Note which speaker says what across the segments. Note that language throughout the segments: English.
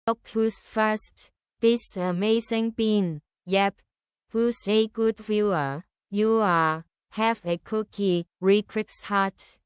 Speaker 1: Who's first? This amazing bean. Yep. Who's a good viewer? You are. Have a cookie. Re-Crix heart.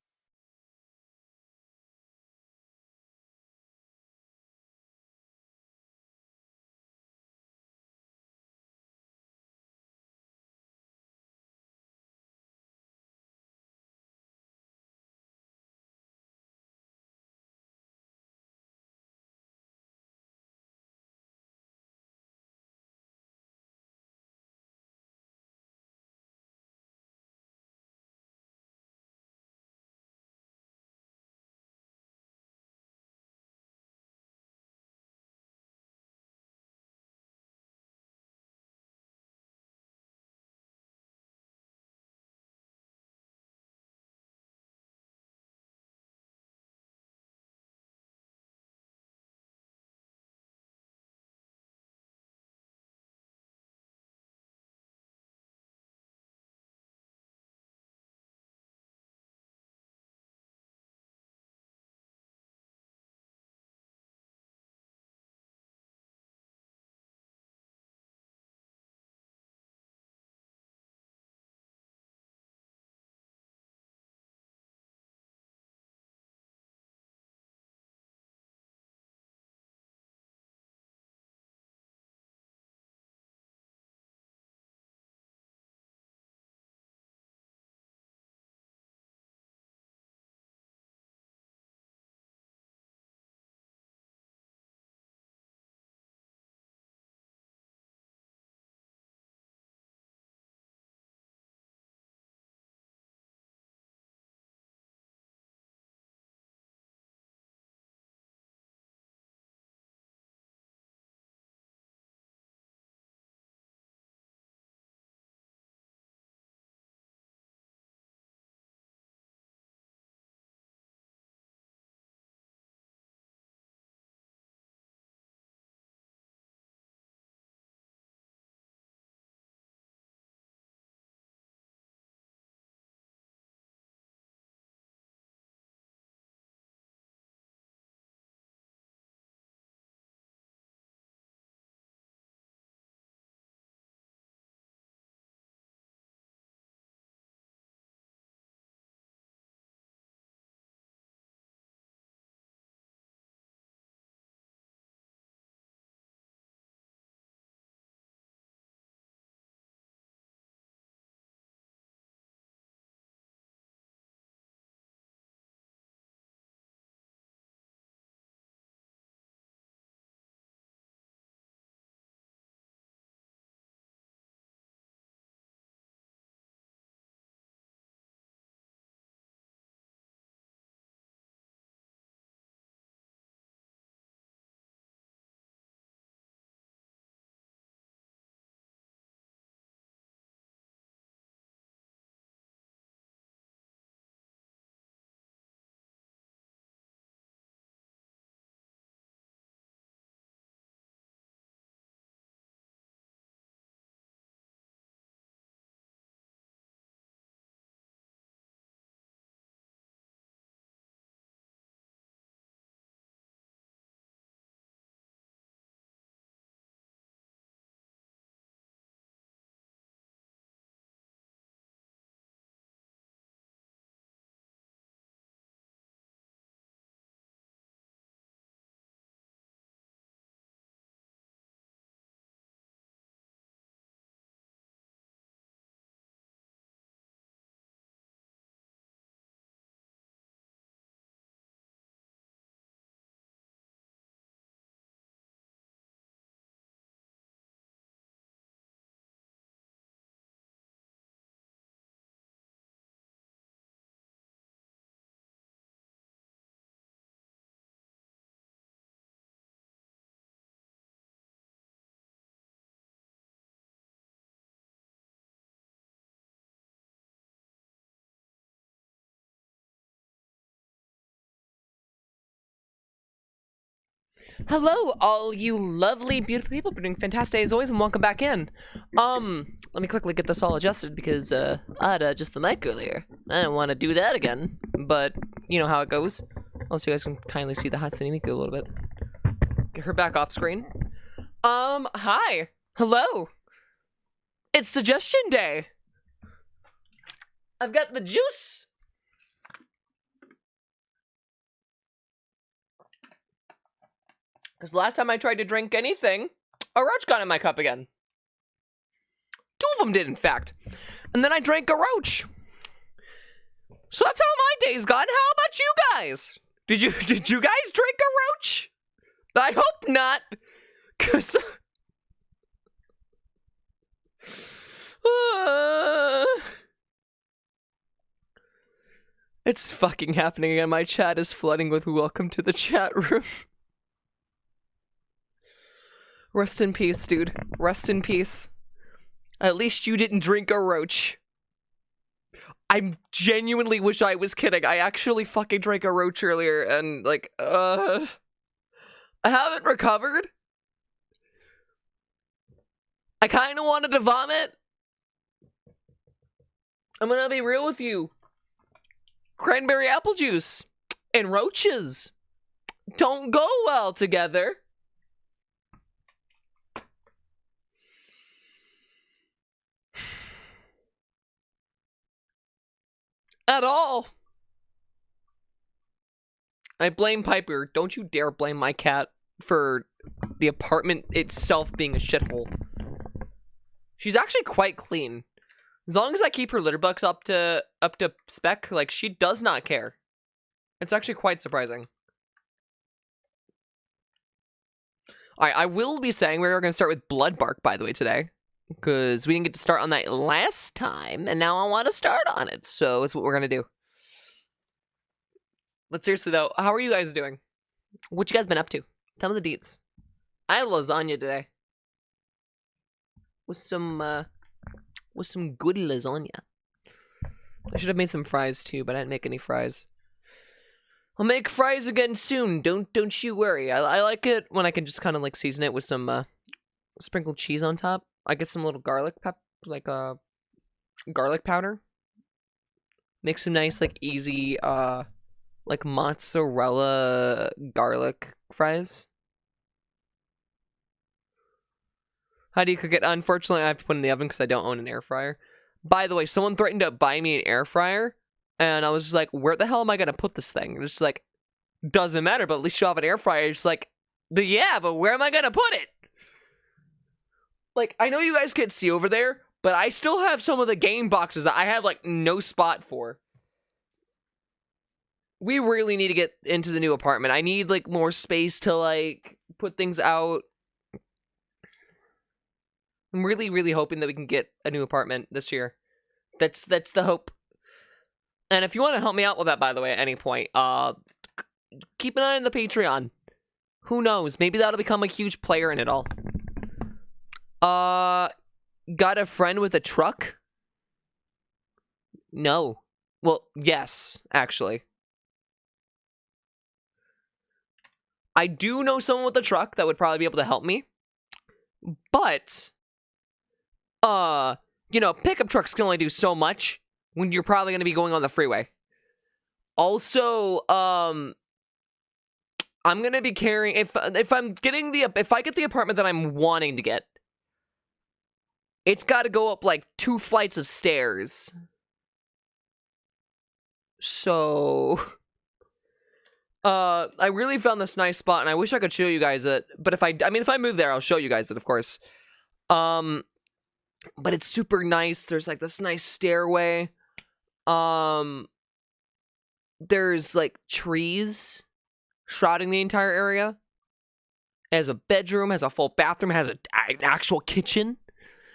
Speaker 2: Hello, all you lovely, beautiful people. We're doing fantastic as always, and welcome back in. Let me quickly get this all adjusted because I had adjust the mic earlier. I didn't want to do that again, but you know how it goes. Also, you guys can kindly see the Hatsune Miku a little bit. Get her back off screen. Hi. Hello. It's suggestion day. I've got the juice. Because last time I tried to drink anything, a roach got in my cup again. 2 of them did, in fact. And then I drank a roach. So that's how my day's gone. How about you guys? Did you guys drink a roach? I hope not. Cause it's fucking happening again. My chat is flooding with welcome to the chat room. Rest in peace, dude. Rest in peace. At least you didn't drink a roach. I genuinely wish I was kidding. I actually fucking drank a roach earlier and like, I haven't recovered. I kind of wanted to vomit. I'm gonna be real with you. Cranberry apple juice and roaches don't go well together. At all. I blame Piper. Don't you dare blame my cat for the apartment itself being a shithole. She's actually quite clean. As long as I keep her litter box up to spec, like, she does not care. It's actually quite surprising. Alright, I will be saying we're going to start with Blood Bark, by the way, today. Because we didn't get to start on that last time, and now I want to start on it. So it's what we're going to do. But seriously, though, how are you guys doing? What you guys been up to? Tell me the deets. I had lasagna today. With some good lasagna. I should have made some fries, too, but I didn't make any fries. I'll make fries again soon. Don't you worry. I like it when I can just kind of, like, season it with some, sprinkled cheese on top. I get some little garlic garlic powder. Make some nice, like, easy, like, mozzarella garlic fries. How do you cook it? Unfortunately, I have to put it in the oven because I don't own an air fryer. By the way, someone threatened to buy me an air fryer, and I was just like, where the hell am I going to put this thing? And it's just like, doesn't matter, but at least you have an air fryer. It's like, yeah, but where am I going to put it? Like, I know you guys can't see over there, but I still have some of the game boxes that I have, like, no spot for. We really need to get into the new apartment. I need, like, more space to, like, put things out. I'm really, really hoping that we can get a new apartment this year. That's the hope. And if you want to help me out with that, by the way, at any point, keep an eye on the Patreon. Who knows? Maybe that'll become a huge player in it all. Got a friend with a truck? No. Well, yes, actually. I do know someone with a truck that would probably be able to help me. But, you know, pickup trucks can only do so much when you're probably going to be going on the freeway. Also, I'm going to be carrying, if I get the apartment that I'm wanting to get, it's got to go up, like, 2 flights of stairs. So, I really found this nice spot, and I wish I could show you guys it. But if I move there, I'll show you guys it, of course. But it's super nice. There's, like, this nice stairway. There's, like, trees shrouding the entire area. It has a bedroom, has a full bathroom, has an actual kitchen.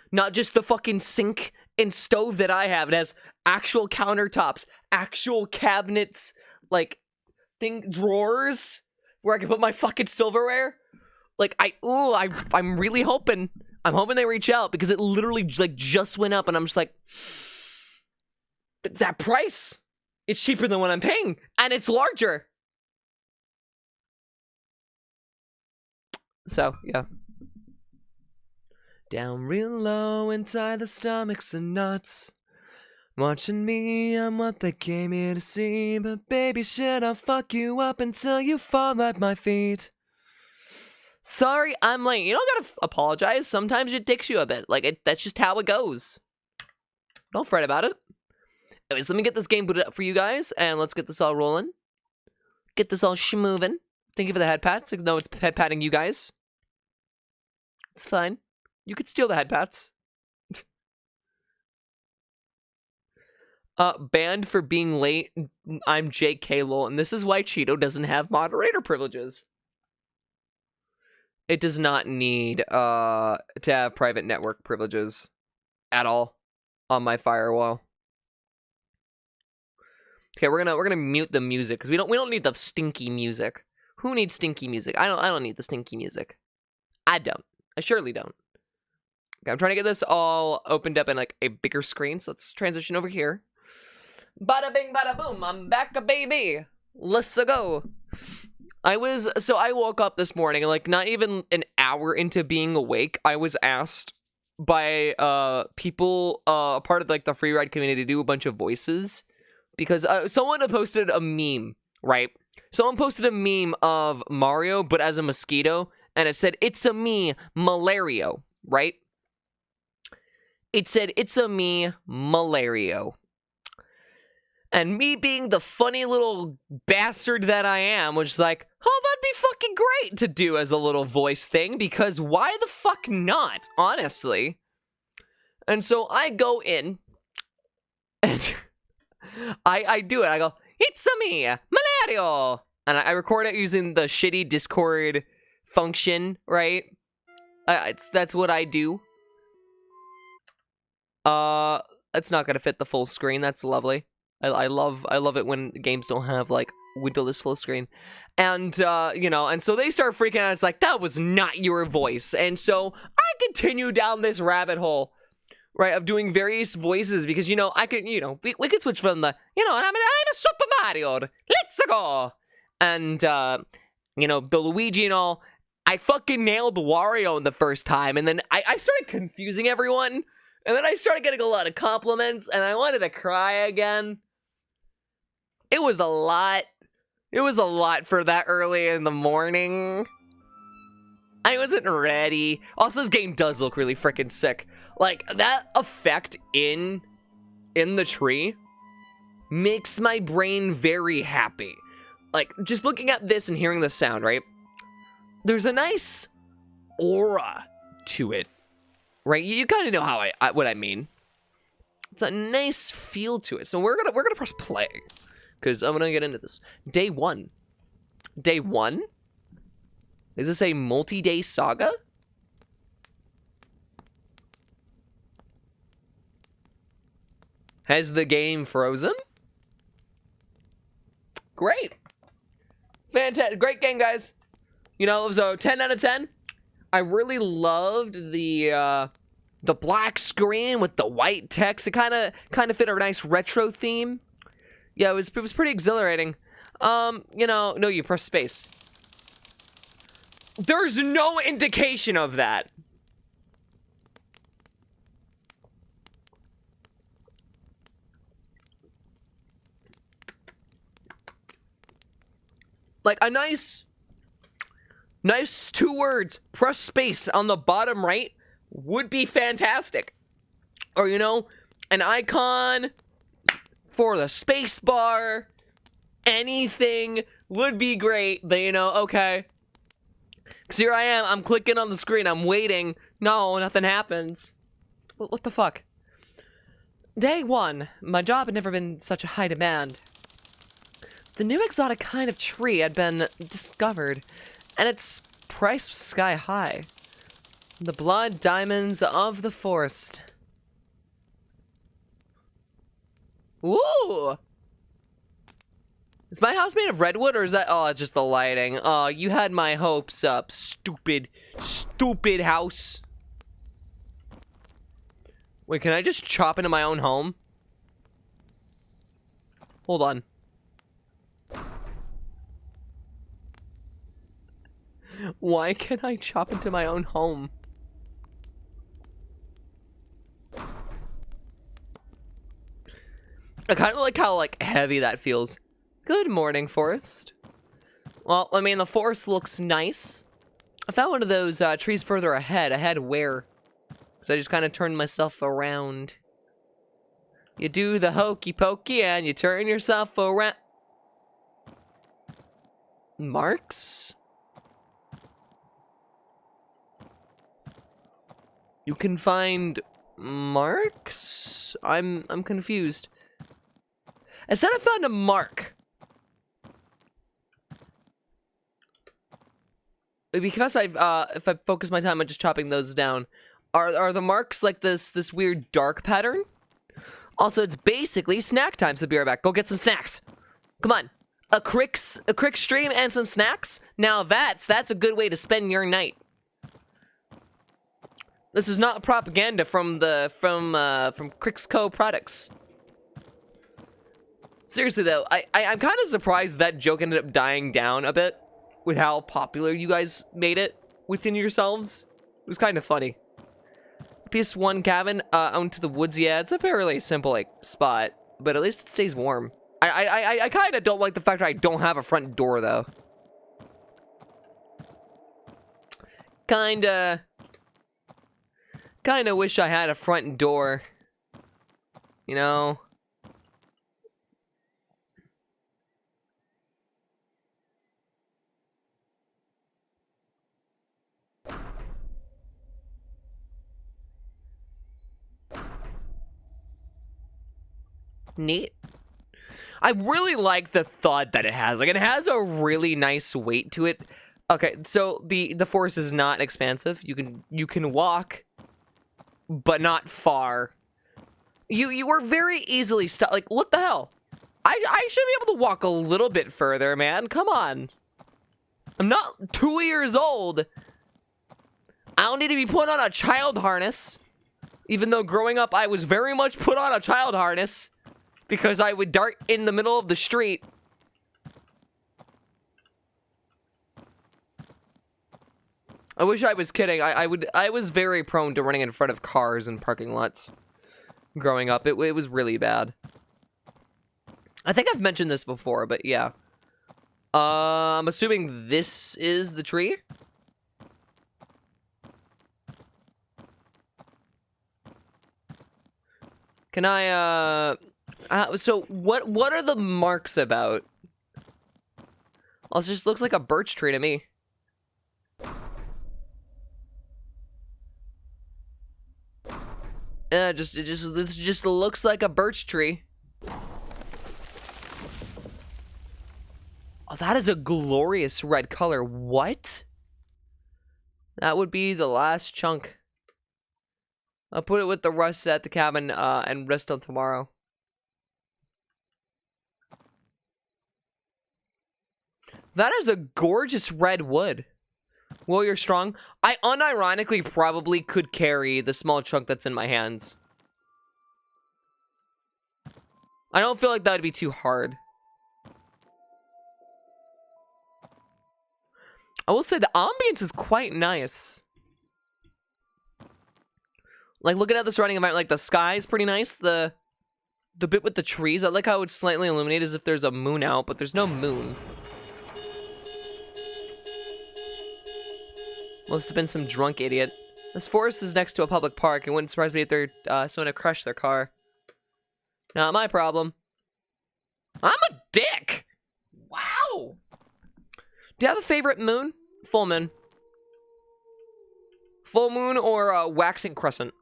Speaker 2: Not just the fucking sink and stove that I have. It has actual countertops, actual cabinets, like, drawers where I can put my fucking silverware. Like, I'm really hoping. I'm hoping they reach out because it literally, like, just went up and I'm just like, that price, it's cheaper than what I'm paying and it's larger. So, yeah. Down real low inside the stomachs and nuts. Watching me, I'm what they came here to see. But baby shit, I'll fuck you up until you fall at my feet. Sorry, I'm late. You don't gotta apologize. Sometimes it takes you a bit. Like, that's just how it goes. Don't fret about it. Anyways, let me get this game booted up for you guys, and let's get this all rolling. Get this all schmovin'. Thank you for the head pats. No, it's head patting you guys. It's fine. You could steal the head pats. Banned for being late. I'm JK lol, and this is why Cheeto doesn't have moderator privileges. It does not need to have private network privileges at all on my firewall. Okay, we're gonna mute the music because we don't need the stinky music. Who needs stinky music? I don't need the stinky music. I don't. I surely don't. Okay, I'm trying to get this all opened up in like a bigger screen, so let's transition over here. Bada bing, bada boom, I'm back, baby. Let's go. I woke up this morning, and like not even an hour into being awake, I was asked by people part of like the free ride community to do a bunch of voices because someone had posted a meme, right? Someone posted a meme of Mario but as a mosquito, and it said, "It's a me, Malario," right? It said, "It's a me, Malario." And me being the funny little bastard that I am was like, oh, that'd be fucking great to do as a little voice thing, because why the fuck not, honestly? And so I go in, and I do it. I go, "It's a me, Malario." And I record it using the shitty Discord function, right? That's what I do. It's not gonna fit the full screen. That's lovely. I love it when games don't have like windowless full screen, and you know, and so they start freaking out. It's like, that was not your voice, and so I continue down this rabbit hole, right, of doing various voices because, you know, I could, you know, we could switch from the, you know, I'm a Super Mario, let's go, and you know, the Luigi and all. I fucking nailed Wario in the first time, and then I started confusing everyone, and then I started getting a lot of compliments, and I wanted to cry again. It was a lot. It was a lot for that early in the morning. I wasn't ready. Also, this game does look really freaking sick. Like, that effect in the tree makes my brain very happy. Like, just looking at this and hearing the sound, right? There's a nice aura to it, right? You kind of know how what I mean. It's a nice feel to it. So we're gonna press play, because I'm gonna get into this. Day one. Day one? Is this a multi-day saga? Has the game frozen? Great. Fantastic. Great game, guys. You know, so 10 out of 10. I really loved the black screen with the white text. It kind of fit a nice retro theme. Yeah, it was pretty exhilarating. You know, no, you press space. There's no indication of that. Like a nice 2 words, press space on the bottom right would be fantastic. Or, you know, an icon for the space bar, anything would be great. But, you know, okay. Because here I am, I'm clicking on the screen, I'm waiting. No, nothing happens. What the fuck? Day one, my job had never been such a high demand. The new exotic kind of tree had been discovered, and its price was sky high. The blood diamonds of the forest. Ooh! Is my house made of redwood, or is that... Oh, just the lighting. Oh, you had my hopes up. Stupid house. Wait, can I just chop into my own home? Hold on. Why can't I chop into my own home? I kind of like how, like, heavy that feels. Good morning, forest. Well, I mean, the forest looks nice. I found one of those trees further ahead. Ahead where? Because I just kind of turned myself around. You do the hokey pokey and you turn yourself around. Marks? You can find marks? I'm confused. I said I found a mark. Because if I focus my time on just chopping those down, are the marks like this weird dark pattern? Also, it's basically snack time, so be right back. Go get some snacks. Come on. A Crix stream and some snacks? Now that's a good way to spend your night. This is not propaganda from Crix Co products. Seriously though, I'm kind of surprised that joke ended up dying down a bit with how popular you guys made it within yourselves. It was kind of funny. PS1 cabin out into the woods. Yeah, it's a fairly simple like spot, but at least it stays warm. I kind of don't like the fact that I don't have a front door though. Kinda wish I had a front door. You know? Neat. I really like the thought that it has. Like, it has a really nice weight to it. Okay, so the forest is not expansive. You can walk, but not far. You are very easily stuck. Like, what the hell? I should be able to walk a little bit further, man. Come on. I'm not 2 years old. I don't need to be put on a child harness. Even though growing up, I was very much put on a child harness. Because I would dart in the middle of the street. I wish I was kidding. I was very prone to running in front of cars and parking lots. Growing up, it was really bad. I think I've mentioned this before, but yeah. I'm assuming this is the tree. Can I, so what are the marks about? Also, it just looks like a birch tree to me. Yeah, it just looks like a birch tree. Oh, that is a glorious red color. What? That would be the last chunk. I'll put it with the rest at the cabin and rest till tomorrow. That is a gorgeous red wood. Well, you're strong. I unironically probably could carry the small chunk that's in my hands. I don't feel like that would be too hard. I will say the ambience is quite nice. Like, looking at the surrounding environment, like, the sky is pretty nice. The bit with the trees, I like how it's slightly illuminated as if there's a moon out, but there's no moon. Must have been some drunk idiot. This forest is next to a public park. It wouldn't surprise me if they're someone to crush their car. Not my problem. I'm a dick! Wow! Do you have a favorite moon? Full moon. Full moon or waxing crescent?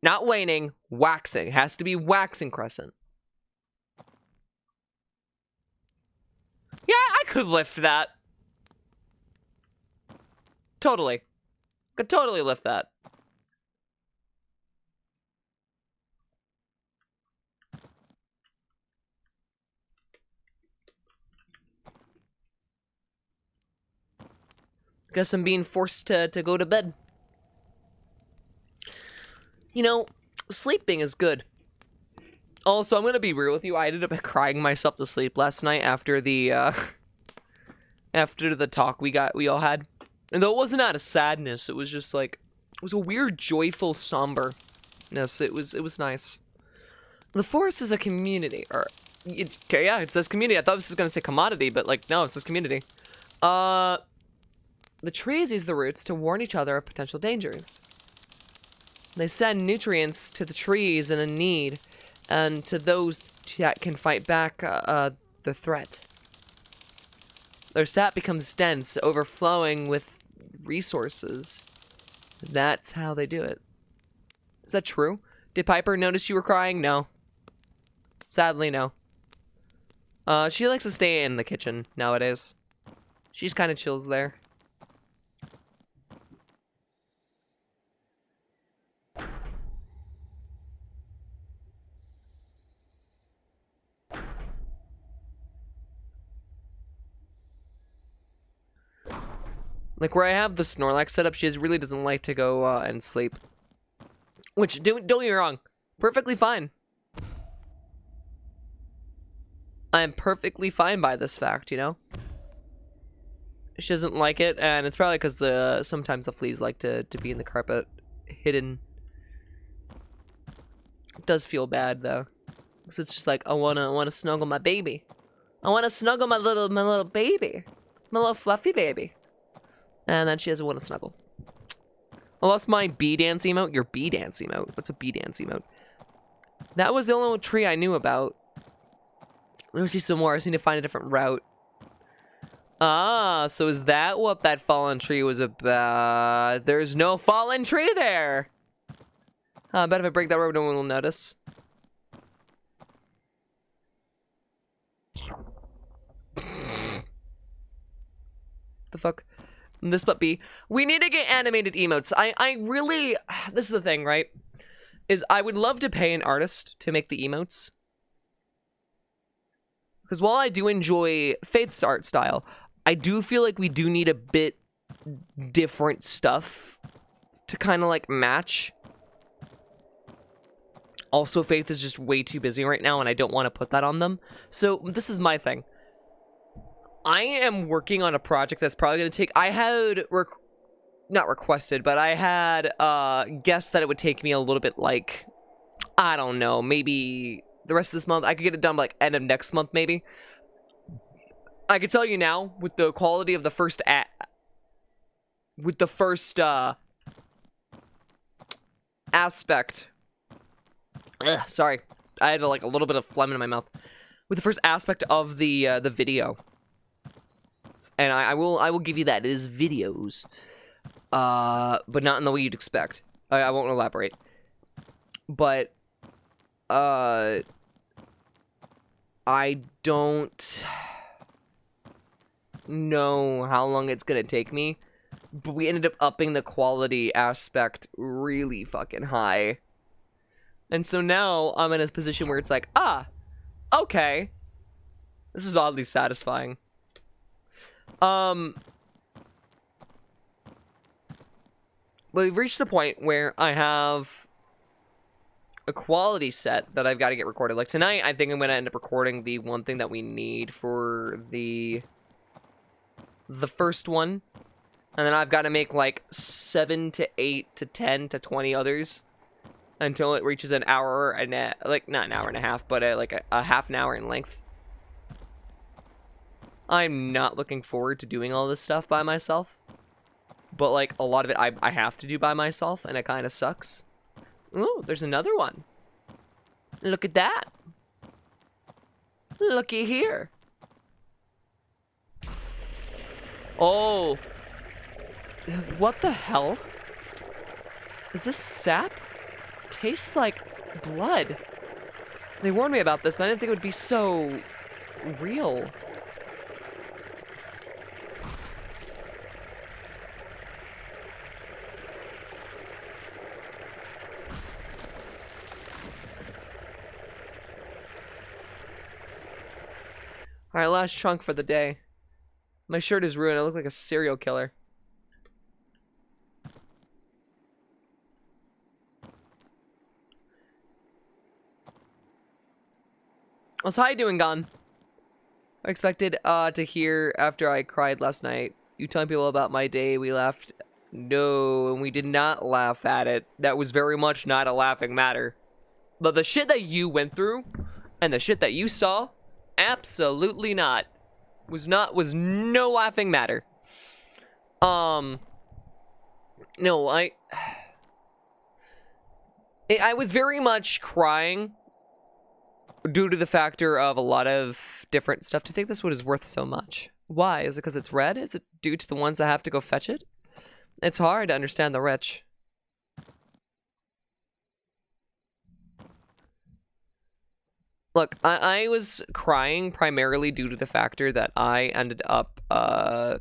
Speaker 2: Not waning, waxing. Has to be waxing crescent. Yeah, I could lift that. Totally. Could totally lift that. Guess I'm being forced to go to bed. You know, sleeping is good. Also, I'm gonna be real with you. I ended up crying myself to sleep last night after the talk we all had. And though it wasn't out of sadness, it was just like, it was a weird, joyful somberness. It was nice. The forest is a community, or okay, yeah, it says community. I thought this was gonna say commodity, but like, no, it says community. The trees use the roots to warn each other of potential dangers. They send nutrients to the trees in need, and to those that can fight back the threat. Their sap becomes dense, overflowing with resources. That's how they do it. Is that true? Did Piper notice you were crying? No. Sadly, no. She likes to stay in the kitchen nowadays. She's kind of chills there. Like, where I have the Snorlax set up, she really doesn't like to go and sleep. Which, don't get me wrong, perfectly fine. I am perfectly fine by this fact, you know? She doesn't like it, and it's probably because sometimes the fleas like to be in the carpet, hidden. It does feel bad, though. Because it's just like, I wanna snuggle my baby. I wanna snuggle my little baby. My little fluffy baby. And then she doesn't want to snuggle. I lost my bee dance emote. Your bee dance emote? What's a bee dance emote? That was the only tree I knew about. There must be some more. I just need to find a different route. Ah, so is that what that fallen tree was about? There's no fallen tree there! I bet if I break that road, no one will notice. The fuck? This but B. We need to get animated emotes. I really... This is the thing, right? Is I would love to pay an artist to make the emotes. Because while I do enjoy Faith's art style, I do feel like we do need a bit different stuff to kind of like match. Also, Faith is just way too busy right now and I don't want to put that on them. So this is my thing. I am working on a project that's probably going to take... I had... not requested, but I had guessed that it would take me a little bit like... I don't know, maybe the rest of this month. I could get it done by, like, end of next month, maybe. I can tell you now, with the quality of the first... with the first aspect... Ugh, sorry. I had, like, a little bit of phlegm in my mouth. With the first aspect of the video... And I will give you that. It is videos. But not in the way you'd expect. I won't elaborate. But, I don't know how long it's gonna take me. But we ended up upping the quality aspect really fucking high. And so now I'm in a position where it's like, okay. This is oddly satisfying. We've reached the point where I have a quality set that I've got to get recorded. Like tonight, I think I'm going to end up recording the one thing that we need for the first one. And then I've got to make like 7 to 8 to 10 to 20 others until it reaches an hour and like not an hour and a half, but like a half an hour in length. I'm not looking forward to doing all this stuff by myself. But, like, a lot of it I have to do by myself, and it kind of sucks. Ooh, there's another one. Look at that. Looky here. Oh. What the hell? Is this sap? Tastes like blood. They warned me about this, but I didn't think it would be so real. Alright, last chunk for the day. My shirt is ruined. I look like a serial killer. So how you doing, Gon? I expected to hear after I cried last night. You telling people about my day. We laughed. No, and we did not laugh at it. That was very much not a laughing matter. But the shit that you went through and the shit that you saw, absolutely not. Was no laughing matter. No, I was very much crying due to the factor of a lot of different stuff. To think this wood is worth so much. Why? Is it because it's red? Is it due to the ones that have to go fetch it? It's hard to understand the rich. Look, I was crying primarily due to the factor that I ended up, I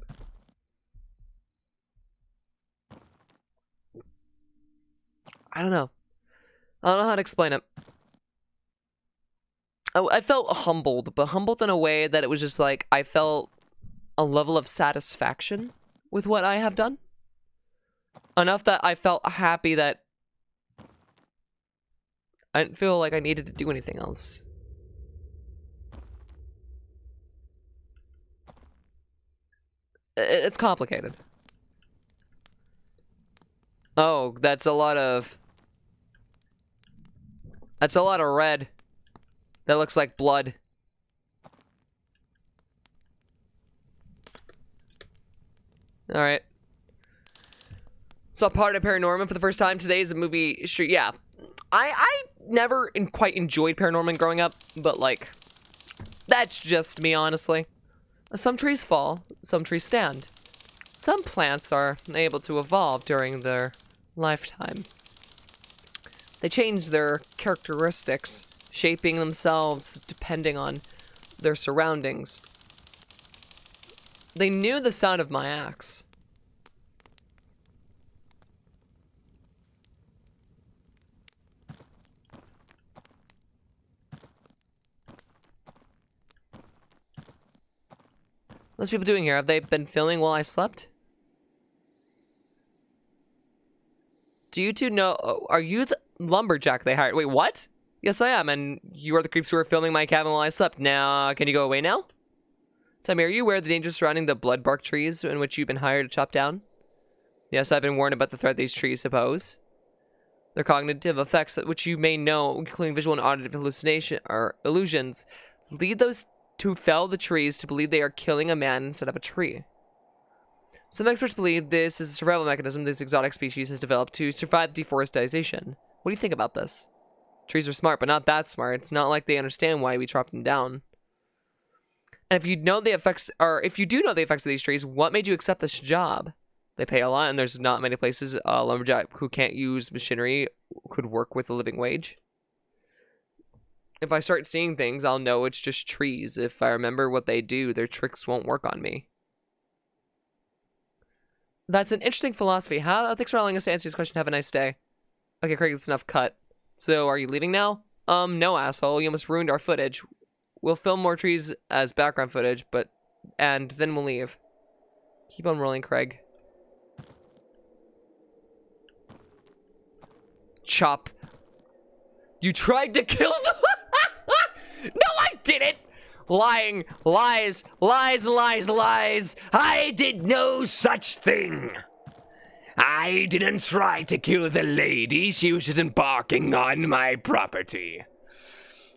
Speaker 2: don't know. I don't know how to explain it. I felt humbled, but humbled in a way that it was just like, I felt a level of satisfaction with what I have done. Enough that I felt happy that I didn't feel like I needed to do anything else. It's complicated. Oh, that's a lot of red. That looks like blood. Alright. Saw part of Paranorman for the first time. Today is a movie street. Yeah. I never quite enjoyed Paranorman growing up, but like, that's just me, honestly. Some trees fall, some trees stand. Some plants are able to evolve during their lifetime. They change their characteristics, shaping themselves depending on their surroundings. They knew the sound of my axe. What's people doing here? Have they been filming while I slept? Do you two know? Are you the lumberjack they hired? Wait, what? Yes, I am, and you are the creeps who were filming my cabin while I slept. Now, can you go away now? Tell me, are you aware of the dangers surrounding the blood bark trees in which you've been hired to chop down? Yes, I've been warned about the threat these trees pose. Their cognitive effects, which you may know, including visual and auditive hallucination or illusions, lead those who fell the trees to believe they are killing a man instead of a tree. Some experts believe this is a survival mechanism this exotic species has developed to survive deforestation. What do you think about this? Trees are smart, but not that smart. It's not like they understand why we chop them down. And if you know the effects, or if you do know the effects of these trees, what made you accept this job? They pay a lot, and there's not many places a lumberjack who can't use machinery could work with a living wage. If I start seeing things, I'll know it's just trees. If I remember what they do, their tricks won't work on me. That's an interesting philosophy. Thanks for allowing us to answer this question. Have a nice day. Okay, Craig, that's enough cut. So, are you leaving now? No, asshole. You almost ruined our footage. We'll film more trees as background footage, and then we'll leave. Keep on rolling, Craig. Chop. You tried to kill them? No, I didn't! Lying. Lies. Lies, lies, lies. I did no such thing. I didn't try to kill the lady. She was just embarking on my property.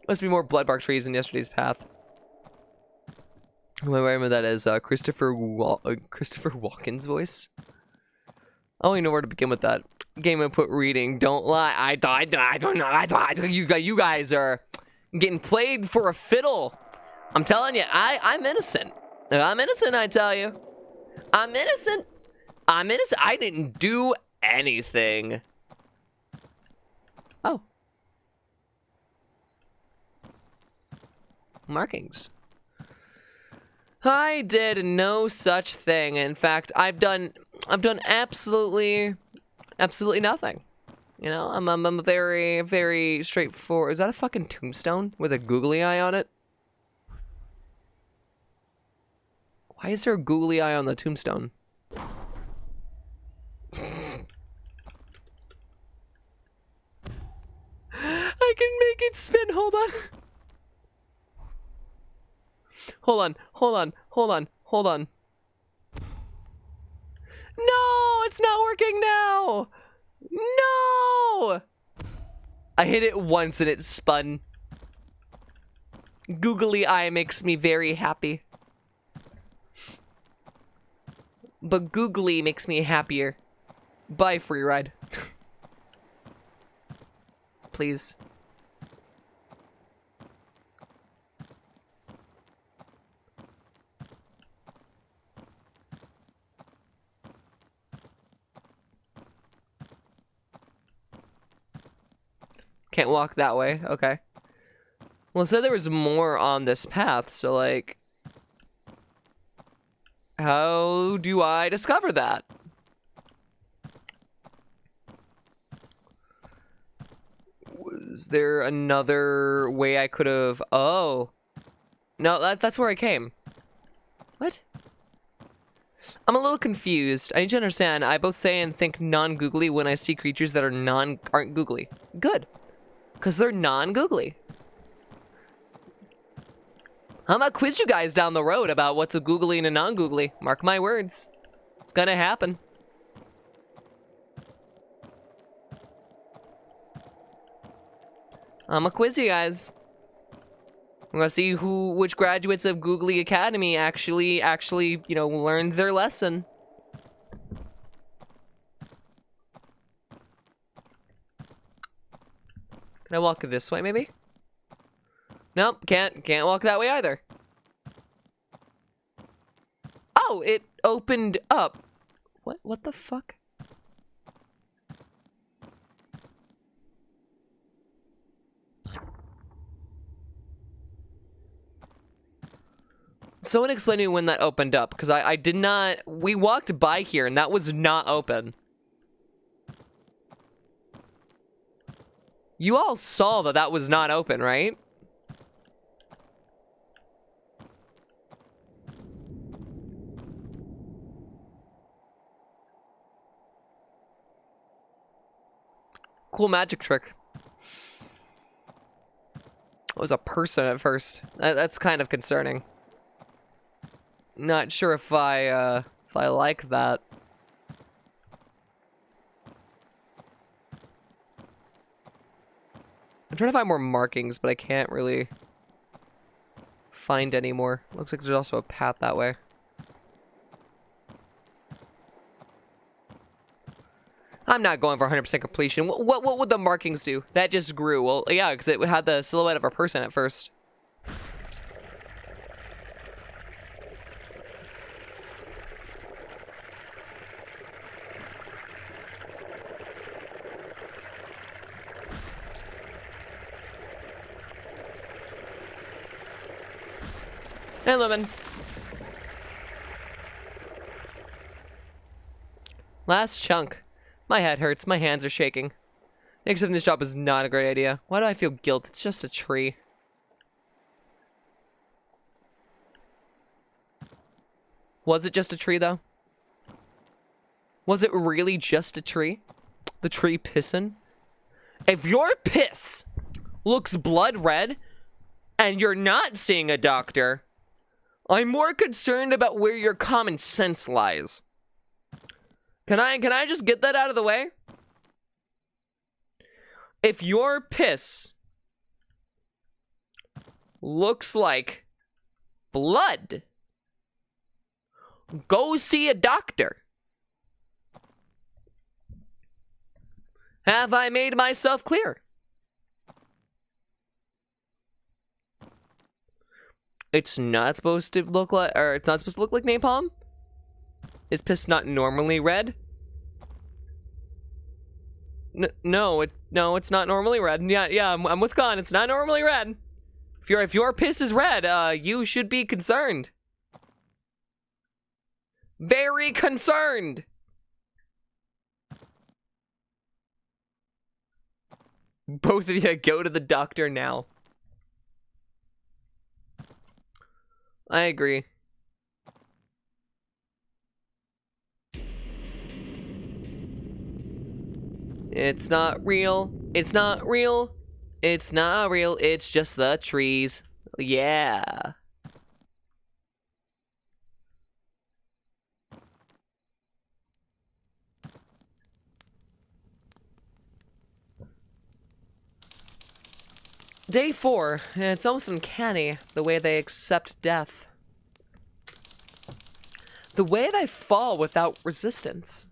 Speaker 2: Must be more bloodbark trees in yesterday's path. Whatever that is, Christopher Walken's voice. I don't even know where to begin with that. Game input reading. Don't lie. I don't know. You guys are getting played for a fiddle. I'm telling you, I'm innocent. I'm innocent, I tell you. I'm innocent. I'm innocent. I didn't do anything. Oh. Markings. I did no such thing. In fact, I've done absolutely nothing. You know, I'm a very, very straightforward. Is that a fucking tombstone with a googly eye on it? Why is there a googly eye on the tombstone? I can make it spin. Hold on. Hold on. No, it's not working now. No! I hit it once and it spun. Googly eye makes me very happy. but googly makes me happier. Bye, freeride. Please. Can't walk that way. Okay. Well, it said there was more on this path, so, like... how do I discover that? Was there another way I could have... oh. No, that's where I came. What? I'm a little confused. I need to understand. I both say and think non-googly when I see creatures that aren't googly. Good. Because they're non-googly. I'm gonna quiz you guys down the road about what's a googly and a non-googly. Mark my words. It's gonna happen. I'm gonna quiz you guys. I'm gonna see which graduates of Googly Academy actually, you know, learned their lesson. Can I walk this way, maybe? Nope, can't walk that way either. Oh, it opened up. What the fuck? Someone explain to me when that opened up, because I did not... we walked by here and that was not open. You all saw that was not open, right? Cool magic trick. It was a person at first. That's kind of concerning. Not sure if I like that. I'm trying to find more markings, but I can't really find any more. Looks like there's also a path that way. I'm not going for 100% completion. What would the markings do? That just grew. Well, yeah, because it had the silhouette of a person at first. Hey, Lemon. Last chunk. My head hurts. My hands are shaking. Accepting this job is not a great idea. Why do I feel guilt? It's just a tree. Was it just a tree, though? Was it really just a tree? The tree pissing? If your piss looks blood red and you're not seeing a doctor, I'm more concerned about where your common sense lies. Can I just get that out of the way? If your piss looks like blood, go see a doctor. Have I made myself clear? It's not supposed to look like, or it's not supposed to look like napalm? Is piss not normally red? No, it's not normally red. Yeah, I'm with Con. It's not normally red. If your piss is red, you should be concerned. Very concerned. Both of you go to the doctor now. I agree. It's not real. It's not real. It's not real. It's just the trees. Yeah. Day 4. It's almost uncanny the way they accept death. The way they fall without resistance.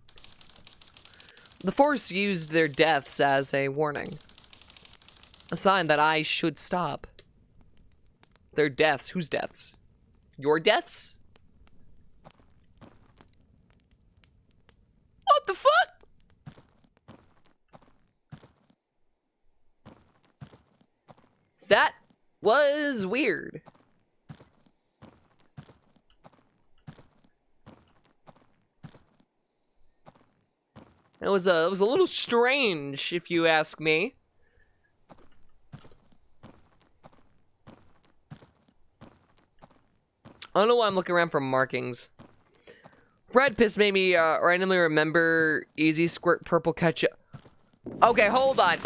Speaker 2: The Force used their deaths as a warning. A sign that I should stop. Their deaths. Whose deaths? Your deaths? What the fuck? That was weird. It was a little strange, if you ask me. I don't know why I'm looking around for markings. Red piss made me randomly remember Easy Squirt Purple Ketchup. Okay, hold on.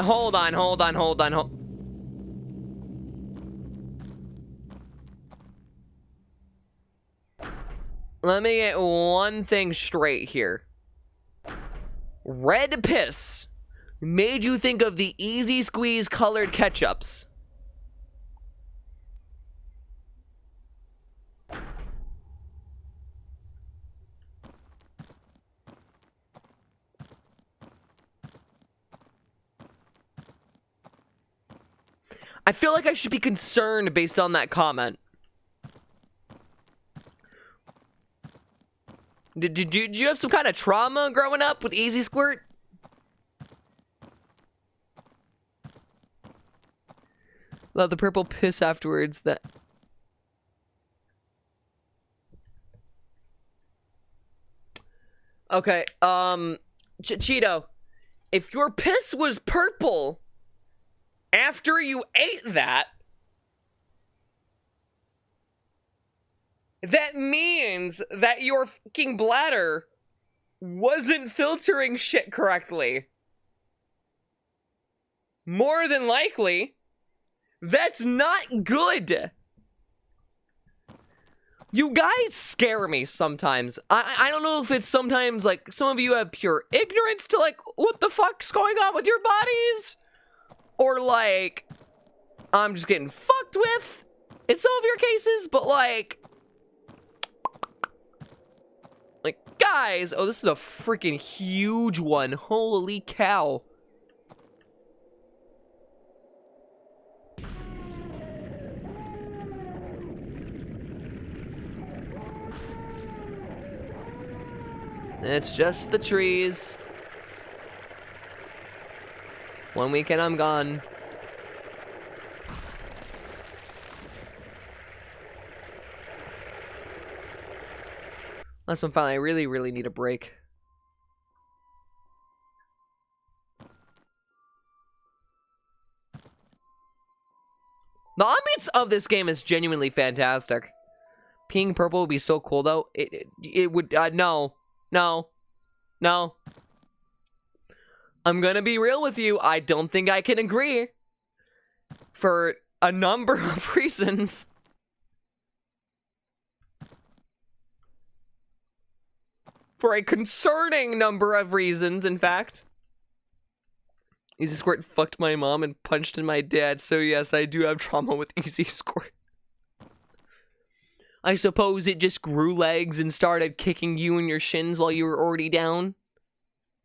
Speaker 2: Let me get one thing straight here. Red piss made you think of the Easy Squeeze colored ketchups. I feel like I should be concerned based on that comment. Did you have some kind of trauma growing up with Easy Squirt? Love the purple piss afterwards. That. Okay, Cheeto, if your piss was purple after you ate that, that means that your fucking bladder wasn't filtering shit correctly. More than likely, that's not good. You guys scare me sometimes. I don't know if it's sometimes like some of you have pure ignorance to like what the fuck's going on with your bodies, or like I'm just getting fucked with in some of your cases, but like guys, oh, this is a freaking huge one. Holy cow. It's just the trees. One weekend I'm gone. Last one finally, I really need a break. The ambience of this game is genuinely fantastic. Peeing purple would be so cool though. It would, no. I'm gonna be real with you. I don't think I can agree. For a number of reasons. For a concerning number of reasons, in fact. Easy Squirt fucked my mom and punched in my dad, so yes, I do have trauma with Easy Squirt. I suppose it just grew legs and started kicking you in your shins while you were already down.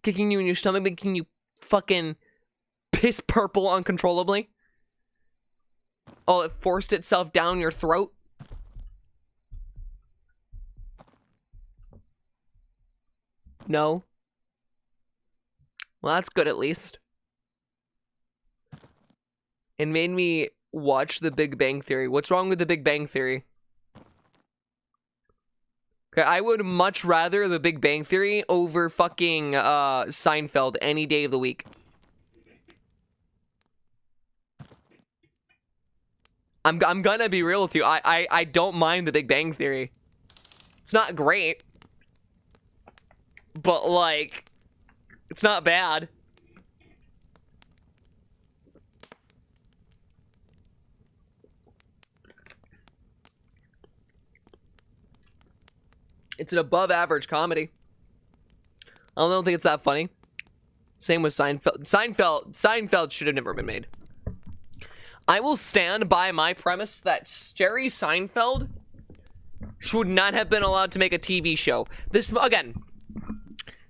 Speaker 2: Kicking you in your stomach, making you fucking piss purple uncontrollably. Oh, it forced itself down your throat. No. Well, that's good at least. It made me watch The Big Bang Theory. What's wrong with The Big Bang Theory? Okay, I would much rather The Big Bang Theory over fucking Seinfeld any day of the week. I'm gonna be real with you. I don't mind The Big Bang Theory. It's not great. But, like, it's not bad. It's an above-average comedy. I don't think it's that funny. Same with Seinfeld. Seinfeld should have never been made. I will stand by my premise that Jerry Seinfeld should not have been allowed to make a TV show. This, again,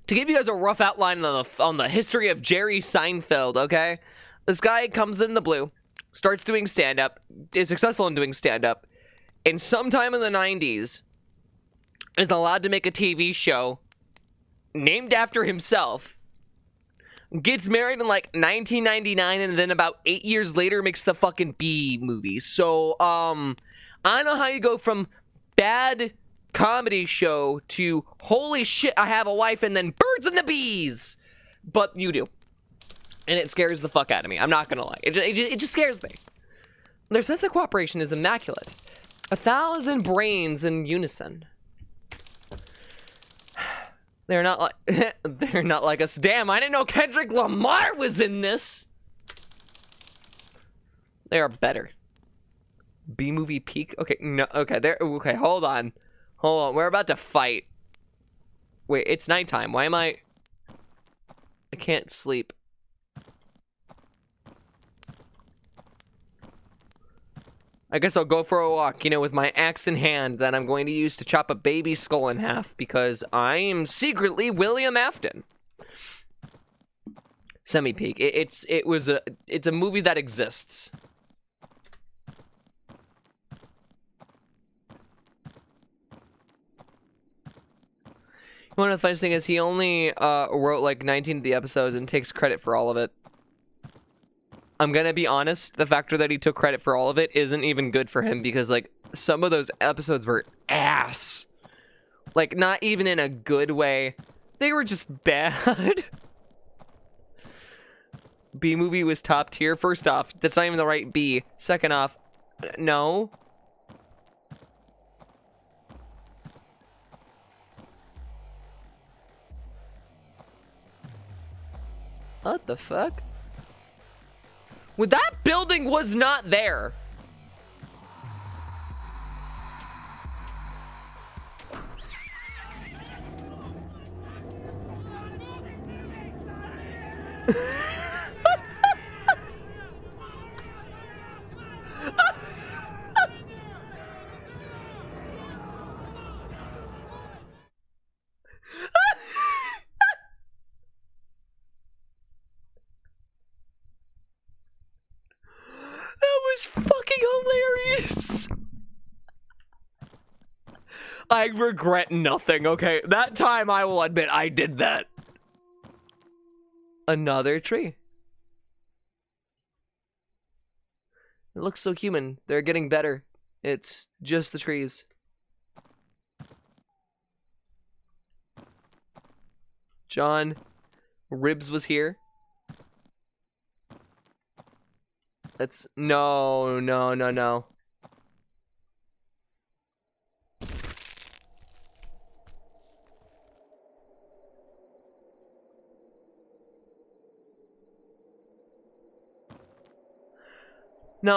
Speaker 2: to give you guys a rough outline on the history of Jerry Seinfeld, okay? This guy comes in the blue, starts doing stand-up, is successful in doing stand-up, and sometime in the 90s is allowed to make a TV show named after himself, gets married in like 1999, and then about 8 years later makes the fucking B movie. So, I don't know how you go from bad comedy show to holy shit, I have a wife, and then birds and the bees. But you do. And it scares the fuck out of me. I'm not gonna lie. It just scares me. Their sense of cooperation is immaculate. 1,000 brains in unison. They're not like they're not like us. Damn, I didn't know Kendrick Lamar was in this. They are better. B movie peak. Okay, no. Okay, there. Okay, hold on. We're about to fight. Wait, it's nighttime. Why am I can't sleep. I guess I'll go for a walk, you know, with my axe in hand that I'm going to use to chop a baby skull in half because I am secretly William Afton. Semi-peak. It's a movie that exists. One of the funniest things is he only wrote like 19 of the episodes and takes credit for all of it. I'm gonna be honest, the factor that he took credit for all of it isn't even good for him because, like, some of those episodes were ass. Like, not even in a good way. They were just bad. B movie was top tier. First off, that's not even the right B. Second off, no. What the fuck? Well, that building was not there. Fucking hilarious. I regret nothing, okay? That time I will admit I did that. Another tree. It looks so human. They're getting better. It's just the trees. John Ribs was here. That's no. No,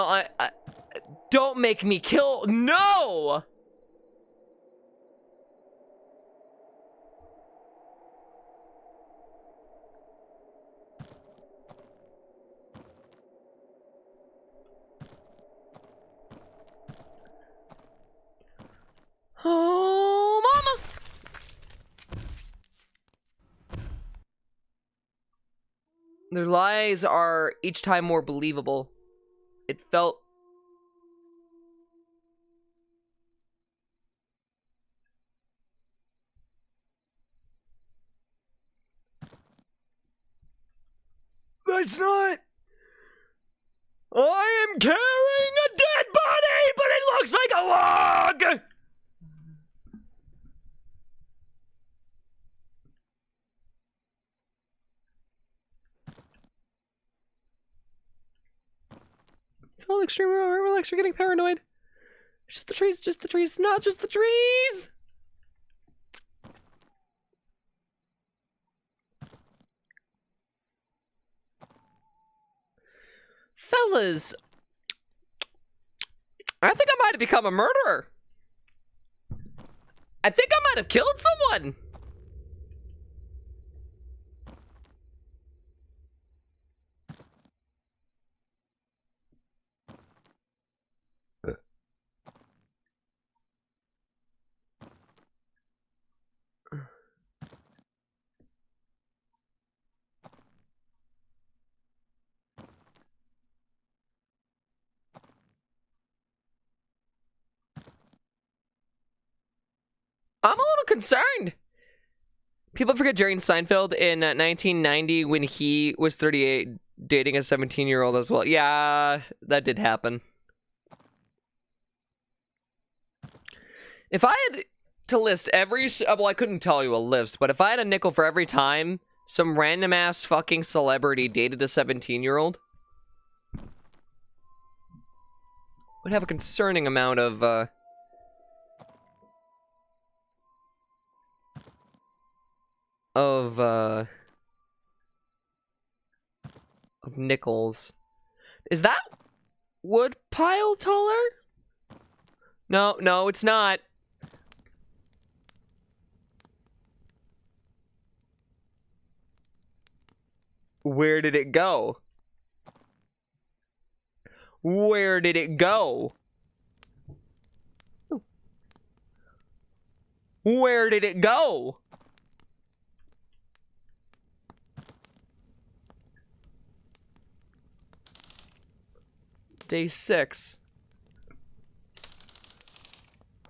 Speaker 2: I don't make me kill. No! Oh, mama! Their lies are each time more believable. It felt... That's not... I am carrying a dead body, but it looks like a log! Felt extremely relaxed. You're getting paranoid. It's just the trees, not just the trees! Fellas, I think I might have become a murderer. I think I might have killed someone. I'm a little concerned. People forget Jerry Seinfeld in 1990 when he was 38 dating a 17-year-old as well. Yeah, that did happen. If I had to list every... Well, I couldn't tell you a list, but if I had a nickel for every time some random-ass fucking celebrity dated a 17-year-old, would have a concerning amount of nickels. Is that wood pile taller? No, no, it's not. Where did it go? Where did it go? Where did it go? Day 6.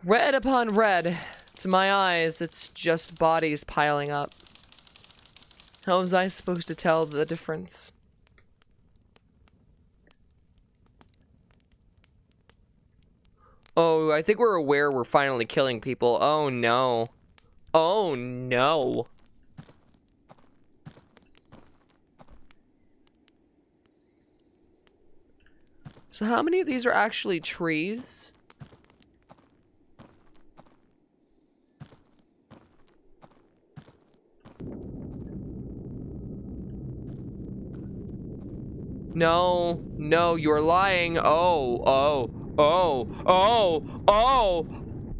Speaker 2: Red upon red. To my eyes, it's just bodies piling up. How was I supposed to tell the difference? Oh, I think we're aware we're finally killing people. Oh no. Oh no. So how many of these are actually trees? No, no, you're lying. Oh, oh, oh, oh, oh,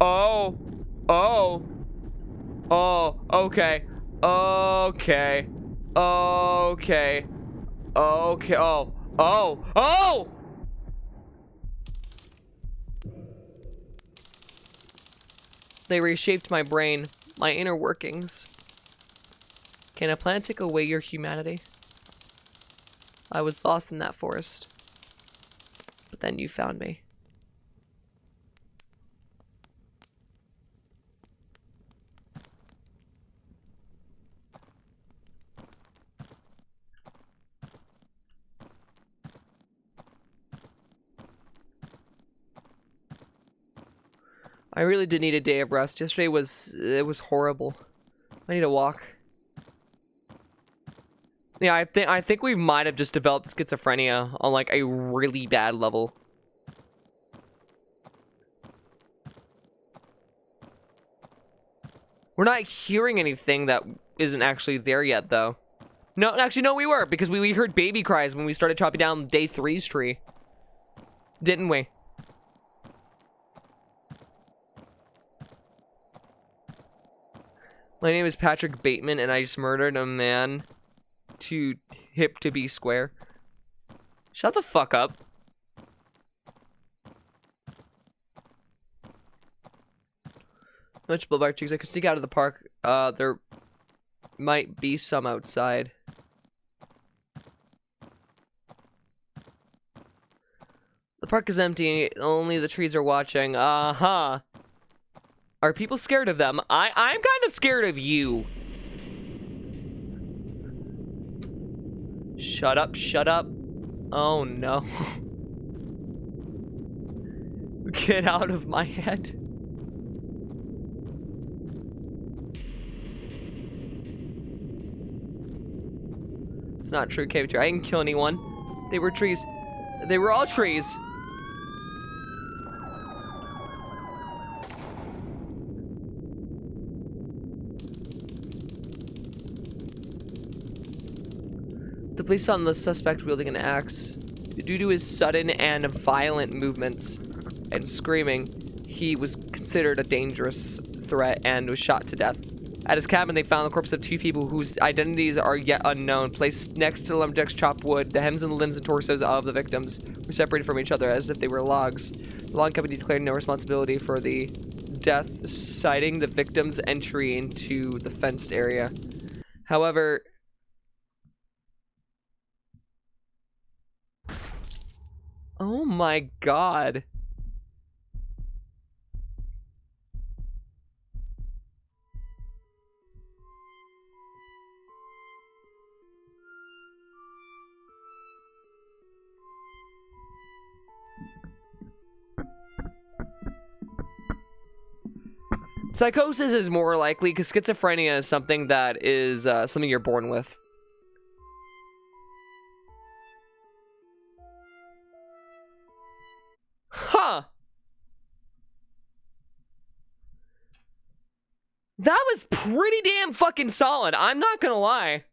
Speaker 2: oh, oh, oh, okay, okay, okay, okay, oh, oh, oh! They reshaped my brain, my inner workings. Can a plant take away your humanity? I was lost in that forest. But then you found me. I really did need a day of rest. Yesterday was horrible. I need a walk. Yeah, I think we might have just developed schizophrenia on like a really bad level. We're not hearing anything that isn't actually there yet, though. No, actually, no, we were, because we heard baby cries when we started chopping down day 3's tree. Didn't we? My name is Patrick Bateman, and I just murdered a man too hip to be square. Shut the fuck up. Much blueberry trees. I could sneak out of the park. There might be some outside. The park is empty. Only the trees are watching. Uh-huh. Are people scared of them? I'm kind of scared of you. Shut up, shut up. Oh no. Get out of my head. It's not true, cave tree. I didn't kill anyone. They were trees. They were all trees. The police found the suspect wielding an axe. Due to his sudden and violent movements and screaming, he was considered a dangerous threat and was shot to death. At his cabin, they found the corpses of 2 people whose identities are yet unknown. Placed next to the lumberjack's chopped wood, the heads and limbs and torsos of the victims were separated from each other as if they were logs. The log company declared no responsibility for the death, citing the victims' entry into the fenced area. However, oh my god. Psychosis is more likely because schizophrenia is something that is something you're born with. Huh. That was pretty damn fucking solid. I'm not gonna lie.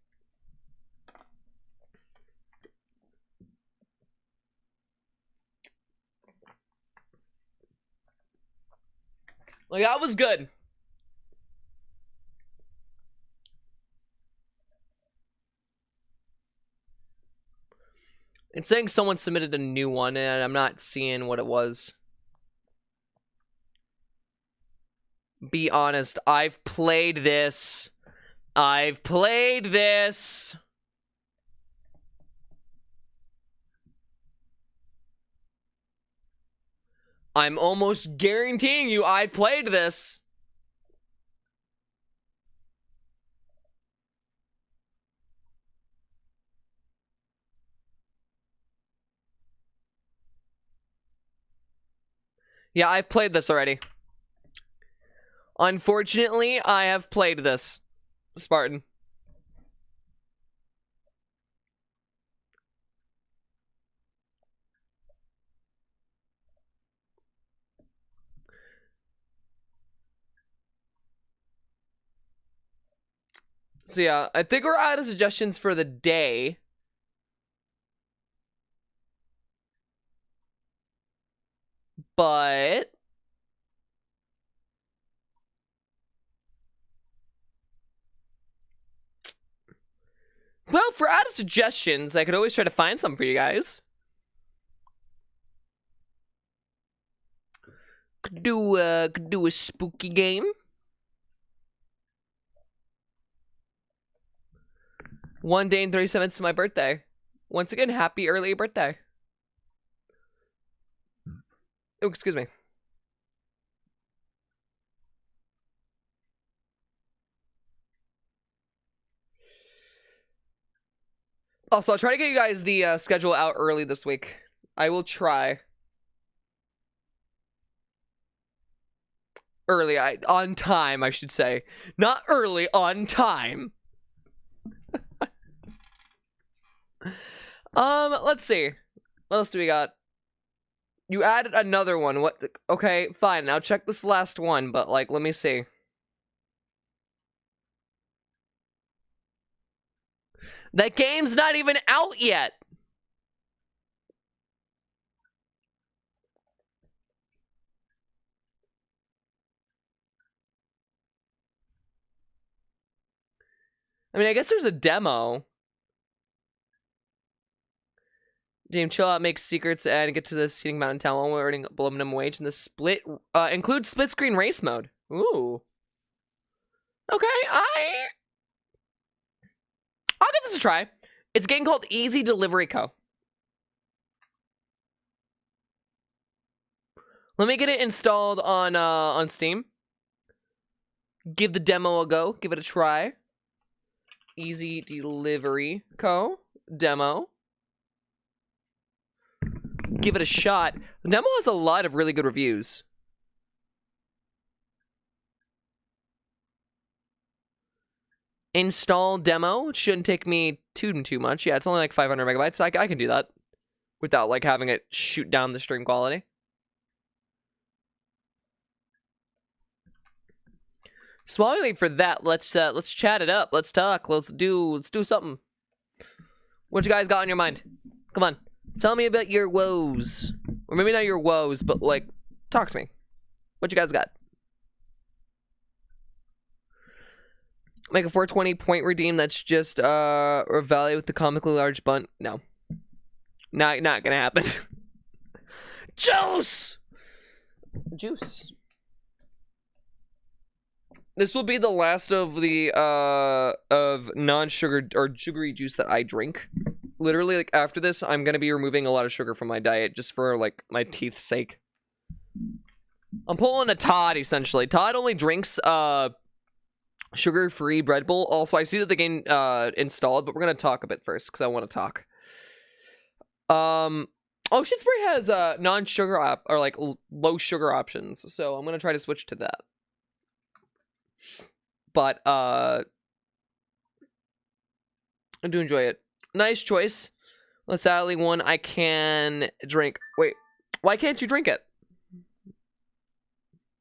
Speaker 2: Like, that was good. It's saying someone submitted a new one, and I'm not seeing what it was. Be honest, I've played this. I've played this. I'm almost guaranteeing you I played this. Yeah, I've played this already. Unfortunately, I have played this, Spartan. So yeah, I think we're out of suggestions for the day. But well, for out of suggestions, I could always try to find some for you guys. Could do a spooky game. One day and 37 minutes to my birthday. Once again, happy early birthday. Oh, excuse me. Also, I'll try to get you guys the schedule out early this week. I will try. Early, on time, I should say. Not early, on time. Let's see. What else do we got? You added another one. What? Okay, fine. Now check this last one, but like, let me see. That game's not even out yet. I mean, I guess there's a demo. James, chill out, make secrets, and get to the Seating Mountain Town while we're earning below minimum wage. And the split includes split screen race mode. Ooh. Okay, I'll give this a try. It's a game called Easy Delivery Co. Let me get it installed on Steam. Give the demo a go. Give it a try. Easy Delivery Co. Demo. Give it a shot. The demo has a lot of really good reviews. Install demo. It shouldn't take me too much. Yeah, it's only like 500 megabytes. I can do that without like having it shoot down the stream quality. So while we wait for that, let's chat it up. Let's talk. Let's do something. What you guys got on your mind? Come on. Tell me about your woes. Or maybe not your woes, but like, talk to me. What you guys got? Make a 420 point redeem that's just or value with the comically large bunt. No. Not gonna happen. Juice! This will be the last of the of non-sugar or sugary juice that I drink. Literally, like, after this, I'm gonna be removing a lot of sugar from my diet just for like my teeth's sake. I'm pulling a Todd, essentially. Todd only drinks sugar-free Red Bull. Also, I see that the game installed, but we're gonna talk a bit first because I want to talk. Oh, Shit Spray has non-sugar or like low sugar options, so I'm gonna try to switch to that. But I do enjoy it. Nice choice. Well, sadly, one I can drink. Wait, why can't you drink it?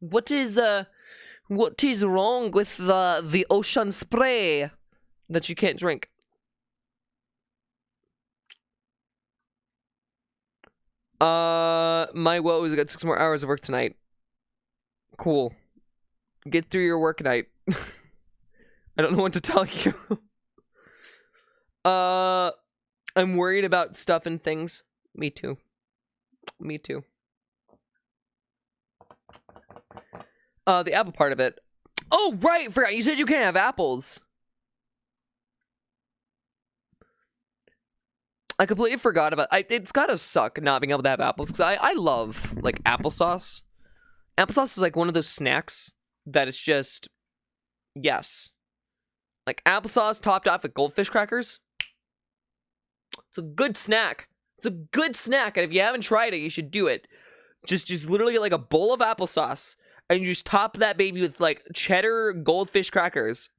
Speaker 2: What is wrong with the ocean spray that you can't drink? My woe is I got 6 more hours of work tonight. Cool. Get through your work night. I don't know what to tell you. I'm worried about stuff and things. Me too. Me too. The apple part of it. Oh, right! Forgot. You said you can't have apples. I completely forgot about it's gotta suck not being able to have apples, because I love, like, applesauce. Applesauce is, like, one of those snacks that it's just, yes. Like, applesauce topped off with goldfish crackers. It's a good snack. It's a good snack, and if you haven't tried it, you should do it. Just literally get, like, a bowl of applesauce, and you just top that baby with, like, cheddar goldfish crackers.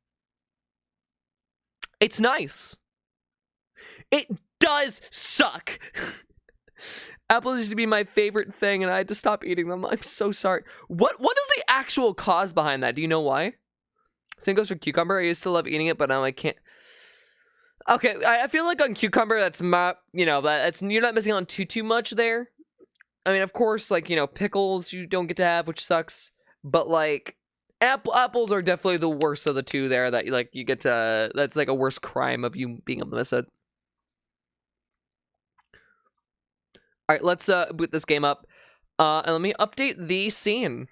Speaker 2: It's nice. It does suck. Apples used to be my favorite thing, and I had to stop eating them. I'm so sorry. What is the actual cause behind that? Do you know why? Same goes for cucumber. I used to love eating it, but now I can't. Okay, I feel like on cucumber, that's not, you know, that's, you're not missing on too much there. I mean, of course, like, you know, pickles you don't get to have, which sucks. But, like, apples are definitely the worst of the two there that, like, you get to, that's like a worse crime of you being able to miss it. Alright, let's boot this game up. And let me update the scene.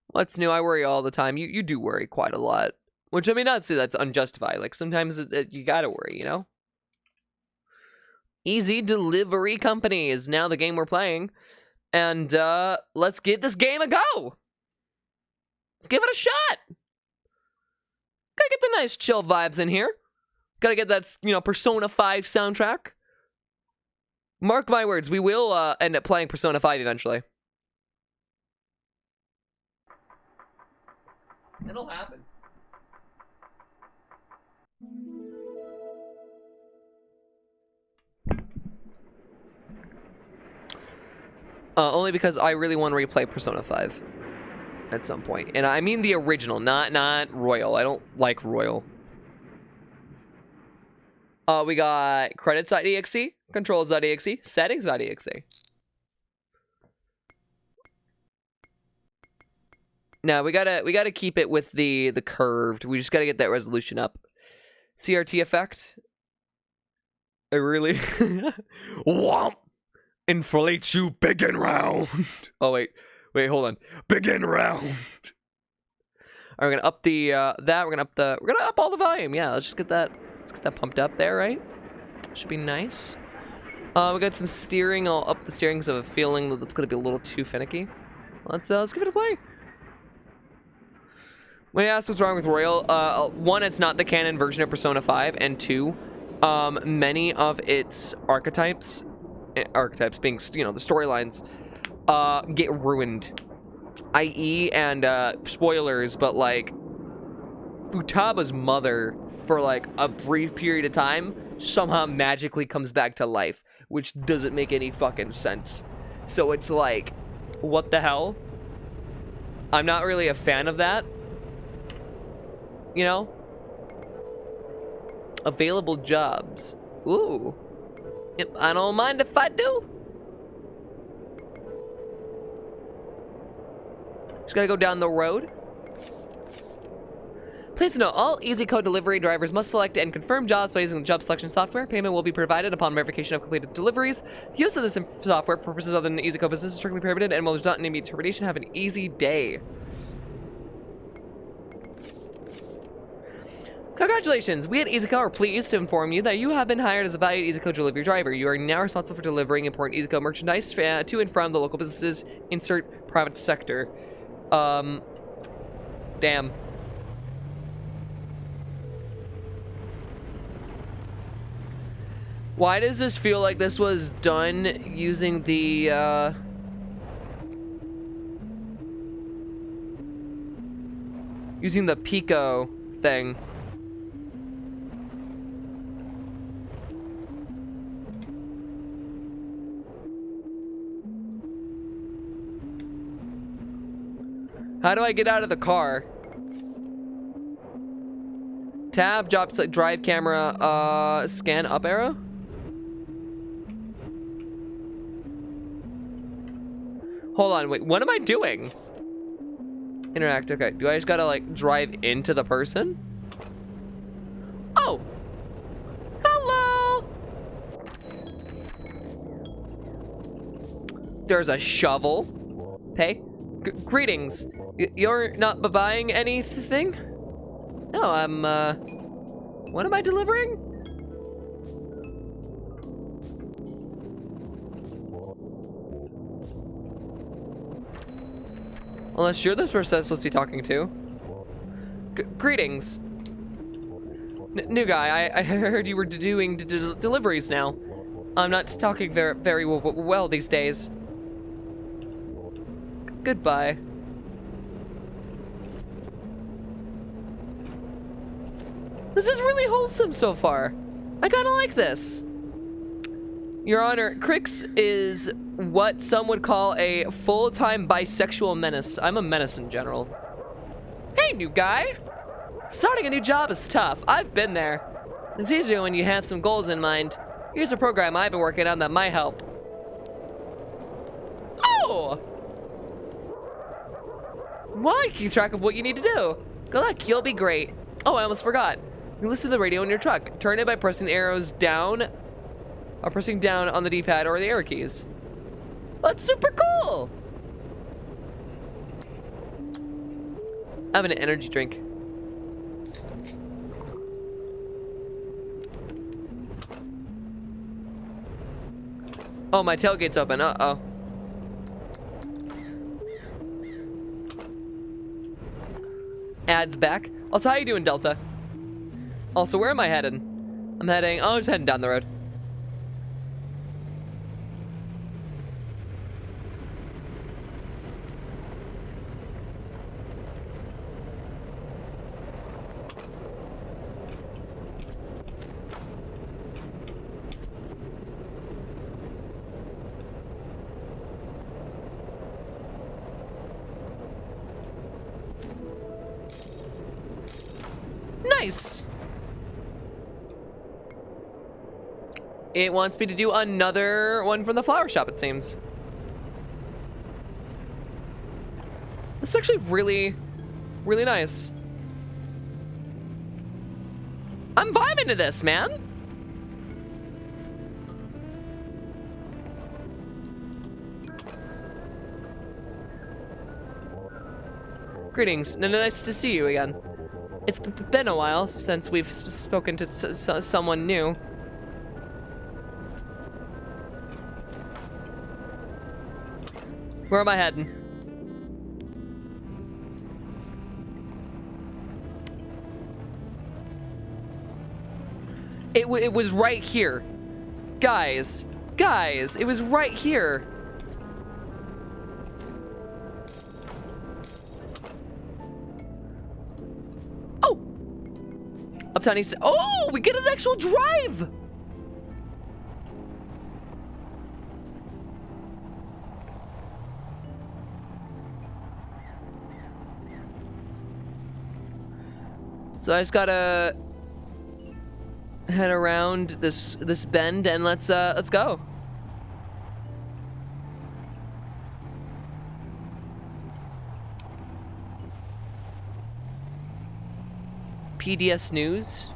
Speaker 2: What's new? I worry all the time. You do worry quite a lot. Which, I mean, not to say that's unjustified. Like, sometimes you gotta worry, you know? Easy Delivery Company is now the game we're playing. And, let's give this game a go! Let's give it a shot! Gotta get the nice chill vibes in here. Gotta get that, you know, Persona 5 soundtrack. Mark my words, we will end up playing Persona 5 eventually. It'll happen. Only because I really want to replay Persona 5 at some point. And I mean the original, not Royal. I don't like Royal. We got credits.exe, controls.exe, settings.exe. Now we gotta keep it with the curved. We just gotta get that resolution up. CRT effect. I really womp. Inflate you big and round. Oh wait, hold on. Big and round. Alright, we're gonna up the we're gonna up all the volume. Yeah, let's get that pumped up there, right? Should be nice. We got some steering. I'll up the steering because I have a feeling that it's gonna be a little too finicky. Let's give it a play. When you ask what's wrong with Royal, one, it's not the canon version of Persona 5, and two, many of its archetypes being, you know, the storylines, get ruined. I.e., and spoilers, but like Futaba's mother, for like a brief period of time, somehow magically comes back to life, which doesn't make any fucking sense. So it's like, what the hell? I'm not really a fan of that. You know? Available jobs. Ooh. Yep, I don't mind if I do. Just gotta go down the road. Please note, all EasyCode delivery drivers must select and confirm jobs by using the job selection software. Payment will be provided upon verification of completed deliveries. Use of this software for purposes other than EasyCode business is strictly prohibited and will result in immediate termination. Have an easy day. Congratulations! We at EasyCode are pleased to inform you that you have been hired as a valued EasyCode delivery driver. You are now responsible for delivering important EasyCode merchandise to and from the local businesses. Insert private sector. Damn. Why does this feel like this was done using the, using the Pico thing? How do I get out of the car? Tab, drops like drive camera, scan up arrow? Hold on, wait, what am I doing? Interact, okay. Do I just gotta like drive into the person? Oh! Hello! There's a shovel. Hey, greetings. You're not buying anything? No, I'm, what am I delivering? Unless you're the person I'm supposed to be talking to. Greetings. New guy, I heard you were doing deliveries now. I'm not talking very well these days. Goodbye. This is really wholesome so far. I kinda like this. Your Honor, Crix is what some would call a full-time bisexual menace. I'm a menace in general. Hey, new guy. Starting a new job is tough. I've been there. It's easier when you have some goals in mind. Here's a program I've been working on that might help. Oh! Why keep track of what you need to do? Good luck, you'll be great. Oh, I almost forgot. You listen to the radio in your truck. Turn it by pressing arrows down, or pressing down on the D-pad or the arrow keys. That's super cool! I have an energy drink. Oh, my tailgate's open. Uh-oh. Ads back. Also, how you doing, Delta? Also, where am I heading? I'm just heading down the road. Nice! It wants me to do another one from the flower shop, it seems. This is actually really, really nice. I'm vibing to this, man! Greetings, nice to see you again. It's been a while since we've spoken to someone new. Where am I heading? It was right here. Guys, it was right here. Oh! Uptown East. Oh, we get an actual drive! So I just gotta head around this bend and let's go. PDS News.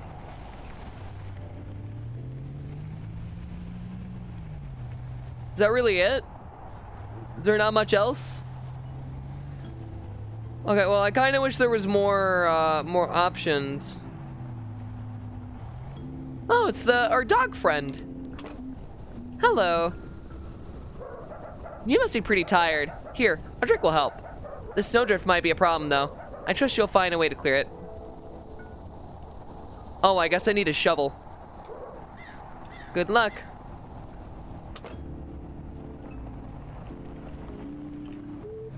Speaker 2: Is that really it? Is there not much else? Okay, well, I kind of wish there was more options. Oh, it's our dog friend. Hello. You must be pretty tired. Here, a drink will help. The snowdrift might be a problem, though. I trust you'll find a way to clear it. Oh, I guess I need a shovel. Good luck.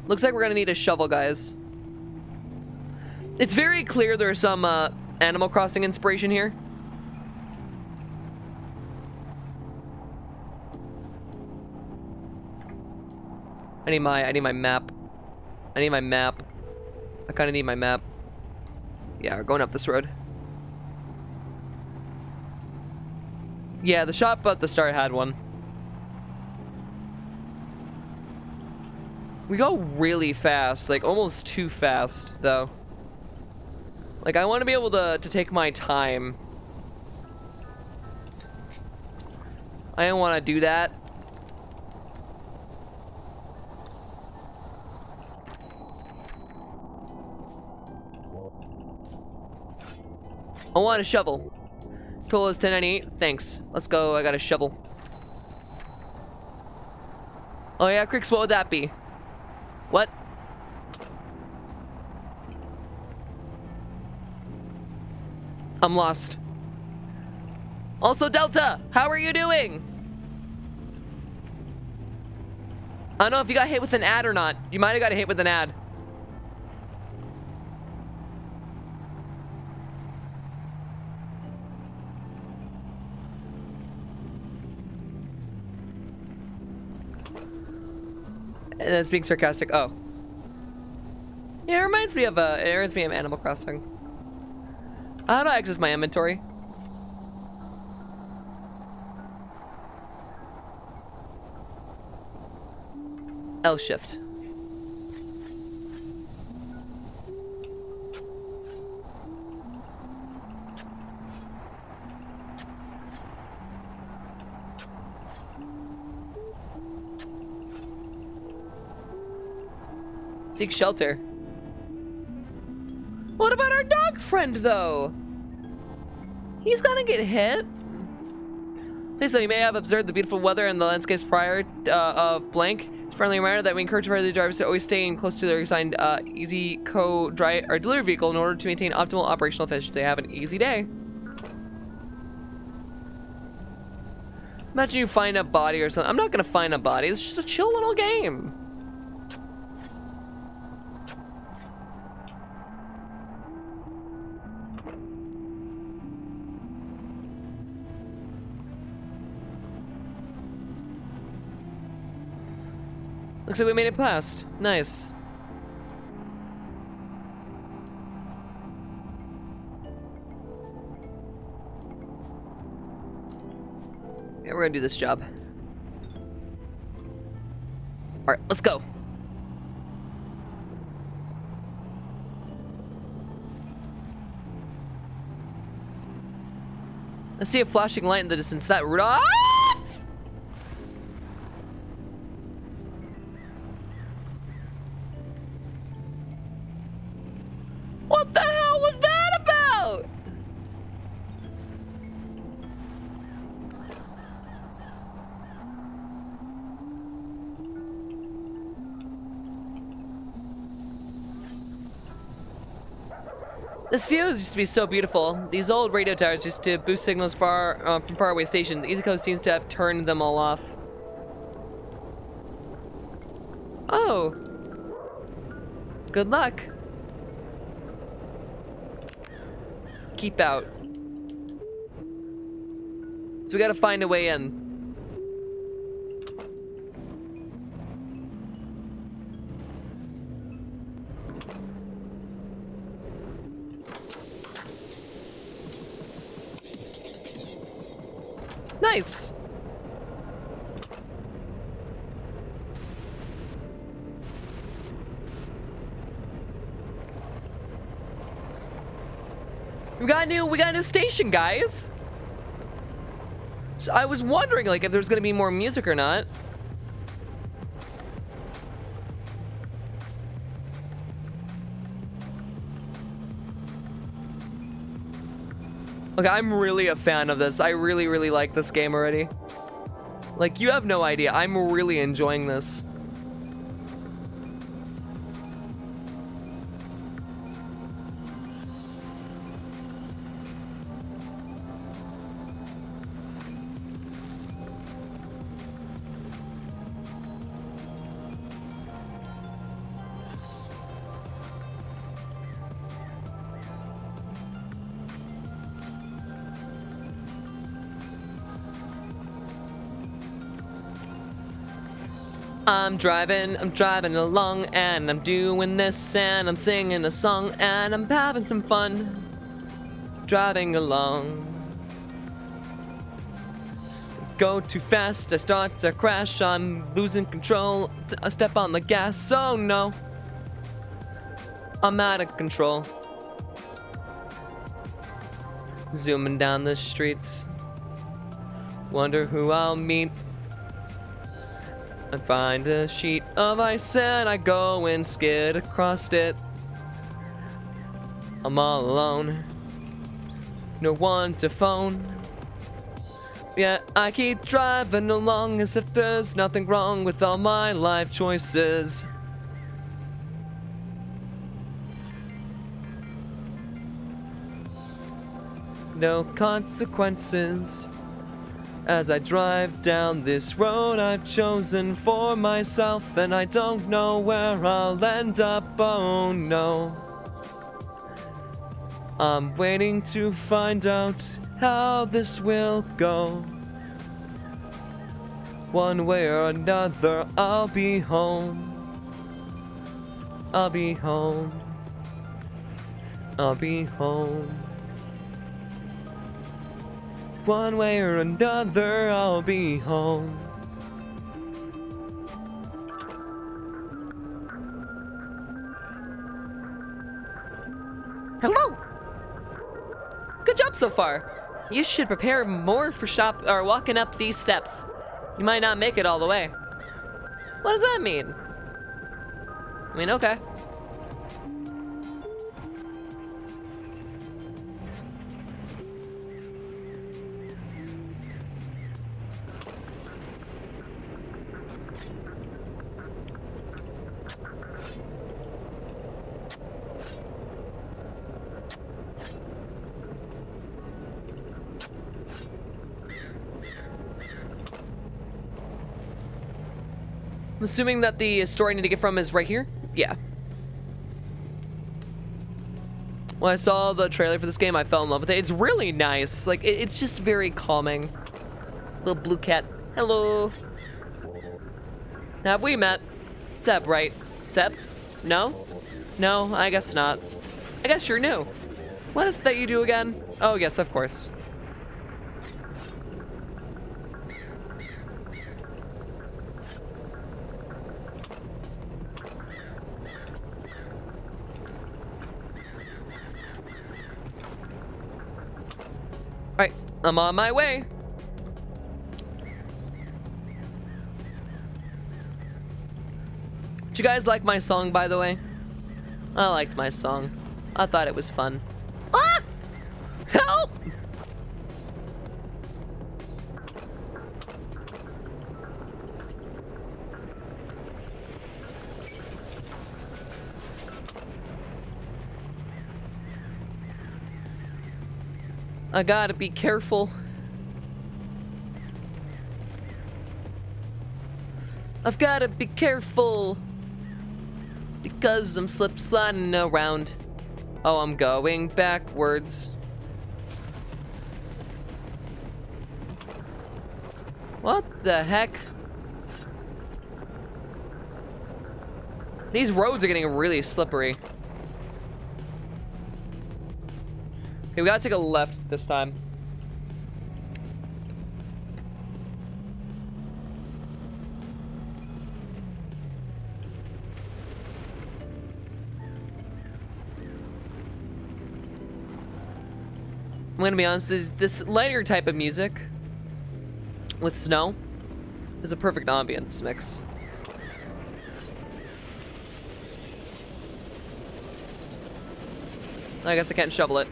Speaker 2: Looks like we're gonna need a shovel, guys. It's very clear there's some Animal Crossing inspiration here. I need my map. I need my map. I kind of need my map. Yeah, we're going up this road. Yeah, the shop at the start had one. We go really fast, like almost too fast, though. Like, I want to be able to take my time. I don't want to do that. I want a shovel. Total is 1098. Thanks. Let's go. I got a shovel. Oh yeah, Crix, what would that be? What? I'm lost. Also, Delta, how are you doing? I don't know if you got hit with an ad or not. You might have got hit with an ad. And that's being sarcastic. Oh. Yeah, it reminds me of Animal Crossing. How do I access my inventory? L shift. Seek shelter. What about our dog friend, though? He's gonna get hit. Please, so you may have observed the beautiful weather and the landscapes prior of blank. Friendly reminder that we encourage further drivers to always stay in close to their assigned easy co-drive or delivery vehicle in order to maintain optimal operational efficiency. Have an easy day. Imagine you find a body or something. I'm not gonna find a body. It's just a chill little game. Looks like we made it past. Nice. Yeah, we're gonna do this job. Alright, let's go. I see a flashing light in the distance. That Rudolph. What the hell was that about? This view used to be so beautiful. These old radio towers used to boost signals from faraway stations. Easy Coast seems to have turned them all off. Oh. Good luck. Keep out. So we gotta find a way in. Nice. We got a new station, guys. So I was wondering, like, if there's gonna be more music or not. Okay, I'm really a fan of this. I really, really like this game already. Like, you have no idea. I'm really enjoying this. I'm driving along, and I'm doing this, and I'm singing a song, and I'm having some fun. Driving along. Go too fast, I start to crash, I'm losing control, I step on the gas, oh no. I'm out of control. Zooming down the streets. Wonder who I'll meet. I find a sheet of ice and I go and skid across it. I'm all alone. No one to phone. Yeah, I keep driving along as if there's nothing wrong with all my life choices. No consequences. As I drive down this road I've chosen for myself, and I don't know where I'll end up, oh no. I'm waiting to find out how this will go. One way or another, I'll be home. I'll be home. I'll be home. One way or another, I'll be home. Hello! Good job so far. You should prepare more for walking up these steps. You might not make it all the way. What does that mean? I mean, okay. I'm assuming that the store I need to get from is right here? Yeah. When I saw the trailer for this game, I fell in love with it. It's really nice. Like, it's just very calming. Little blue cat. Hello. Have we met? Seb, right? Seb? No? No, I guess not. I guess you're new. What is it that you do again? Oh, yes, of course. Alright, I'm on my way. Did you guys like my song, by the way? I liked my song. I thought it was fun. Ah! Help! I gotta be careful. I've gotta be careful because I'm slip sliding around. Oh, I'm going backwards. What the heck? These roads are getting really slippery. Okay, we gotta take a left this time. I'm gonna be honest, this lighter type of music with snow is a perfect ambience mix. I guess I can't shovel it.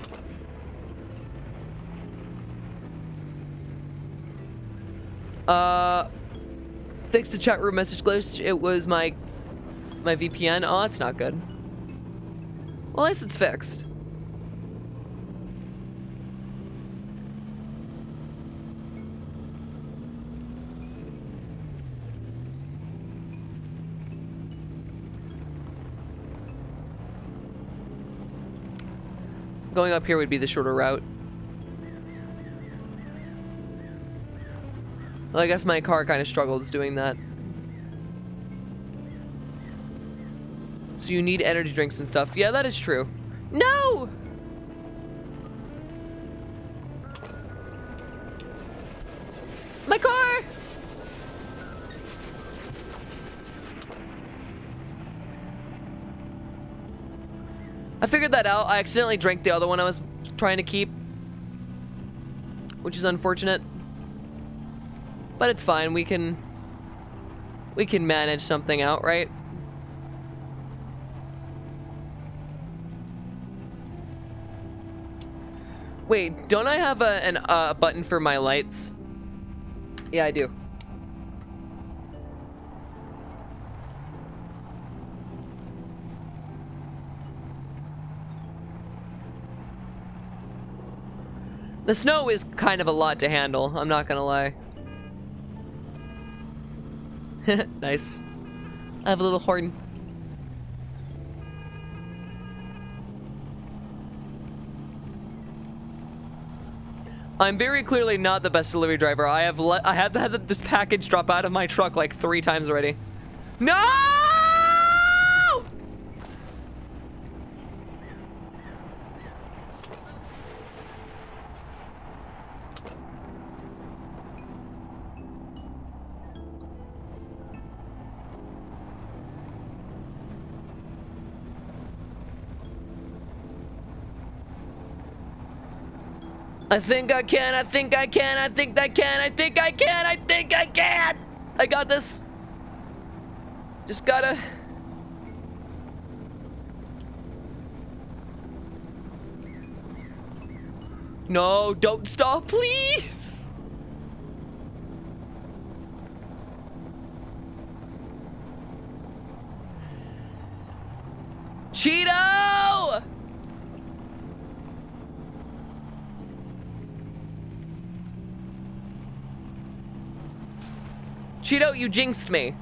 Speaker 2: Fixed the chat room message glitch. It was my VPN. Oh, that's not good. Well, at least it's fixed. Going up here would be the shorter route. Well, I guess my car kind of struggles doing that. So you need energy drinks and stuff. Yeah, that is true. No! My car! I figured that out. I accidentally drank the other one I was trying to keep, which is unfortunate. But it's fine. We can manage something out, right? Wait, don't I have a button for my lights? Yeah, I do. The snow is kind of a lot to handle, I'm not gonna lie. Nice. I have a little horn. I'm very clearly not the best delivery driver. I have had this package drop out of my truck like 3 times already. No! I think I can, I think I can, I think I can, I think I can, I think I can! I got this. Just gotta... No, don't stop, please! Cheeto! Cheeto, you jinxed me.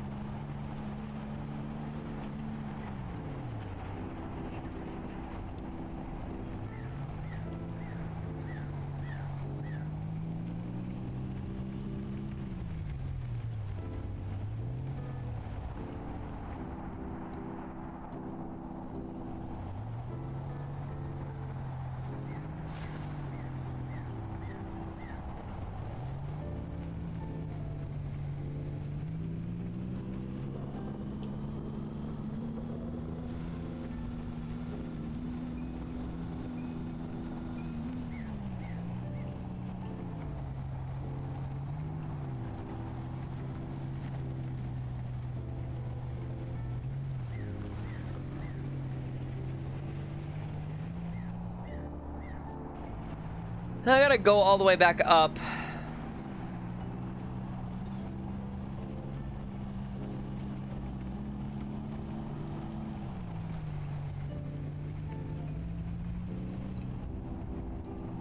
Speaker 2: I gotta go all the way back up.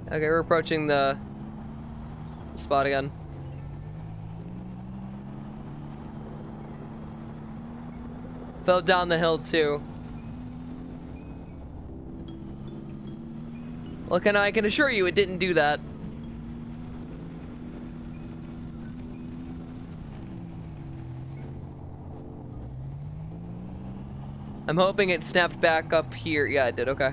Speaker 2: Okay, we're approaching the spot again. Fell down the hill too. Well, I can assure you it didn't do that. I'm hoping it snapped back up here. Yeah, it did. Okay.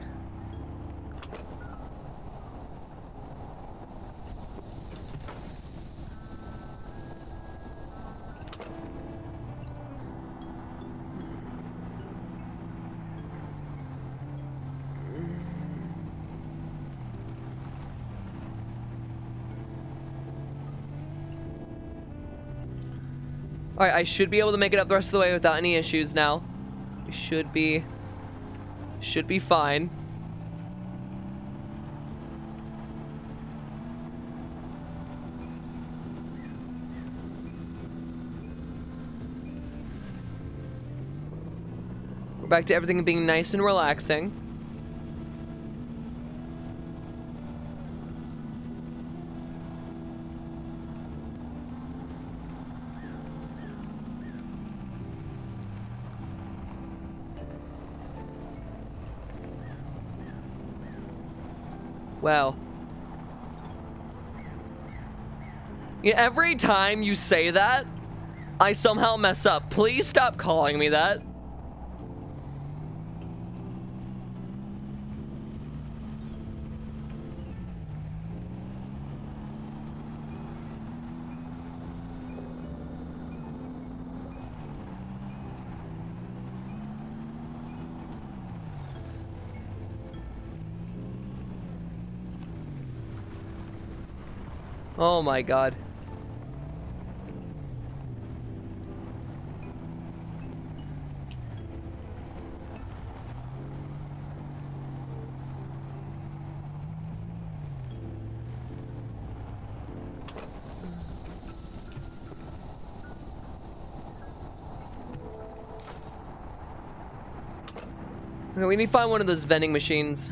Speaker 2: Alright, I should be able to make it up the rest of the way without any issues now. We should be fine. We're back to everything being nice and relaxing. Wow. Yeah, every time you say that, I somehow mess up. Please stop calling me that. Oh my god. Okay, we need to find one of those vending machines.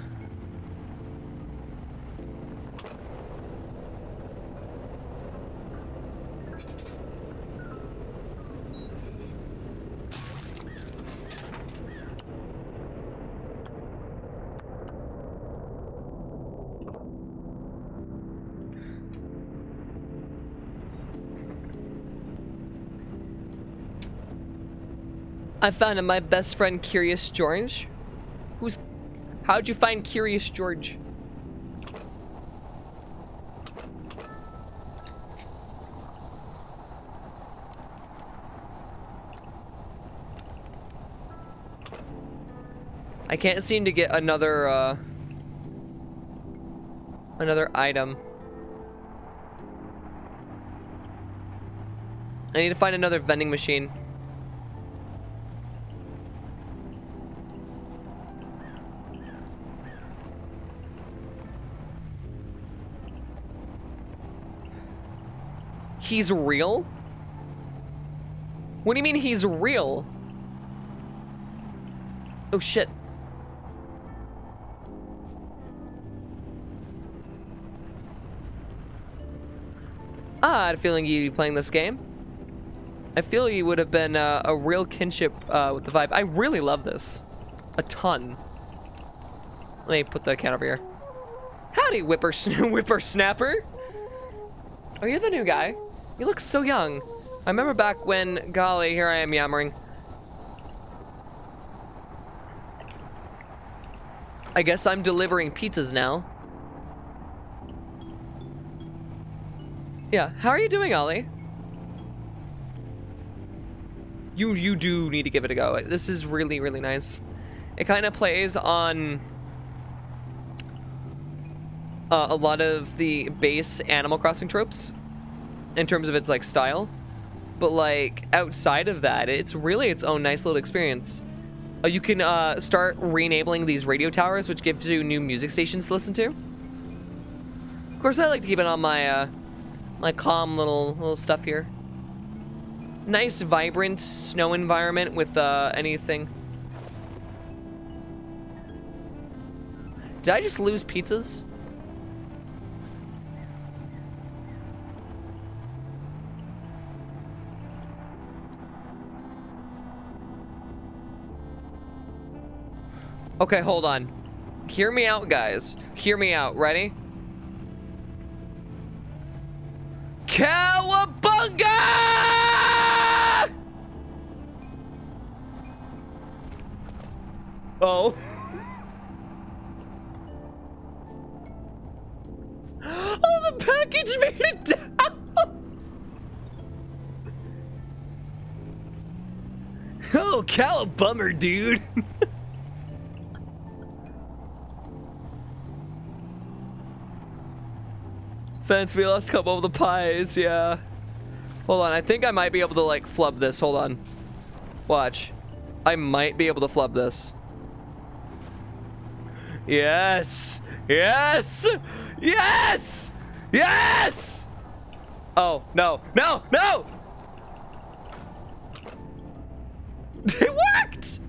Speaker 2: I found my best friend Curious George. How'd you find Curious George? I can't seem to get another item. I need to find another vending machine. He's real? What do you mean he's real? Oh shit. I had a feeling you'd be playing this game. I feel you would have been a real kinship with the vibe. I really love this. A ton. Let me put the can over here. Howdy, whippersnapper. Oh, you're the new guy. You look so young. I remember back when, golly, here I am yammering. I guess I'm delivering pizzas now. Yeah, how are you doing, Ollie? You do need to give it a go. This is really, really nice. It kind of plays on a lot of the base Animal Crossing tropes in terms of its like style, but like outside of that, it's really its own nice little experience. You can start re-enabling these radio towers, which gives you new music stations to listen to. Of course, I like to keep it on my my calm little stuff here. Nice, vibrant snow environment with anything. Did I just lose pizzas? Okay, hold on. Hear me out, guys. Hear me out. Ready? Cowabunga! Oh. Oh, the package made it down. Oh, cowabummer, dude. Fence, we lost a couple of the pies, yeah. Hold on, I think I might be able to, like, flub this. Hold on. Watch. I might be able to flub this. Yes! Yes! Yes! Yes! Oh, no. No! No! It worked!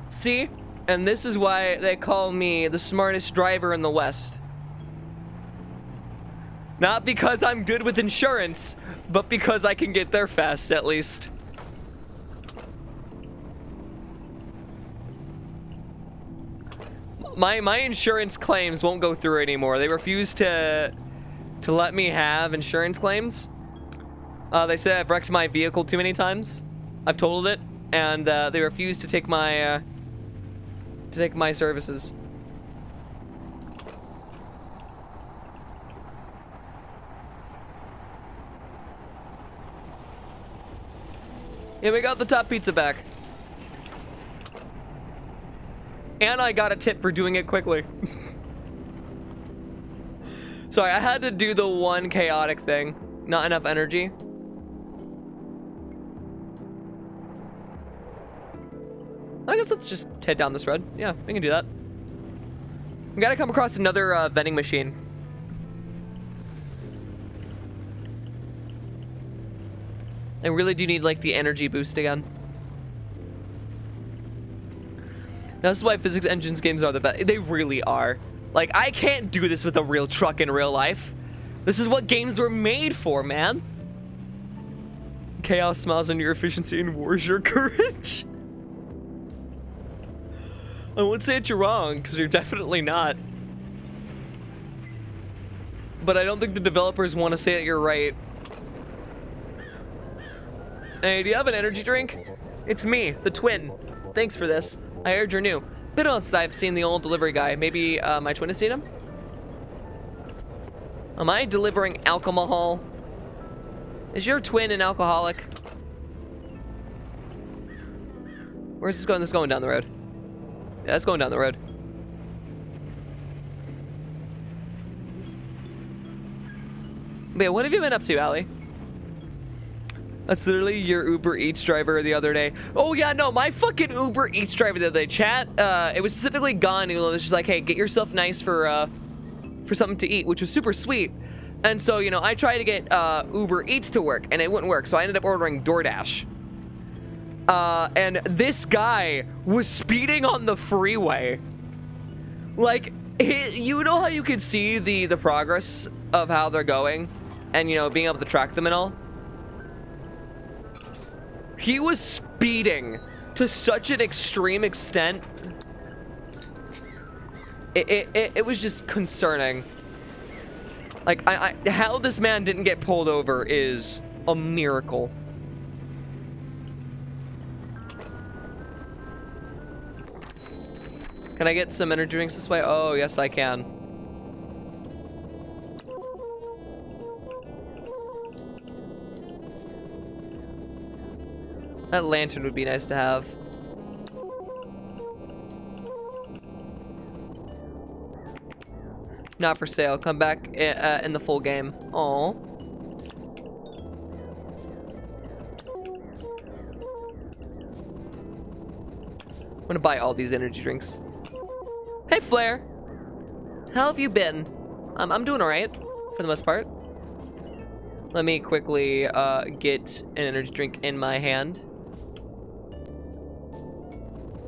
Speaker 2: See? And this is why they call me the smartest driver in the West. Not because I'm good with insurance, but because I can get there fast, at least. My insurance claims won't go through anymore. They refuse to let me have insurance claims. They say I've wrecked my vehicle too many times. I've totaled it, and they refuse to take my services. Yeah, we got the top pizza back. And I got a tip for doing it quickly. Sorry, I had to do the one chaotic thing. Not enough energy. I guess let's just head down this road. Yeah, we can do that. We gotta come across another vending machine. I really do need, like, the energy boost again. That's why physics engines games are the best. They really are. Like, I can't do this with a real truck in real life. This is what games were made for, man. Chaos smiles on your efficiency and wars your courage. I won't say that you're wrong, because you're definitely not. But I don't think the developers want to say that you're right. Hey, do you have an energy drink? It's me, the twin. Thanks for this. I heard you're new. Been on since I've seen the old delivery guy. Maybe my twin has seen him? Am I delivering alcohol? Is your twin an alcoholic? Where's this going? This is going down the road. Yeah, it's going down the road. But yeah, what have you been up to, Allie? That's literally your Uber Eats driver the other day. Oh yeah, no, my fucking Uber Eats driver the other day. Chat, it was specifically Gun who was just like, hey, get yourself nice for something to eat, which was super sweet. And so, you know, I tried to get Uber Eats to work, and it wouldn't work, so I ended up ordering DoorDash. And this guy was speeding on the freeway. Like, you know how you can see the progress of how they're going, and, you know, being able to track them and all? He was speeding to such an extreme extent. It was just concerning. Like, how this man didn't get pulled over is a miracle. Can I get some energy drinks this way? Oh, yes, I can. That lantern would be nice to have. Not for sale. Come back in the full game. Aww. I'm gonna buy all these energy drinks. Hey, Flair. How have you been? I'm doing alright, for the most part. Let me quickly get an energy drink in my hand.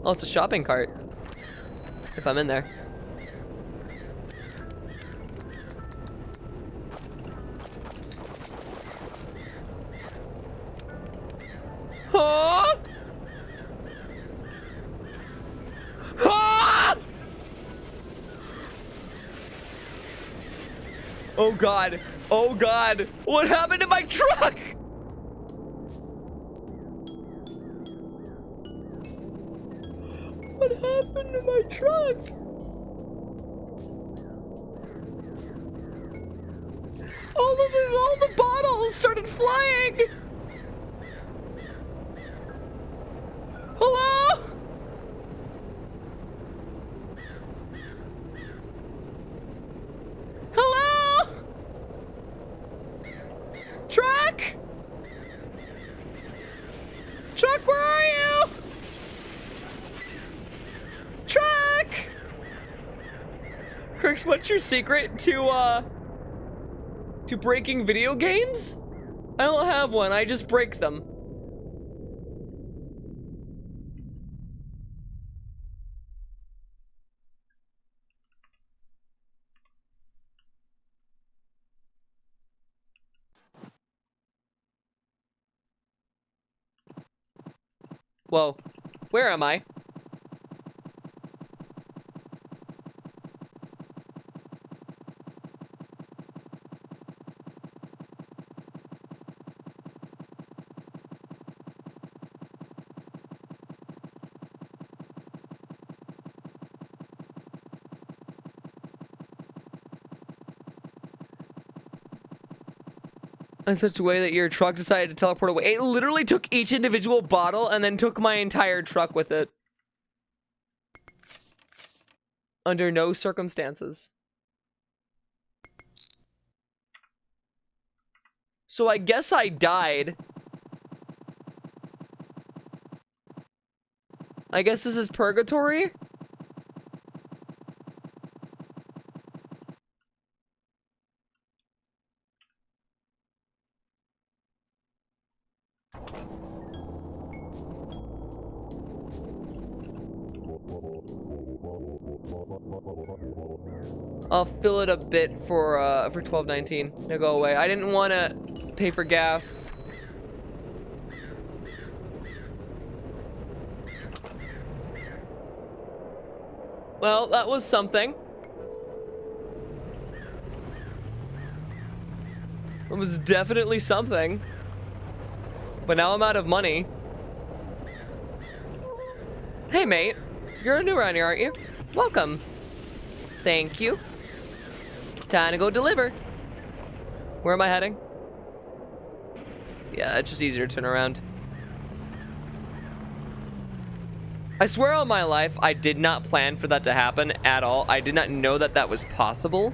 Speaker 2: Oh, it's a shopping cart. If I'm in there. Huh? Ah! Oh god. Oh god. What happened to my truck? What happened to my truck? All the bottles started flying. Hello? Hello? Truck? Truck, where are you? Truck! Crix, what's your secret to breaking video games? I don't have one, I just break them. Whoa, where am I? In such a way that your truck decided to teleport away. It literally took each individual bottle and then took my entire truck with it. Under no circumstances. So I guess I died. I guess this is purgatory? I'll fill it a bit for $12.19. Now go away. I didn't want to pay for gas. Well, that was something. It was definitely something. But now I'm out of money. Hey, mate. You're new around here, aren't you? Welcome. Thank you. Time to go deliver. Where am I heading? Yeah, it's just easier to turn around. I swear on my life, I did not plan for that to happen at all. I did not know that that was possible.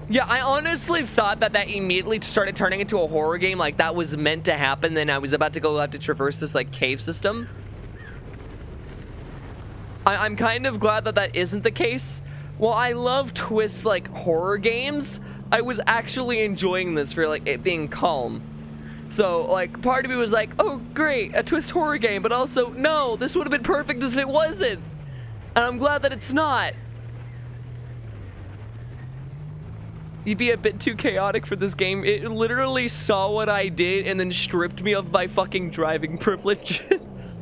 Speaker 2: Yeah, I honestly thought that that immediately started turning into a horror game, like that was meant to happen, then I was about to go have to traverse this like cave system. I'm kind of glad that that isn't the case. While I love twists like horror games, I was actually enjoying this for like it being calm. So like part of me was like, oh great, a twist horror game, but also no, this would have been perfect as if it wasn't. And I'm glad that it's not. You'd be a bit too chaotic for this game. It literally saw what I did and then stripped me of my fucking driving privileges.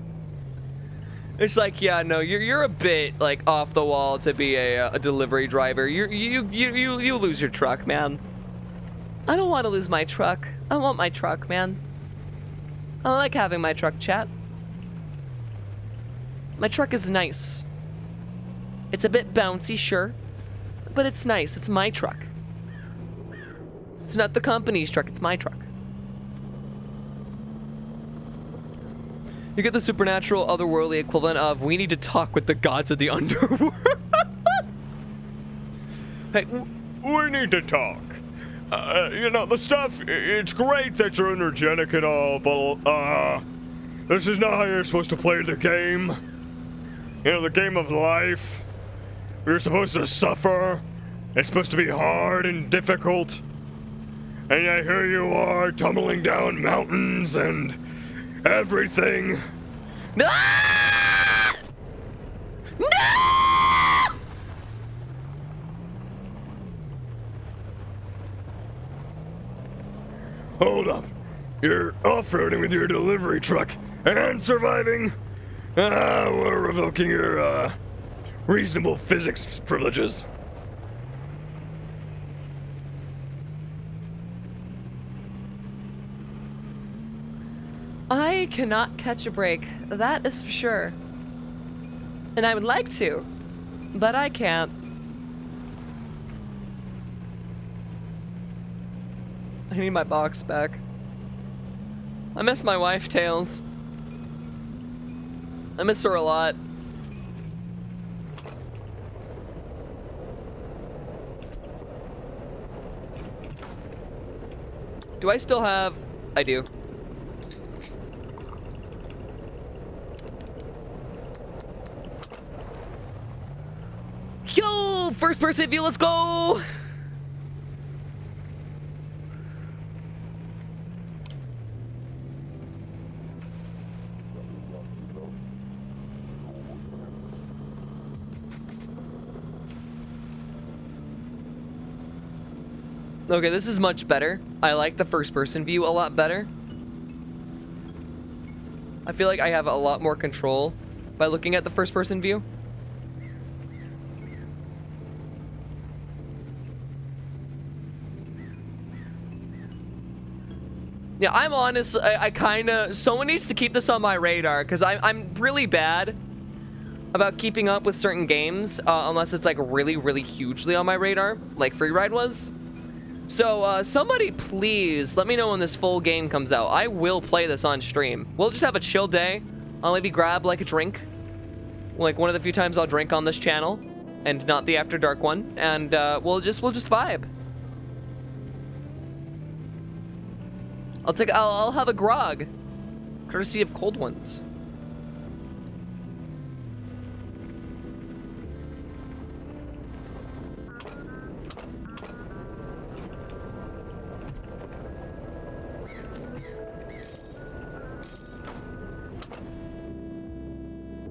Speaker 2: It's like, yeah, no, you're a bit like off the wall to be a delivery driver. You lose your truck, man. I don't want to lose my truck. I want my truck, man. I like having my truck, chat. My truck is nice. It's a bit bouncy, sure, but it's nice. It's my truck. It's not the company's truck, it's my truck. You get the supernatural, otherworldly equivalent of, we need to talk with the gods of the underworld. Hey,
Speaker 3: we need to talk. You know, the stuff, it's great that you're energetic and all, but, this is not how you're supposed to play the game. You know, the game of life. You're supposed to suffer. It's supposed to be hard and difficult. And yet here you are, tumbling down mountains and everything.
Speaker 2: Ah! No!
Speaker 3: Hold up. You're off-roading with your delivery truck and surviving? We're revoking your, reasonable physics privileges.
Speaker 2: I cannot catch a break, that is for sure. And I would like to, but I can't. I need my box back. I miss my wife, Tails. I miss her a lot. Do I still have... I do. Yo! First person view, let's go! Okay, this is much better. I like the first person view a lot better. I feel like I have a lot more control by looking at the first person view. Yeah, I'm honest, I kinda... Someone needs to keep this on my radar, because I'm really bad about keeping up with certain games, unless it's like really, really hugely on my radar, like Freeride was. So, somebody please let me know when this full game comes out. I will play this on stream. We'll just have a chill day. I'll maybe grab like a drink. Like one of the few times I'll drink on this channel. and not the After Dark one, and we'll just vibe. I'll have a grog, courtesy of cold ones.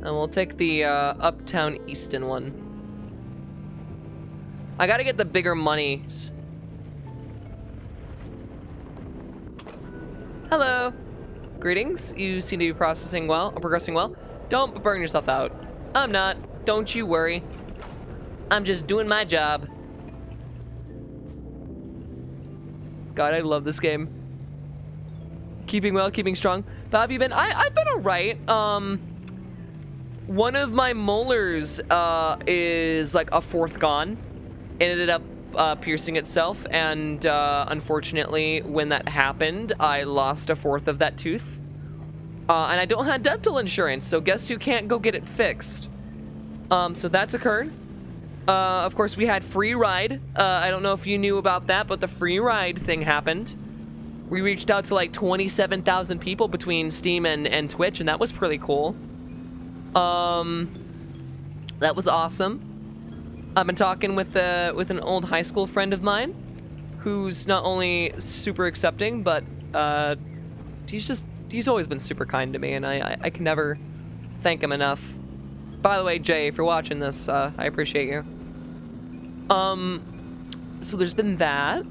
Speaker 2: And we'll take the Uptown Easton one. I gotta get the bigger monies. Hello. Greetings. You seem to be progressing well. Don't burn yourself out. I'm not. Don't you worry. I'm just doing my job. God, I love this game. Keeping well, keeping strong. How have you been? I've been alright. One of my molars is like a fourth gone. It ended up piercing itself, and unfortunately, when that happened, I lost a fourth of that tooth. And I don't have dental insurance, so guess who can't go get it fixed? So that's occurred. Of course, we had free ride. I don't know if you knew about that, but the free ride thing happened. We reached out to like 27,000 people between Steam and Twitch, and that was pretty cool. That was awesome. I've been talking with an old high school friend of mine, who's not only super accepting, but he's always been super kind to me, and I can never thank him enough. By the way, Jay, if you're watching this, I appreciate you. So there's been that.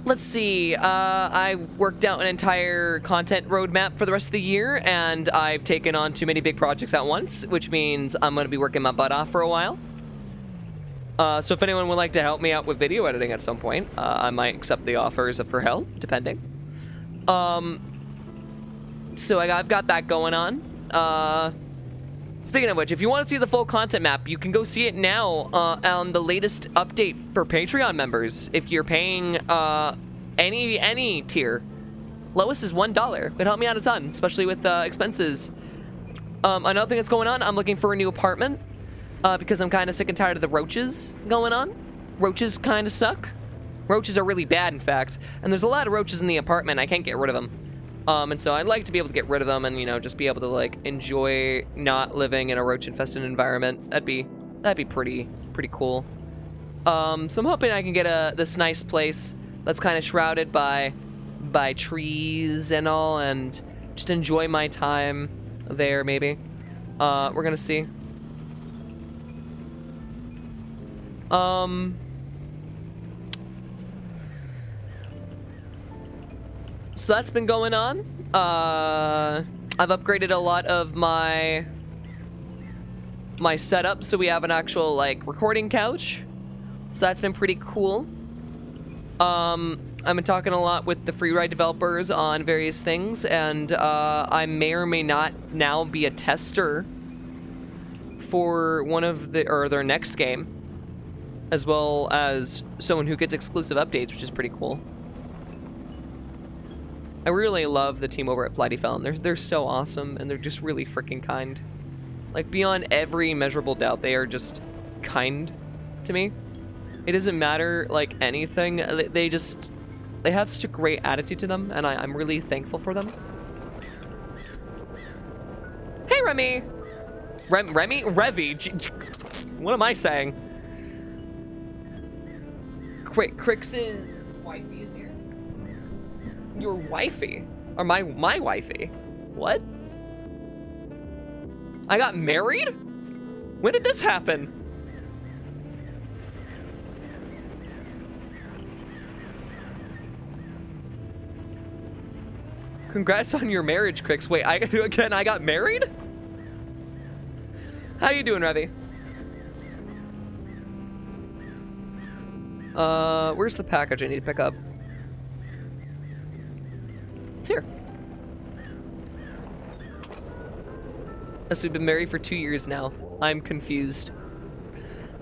Speaker 2: Let's see, I worked out an entire content roadmap for the rest of the year, and I've taken on too many big projects at once, which means I'm going to be working my butt off for a while. So if anyone would like to help me out with video editing at some point, I might accept the offers for help, depending. So I've got that going on. Speaking of which, if you want to see the full content map, you can go see it now on the latest update for Patreon members. If you're paying any tier, lowest is $1. It would help me out a ton, especially with expenses. Another thing that's going on, I'm looking for a new apartment because I'm kind of sick and tired of the roaches going on. Roaches kind of suck. Roaches are really bad, in fact, and there's a lot of roaches in the apartment. I can't get rid of them. And so I'd like to be able to get rid of them and, you know, just be able to, like, enjoy not living in a roach-infested environment. That'd be pretty cool. So I'm hoping I can get this nice place that's kind of shrouded by trees and all, and just enjoy my time there, maybe. We're gonna see. So that's been going on. I've upgraded a lot of my setup, so we have an actual, like, recording couch. So that's been pretty cool. I've been talking a lot with the freeride developers on various things, and I may or may not now be a tester for their next game, as well as someone who gets exclusive updates, which is pretty cool. I really love the team over at Flighty Felon. They're so awesome, and they're just really freaking kind. Like, beyond every measurable doubt, they are just kind to me. It doesn't matter, like, anything. They have such a great attitude to them, and I'm really thankful for them. Hey, Remy! Remy? Revy? What am I saying? Crix's wifey is here. Your wifey? Or my wifey? What? I got married? When did this happen? Congrats on your marriage, Crix. Wait, I got married? How you doing, Revy? Where's the package I need to pick up? It's here. Yes, we've been married for 2 years now. I'm confused.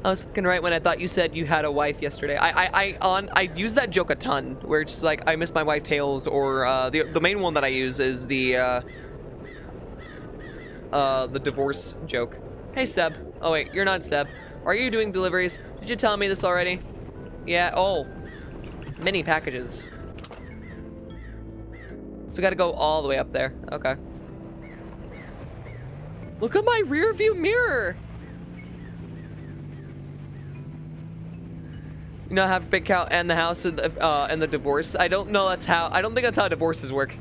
Speaker 2: I was fucking right when I thought you said you had a wife yesterday. I use that joke a ton, where it's just like, I miss my wife Tails, or the main one that I use is the the divorce joke. Hey, Seb. Oh, wait, you're not Seb. Are you doing deliveries? Did you tell me this already? Yeah, oh. Many packages. So we gotta go all the way up there. Okay. Look at my rear view mirror! You know, have a big cow and the house and the divorce. I don't know that's how, I don't think that's how divorces work.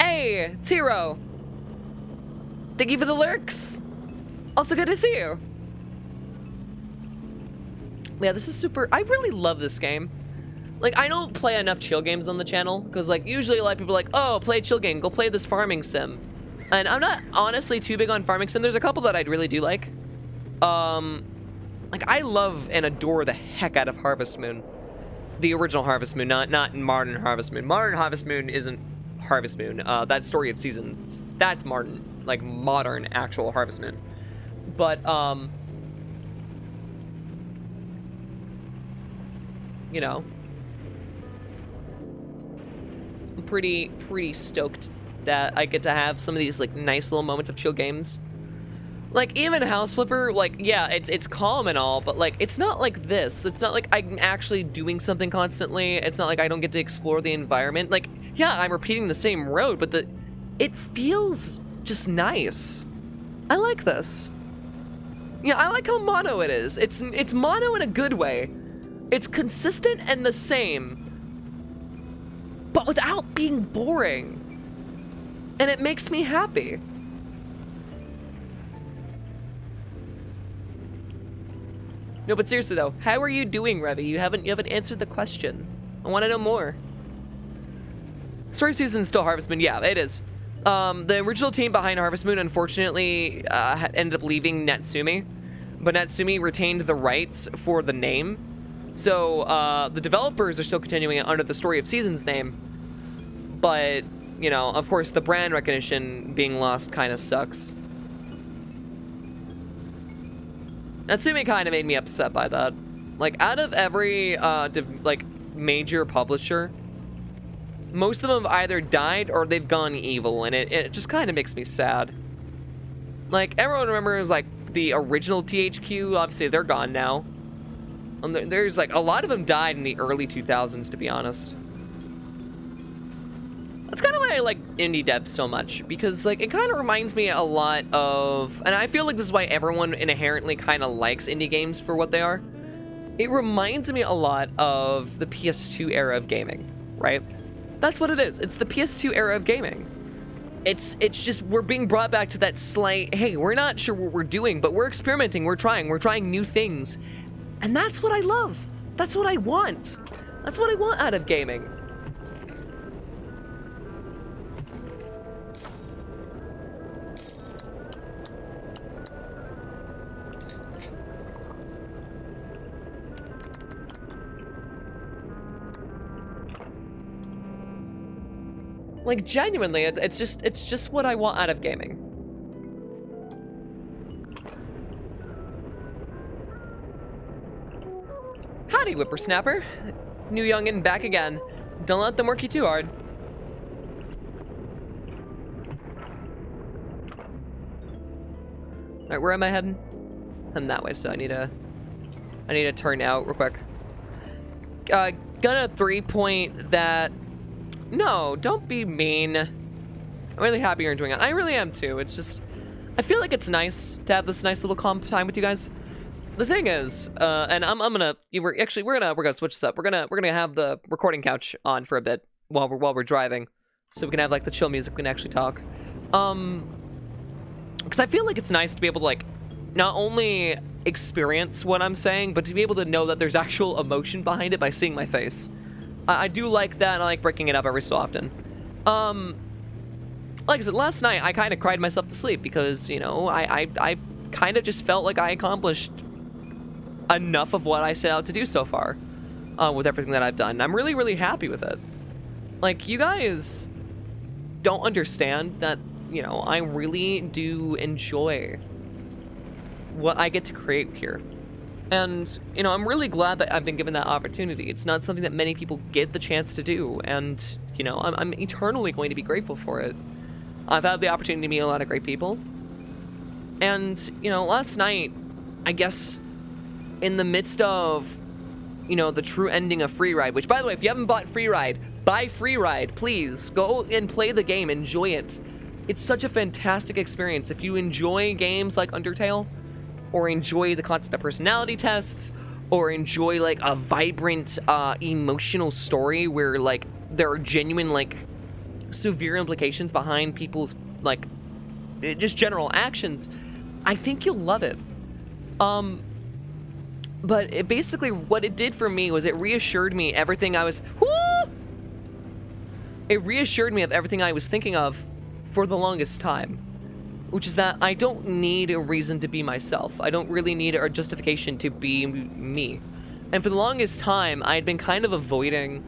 Speaker 2: Hey, it's Hero. Thank you for the lurks. Also good to see you. Yeah, this is super, I really love this game. Like, I don't play enough chill games on the channel, because, like, usually a lot of people are like, oh, play a chill game, go play this farming sim. And I'm not honestly too big on farming sim. There's a couple that I really do like. Like, I love and adore the heck out of Harvest Moon. The original Harvest Moon, not modern Harvest Moon. Modern Harvest Moon isn't Harvest Moon. That's Story of Seasons. That's modern, like, modern actual Harvest Moon. But, you know, I'm pretty stoked that I get to have some of these, like, nice little moments of chill games. Like, even House Flipper, like, yeah, it's calm and all, but, like, it's not like this. It's not like I'm actually doing something constantly. It's not like I don't get to explore the environment. Like, yeah, I'm repeating the same road, but it feels just nice. I like this. Yeah, I like how mono it is. It's mono in a good way. It's consistent and the same, but without being boring. And it makes me happy. No, but seriously though, how are you doing, Revy? You haven't answered the question. I want to know more. Story Season is still Harvest Moon. Yeah, it is. The original team behind Harvest Moon unfortunately ended up leaving Natsumi, but Natsumi retained the rights for the name. So the developers are still continuing it under the Story of Seasons name, but, you know, of course, the brand recognition being lost kind of sucks. Natsumi kind of made me upset by that. Like, out of every, like, major publisher, most of them have either died or they've gone evil, and it just kind of makes me sad. Like, everyone remembers, like, the original THQ, obviously they're gone now. There's, like, a lot of them died in the early 2000s, to be honest. That's kind of why I like indie devs so much, because, like, it kind of reminds me a lot of, and I feel like this is why everyone inherently kind of likes indie games for what they are. It reminds me a lot of the PS2 era of gaming, right? That's what it is. It's the PS2 era of gaming. It's just, we're being brought back to that slight, hey, we're not sure what we're doing, but we're experimenting, we're trying new things. And that's what I love. That's what I want. That's what I want out of gaming. Like, genuinely, it's just what I want out of gaming. Howdy, whippersnapper. New youngin' back again. Don't let them work you too hard. Alright, where am I heading? I'm that way, so I need to turn out real quick. Gonna 3-point that. No, don't be mean. I'm really happy you're doing it. I really am too. It's just, I feel like it's nice to have this nice little calm time with you guys. The thing is, and we're gonna switch this up. We're gonna have the recording couch on for a bit while we're driving, so we can have like the chill music. We can actually talk. Because I feel like it's nice to be able to, like, not only experience what I'm saying, but to be able to know that there's actual emotion behind it by seeing my face. I do like that, and I like breaking it up every so often. Like I said, last night I kind of cried myself to sleep because, you know, I kind of just felt like I accomplished enough of what I set out to do so far with everything that I've done. I'm really, really happy with it. Like, you guys don't understand that you know, I really do enjoy what I get to create here. And, you know, I'm really glad that I've been given that opportunity. It's not something that many people get the chance to do, and, you know, I'm eternally going to be grateful for it. I've had the opportunity to meet a lot of great people. And, you know, last night, I guess, in the midst of, you know, the true ending of freeride, which, by the way, if you haven't bought freeride, buy freeride, please. Go and play the game, enjoy it. It's such a fantastic experience. If you enjoy games like Undertale, or enjoy the concept of personality tests, or enjoy, like, a vibrant, emotional story where, like, there are genuine, like, severe implications behind people's, like, just general actions, I think you'll love it. But it basically, what it did for me was it reassured me everything I was... Woo! It reassured me of everything I was thinking of for the longest time. Which is that I don't need a reason to be myself. I don't really need a justification to be me. And for the longest time, I had been kind of avoiding,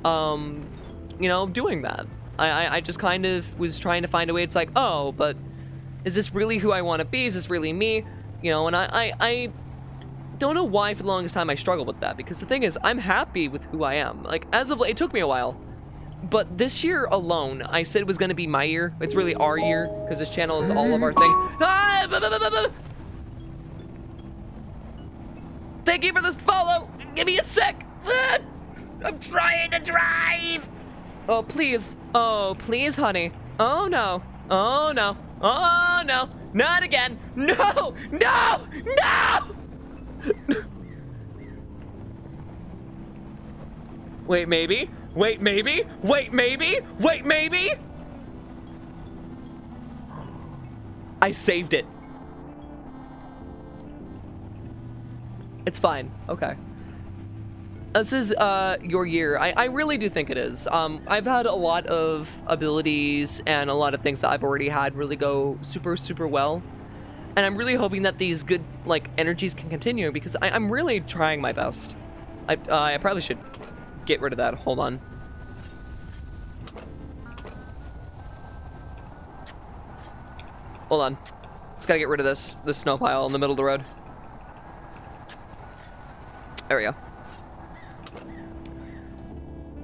Speaker 2: you know, doing that. I just kind of was trying to find a way. It's like, oh, but is this really who I want to be? Is this really me? You know, and I don't know why for the longest time I struggled with that. Because the thing is, I'm happy with who I am. Like, as of late, it took me a while. But this year alone, I said it was going to be my year. It's really our year, because this channel is all of our thing. Ah! Thank you for this follow. Give me a sec. Ah! I'm trying to drive. Oh, please. Oh, please, honey. Oh, no. Oh, no. Oh, no. Not again. No. No. No. Wait, maybe. Wait, maybe? Wait, maybe? Wait, maybe? I saved it. It's fine. Okay. This is, your year. I really do think it is. I've had a lot of abilities and a lot of things that I've already had really go super, super well. And I'm really hoping that these good, like, energies can continue because I'm really trying my best. I probably should get rid of that. Hold on. Hold on. Just gotta get rid of this snow pile in the middle of the road. There we go.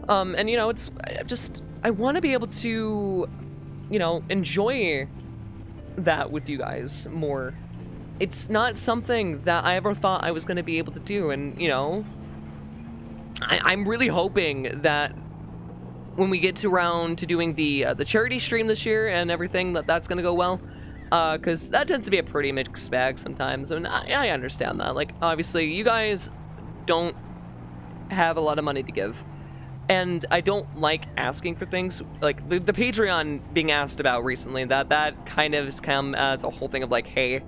Speaker 2: And you know, I want to be able to, you know, enjoy that with you guys more. It's not something that I ever thought I was going to be able to do, and you know, I'm really hoping that when we get around to doing the charity stream this year and everything, that's going to go well. Because that tends to be a pretty mixed bag sometimes, and I understand that. Like, obviously, you guys don't have a lot of money to give. And I don't like asking for things. Like, the Patreon being asked about recently, that kind of has come as a whole thing of like, hey,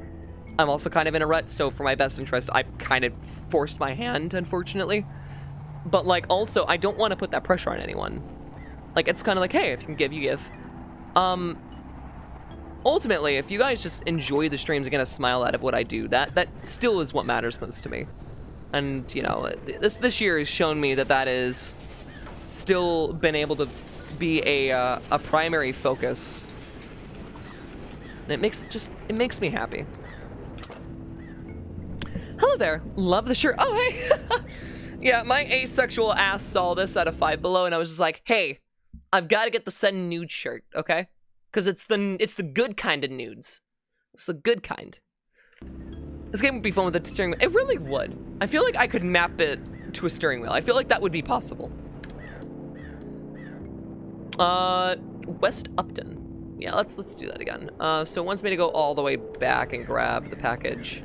Speaker 2: I'm also kind of in a rut, so for my best interest, I kind of forced my hand, unfortunately. But, like, also, I don't want to put that pressure on anyone. Like, it's kind of like, hey, if you can give, you give. Ultimately, if you guys just enjoy the streams and get a smile out of what I do, that still is what matters most to me. And, you know, this year has shown me that is still been able to be a primary focus. And it makes me happy. Hello there. Love the shirt. Oh, hey. Yeah, my asexual ass saw this at a 5 Below, and I was just like, hey, I've got to get the send nude shirt, okay? Because it's the good kind of nudes. It's the good kind. This game would be fun with a steering wheel. It really would. I feel like I could map it to a steering wheel. I feel like that would be possible. West Upton. Yeah, let's do that again. So it wants me to go all the way back and grab the package.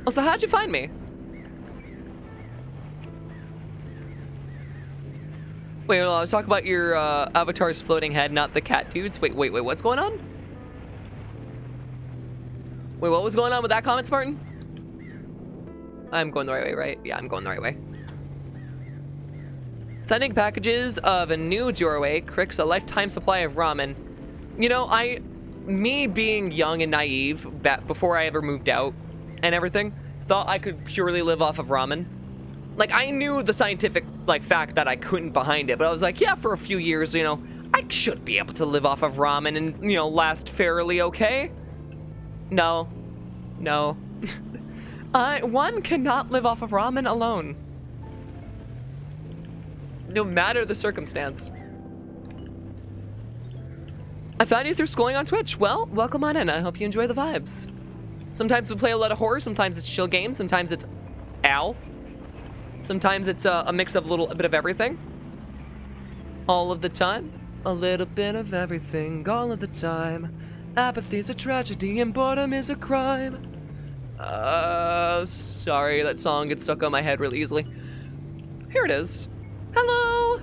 Speaker 2: Also, how'd you find me? Wait, I was talking about your avatar's floating head, not the cat dudes. Wait, what's going on? Wait, what was going on with that comment, Spartan? I'm going the right way, right? Yeah, I'm going the right way. Sending packages of nudes your way, Crix, a lifetime supply of ramen. You know, me being young and naive, before I ever moved out and everything, thought I could purely live off of ramen. Like, I knew the scientific, like, fact that I couldn't behind it, but I was like, yeah, for a few years, you know, I should be able to live off of ramen and, you know, last fairly okay. No. No. One cannot live off of ramen alone. No matter the circumstance. I found you through scrolling on Twitch. Well, welcome on in. I hope you enjoy the vibes. Sometimes we play a lot of horror. Sometimes it's chill games. Sometimes it's ow. Sometimes it's a mix of a bit of everything. All of the time. A little bit of everything. All of the time. Apathy's a tragedy and boredom is a crime. Sorry, that song gets stuck on my head really easily. Here it is. Hello!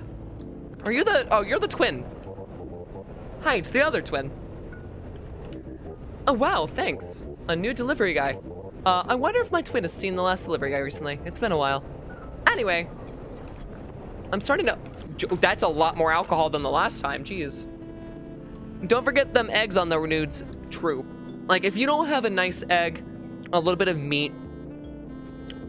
Speaker 2: Are you the... Oh, you're the twin. Hi, it's the other twin. Oh, wow, thanks. A new delivery guy. I wonder if my twin has seen the last delivery guy recently. It's been a while. Anyway. I'm starting to... That's a lot more alcohol than the last time, jeez. Don't forget them eggs on the nudes. True. Like, if you don't have a nice egg, a little bit of meat,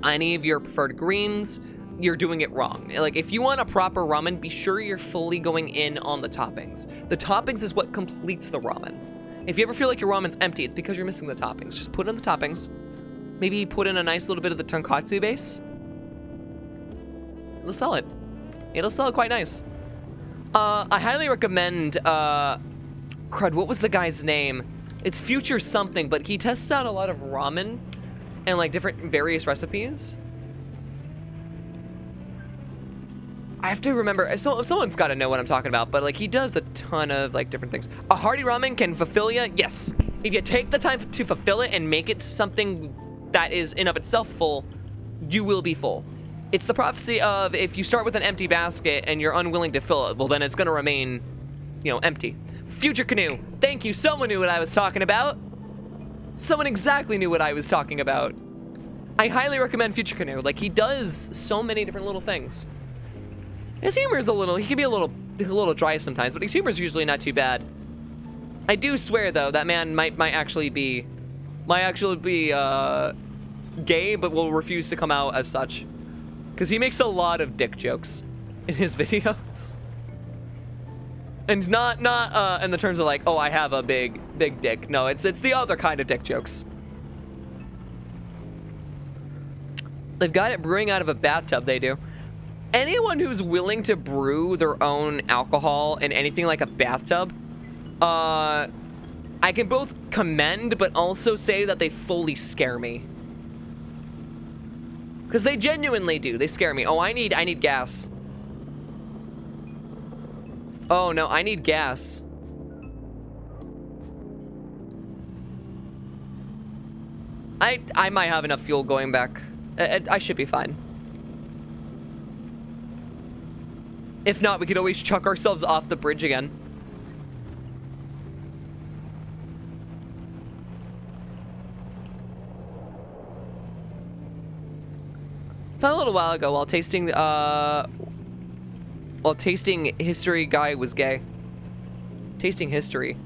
Speaker 2: any of your preferred greens, you're doing it wrong. Like, if you want a proper ramen, be sure you're fully going in on the toppings. The toppings is what completes the ramen. If you ever feel like your ramen's empty, it's because you're missing the toppings. Just put in the toppings. Maybe put in a nice little bit of the tonkatsu base. It'll sell it. It'll sell it quite nice. I highly recommend, crud, what was the guy's name? It's Future something, but he tests out a lot of ramen and like different various recipes. I have to remember, so someone's got to know what I'm talking about, but like he does a ton of like different things. A hearty ramen can fulfill you, yes. If you take the time to fulfill it and make it something that is in of itself full, you will be full. It's the prophecy of if you start with an empty basket and you're unwilling to fill it, well then it's gonna remain, you know, empty. Future Canoe, thank you, someone knew what I was talking about. Someone exactly knew what I was talking about. I highly recommend Future Canoe, like he does so many different little things. His humor is he can be a little dry sometimes, but his humor is usually not too bad. I do swear though, that man might actually be gay, but will refuse to come out as such. Because he makes a lot of dick jokes in his videos. And not in the terms of like, oh, I have a big dick. No, it's the other kind of dick jokes. They've got it brewing out of a bathtub, they do. Anyone who's willing to brew their own alcohol in anything like a bathtub, I can both commend, but also say that they fully scare me. Because they genuinely do. They scare me. Oh, I need gas. Oh, no, I need gas. I might have enough fuel going back. I should be fine. If not, we could always chuck ourselves off the bridge again. Found a little while ago while tasting history guy was gay. Tasting history.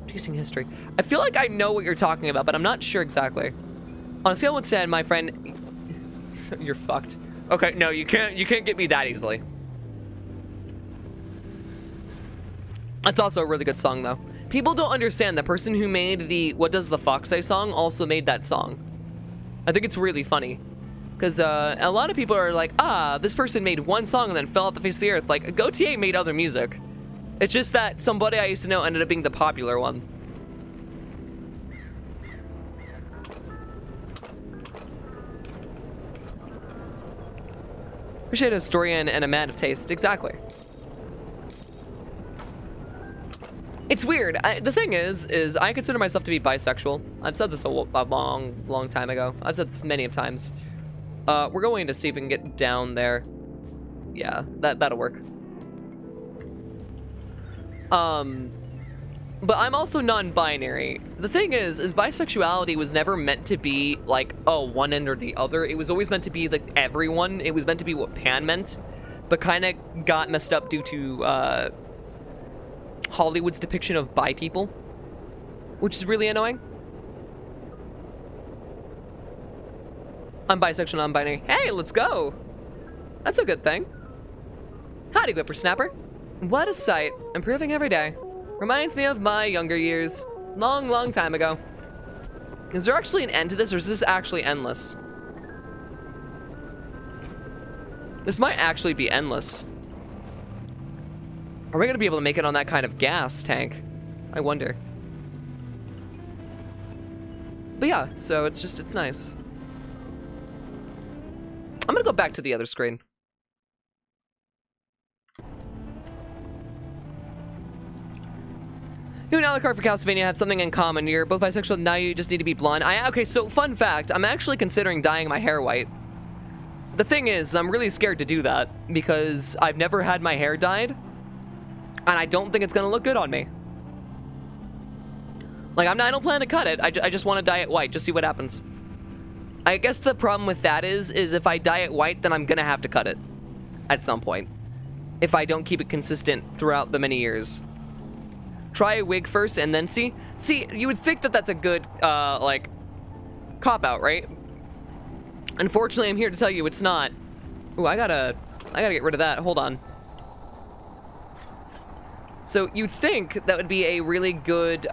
Speaker 2: Tasting history. I feel like I know what you're talking about, but I'm not sure exactly. On a scale of 1 to 10, my friend, you're fucked. Okay, no, you can't get me that easily. That's also a really good song though. People don't understand the person who made the What Does the Fox Say song also made that song. I think it's really funny. Because a lot of people are like, this person made one song and then fell off the face of the earth. Like, Gautier made other music. It's just that somebody I used to know ended up being the popular one. Appreciate a historian and a man of taste. Exactly. It's weird. The thing is I consider myself to be bisexual. I've said this a long time ago. I've said this many of times. We're going to see if we can get down there. Yeah, that'll work. But I'm also non-binary. The thing is bisexuality was never meant to be like, oh, one end or the other. It was always meant to be like everyone. It was meant to be what pan meant, but kind of got messed up due to Hollywood's depiction of bi people, which is really annoying. I'm bisexual, non-binary. Hey, let's go. That's a good thing. Howdy, whippersnapper. What a sight. Improving every day. Reminds me of my younger years. Long, long time ago. Is there actually an end to this, or is this actually endless? This might actually be endless. Are we going to be able to make it on that kind of gas tank? I wonder. But yeah, so it's nice. I'm going to go back to the other screen. You and Alucard for Castlevania have something in common. You're both bisexual, now you just need to be blonde. Okay, so fun fact, I'm actually considering dyeing my hair white. The thing is, I'm really scared to do that because I've never had my hair dyed, and I don't think it's gonna look good on me. Like, I don't plan to cut it. I just want to dye it white, just see what happens. I guess the problem with that is if I dye it white, then I'm gonna have to cut it at some point if I don't keep it consistent throughout the many years. Try a wig first and then see. See, you would think that that's a good, like, cop-out, right? Unfortunately, I'm here to tell you it's not. Ooh, I gotta get rid of that. Hold on. So you'd think that would be a really good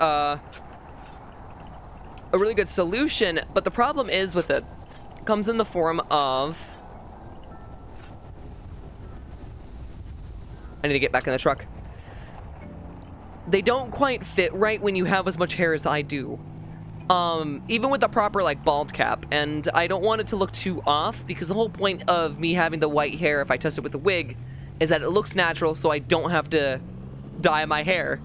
Speaker 2: solution, but the problem is with it comes in the form of. I need to get back in the truck. They don't quite fit right when you have as much hair as I do. Even with the proper, like, bald cap. And I don't want it to look too off, because the whole point of me having the white hair, if I test it with the wig, is that it looks natural, so I don't have to dye my hair.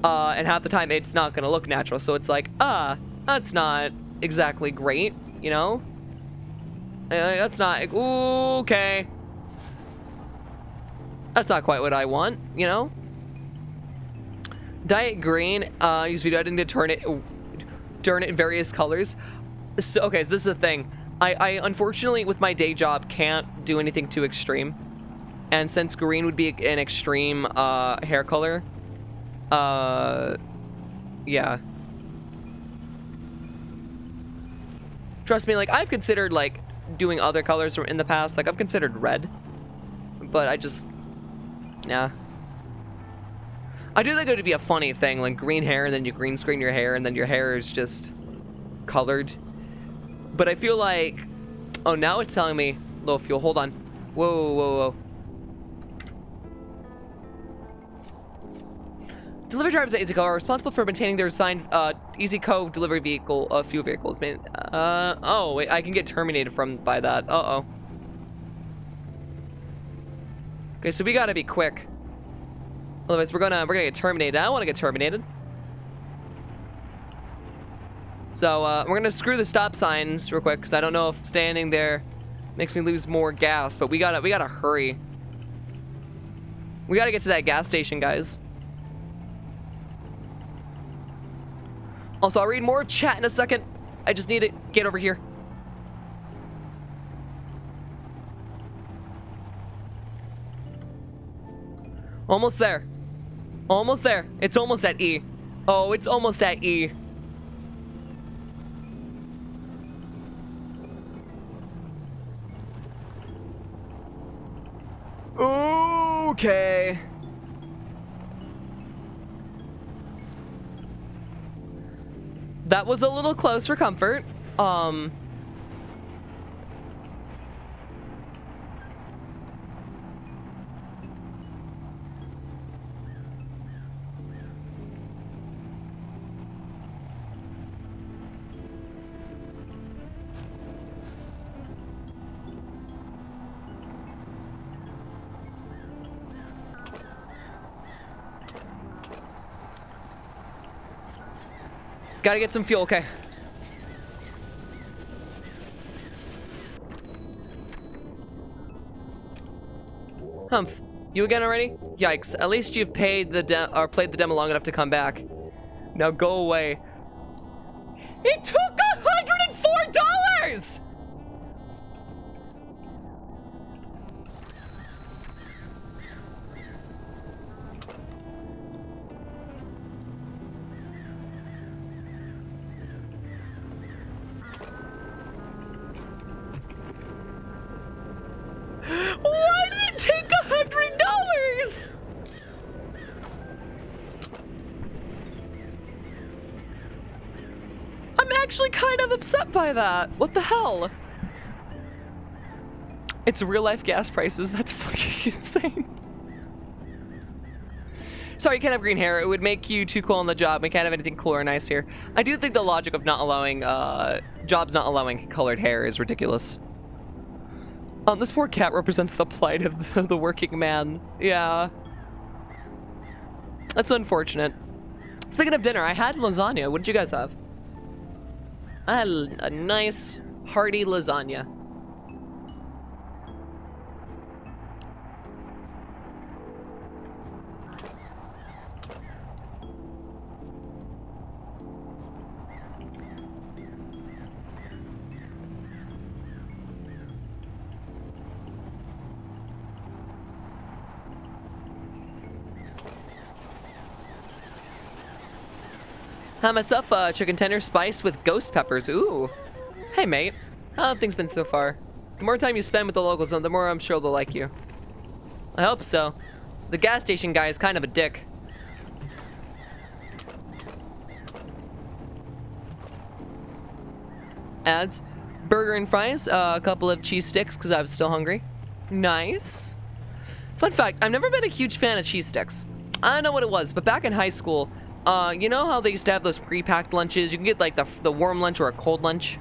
Speaker 2: And half the time, it's not gonna look natural. So it's like, that's not exactly great, you know? That's not, okay. That's not quite what I want, you know? Dye it green, use video editing to turn it in various colors. So, okay, so this is the thing. I unfortunately, with my day job, can't do anything too extreme. And since green would be an extreme hair color, yeah. Trust me, like, I've considered, like, doing other colors in the past. Like, I've considered red. But I just, nah. I do think it would be a funny thing, like green hair, and then you green screen your hair, and then your hair is just colored. But I feel like, oh, now it's telling me low fuel. Hold on. Whoa, whoa, whoa. Delivery drivers at EasyCo are responsible for maintaining their assigned EasyCo delivery vehicle, fuel vehicles. Oh, wait, I can get terminated by that. Uh-oh. Okay, so we gotta be quick. Otherwise, we're gonna get terminated. I don't want to get terminated. So we're gonna screw the stop signs real quick because I don't know if standing there makes me lose more gas. But we gotta hurry. We gotta get to that gas station, guys. Also, I'll read more of chat in a second. I just need to get over here. Almost there. Almost there. It's almost at E. Oh, it's almost at E. Okay. That was a little close for comfort. Gotta get some fuel, okay. Humph, you again already? Yikes, at least you've played the demo long enough to come back. Now go away. It took $104! Why did it take $100? actually kind of upset by that. What the hell? It's real life gas prices. That's fucking insane. Sorry, you can't have green hair. It would make you too cool on the job. We can't have anything cool or nice here. I do think the logic of not allowing, jobs not allowing colored hair is ridiculous. This poor cat represents the plight of the working man. Yeah. That's unfortunate. Speaking of dinner, I had lasagna. What did you guys have? I had a nice, hearty lasagna. Had myself a chicken tender spiced with ghost peppers. Ooh. Hey, mate. How have things been so far? The more time you spend with the locals, the more I'm sure they'll like you. I hope so. The gas station guy is kind of a dick. Ads. Burger and fries. A couple of cheese sticks because I was still hungry. Nice. Fun fact, I've never been a huge fan of cheese sticks. I don't know what it was, but back in high school, you know how they used to have those pre-packed lunches? You can get like the warm lunch or a cold lunch.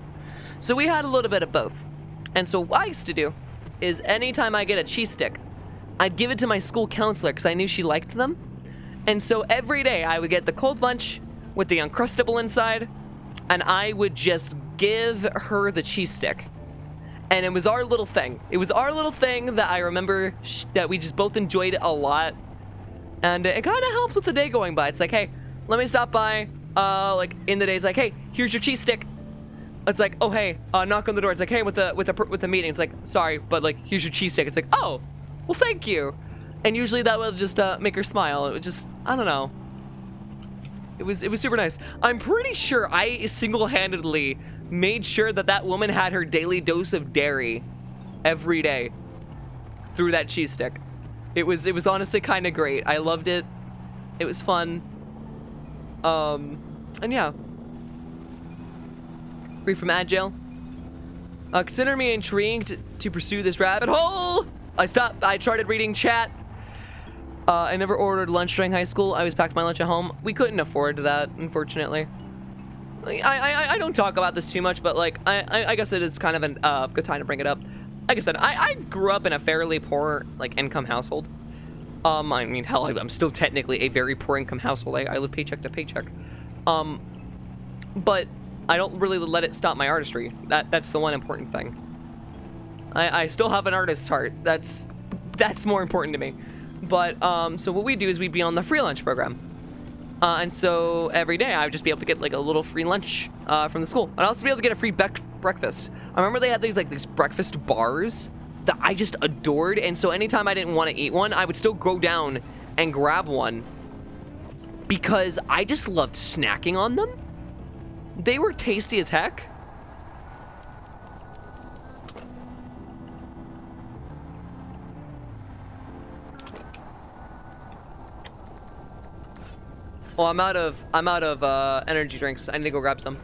Speaker 2: So we had a little bit of both. And so what I used to do is anytime I get a cheese stick, I'd give it to my school counselor because I knew she liked them. And so every day I would get the cold lunch with the Uncrustable inside, and I would just give her the cheese stick. And it was our little thing. It was our little thing that I remember that we just both enjoyed a lot. And it kind of helps with the day going by. It's like, hey, let me stop by, like, in the day. It's like, hey, here's your cheese stick. It's like, oh, hey, knock on the door. It's like, hey, with the meeting. It's like, sorry, but, like, here's your cheese stick. It's like, oh, well, thank you. And usually that will just make her smile. It would just, I don't know. It was super nice. I'm pretty sure I single-handedly made sure that that woman had her daily dose of dairy every day through that cheese stick. It was honestly kind of great. I loved it. It was fun. And yeah. Free from ad jail. Consider me intrigued to pursue this rabbit hole. I started reading chat. I never ordered lunch during high school. I always packed my lunch at home. We couldn't afford that, unfortunately. I don't talk about this too much, but like I guess it is kind of a good time to bring it up. Like I said, I grew up in a fairly poor like income household. I mean, hell, I'm still technically a very poor income household. I live paycheck to paycheck. But I don't really let it stop my artistry. That's the one important thing. I still have an artist's heart. That's more important to me. But so what we do is we'd be on the free lunch program. And so every day I would just be able to get like a little free lunch from the school. I'd also be able to get a free breakfast. I remember they had these breakfast bars that I just adored. And so anytime I didn't want to eat one, I would still go down and grab one because I just loved snacking on them. They were tasty as heck. Oh, I'm out of energy drinks. I need to go grab some.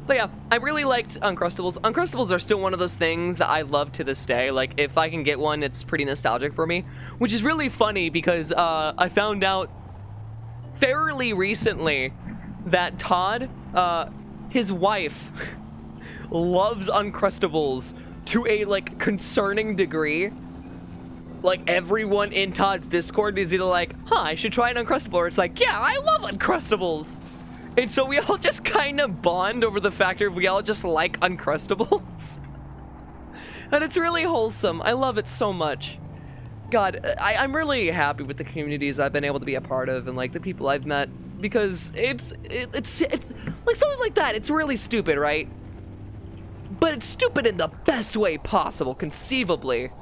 Speaker 2: But yeah, I really liked Uncrustables. Uncrustables are still one of those things that I love to this day. Like, if I can get one, it's pretty nostalgic for me. Which is really funny because I found out fairly recently that Todd, his wife, loves Uncrustables to a, like, concerning degree. Like, everyone in Todd's Discord is either like, huh, I should try an Uncrustable, or it's like, yeah, I love Uncrustables. And so we all just kind of bond over the fact that we all just like Uncrustables. And it's really wholesome. I love it so much. God, I'm really happy with the communities I've been able to be a part of and, like, the people I've met. Because it's like something like that. It's really stupid, right? But it's stupid in the best way possible, conceivably.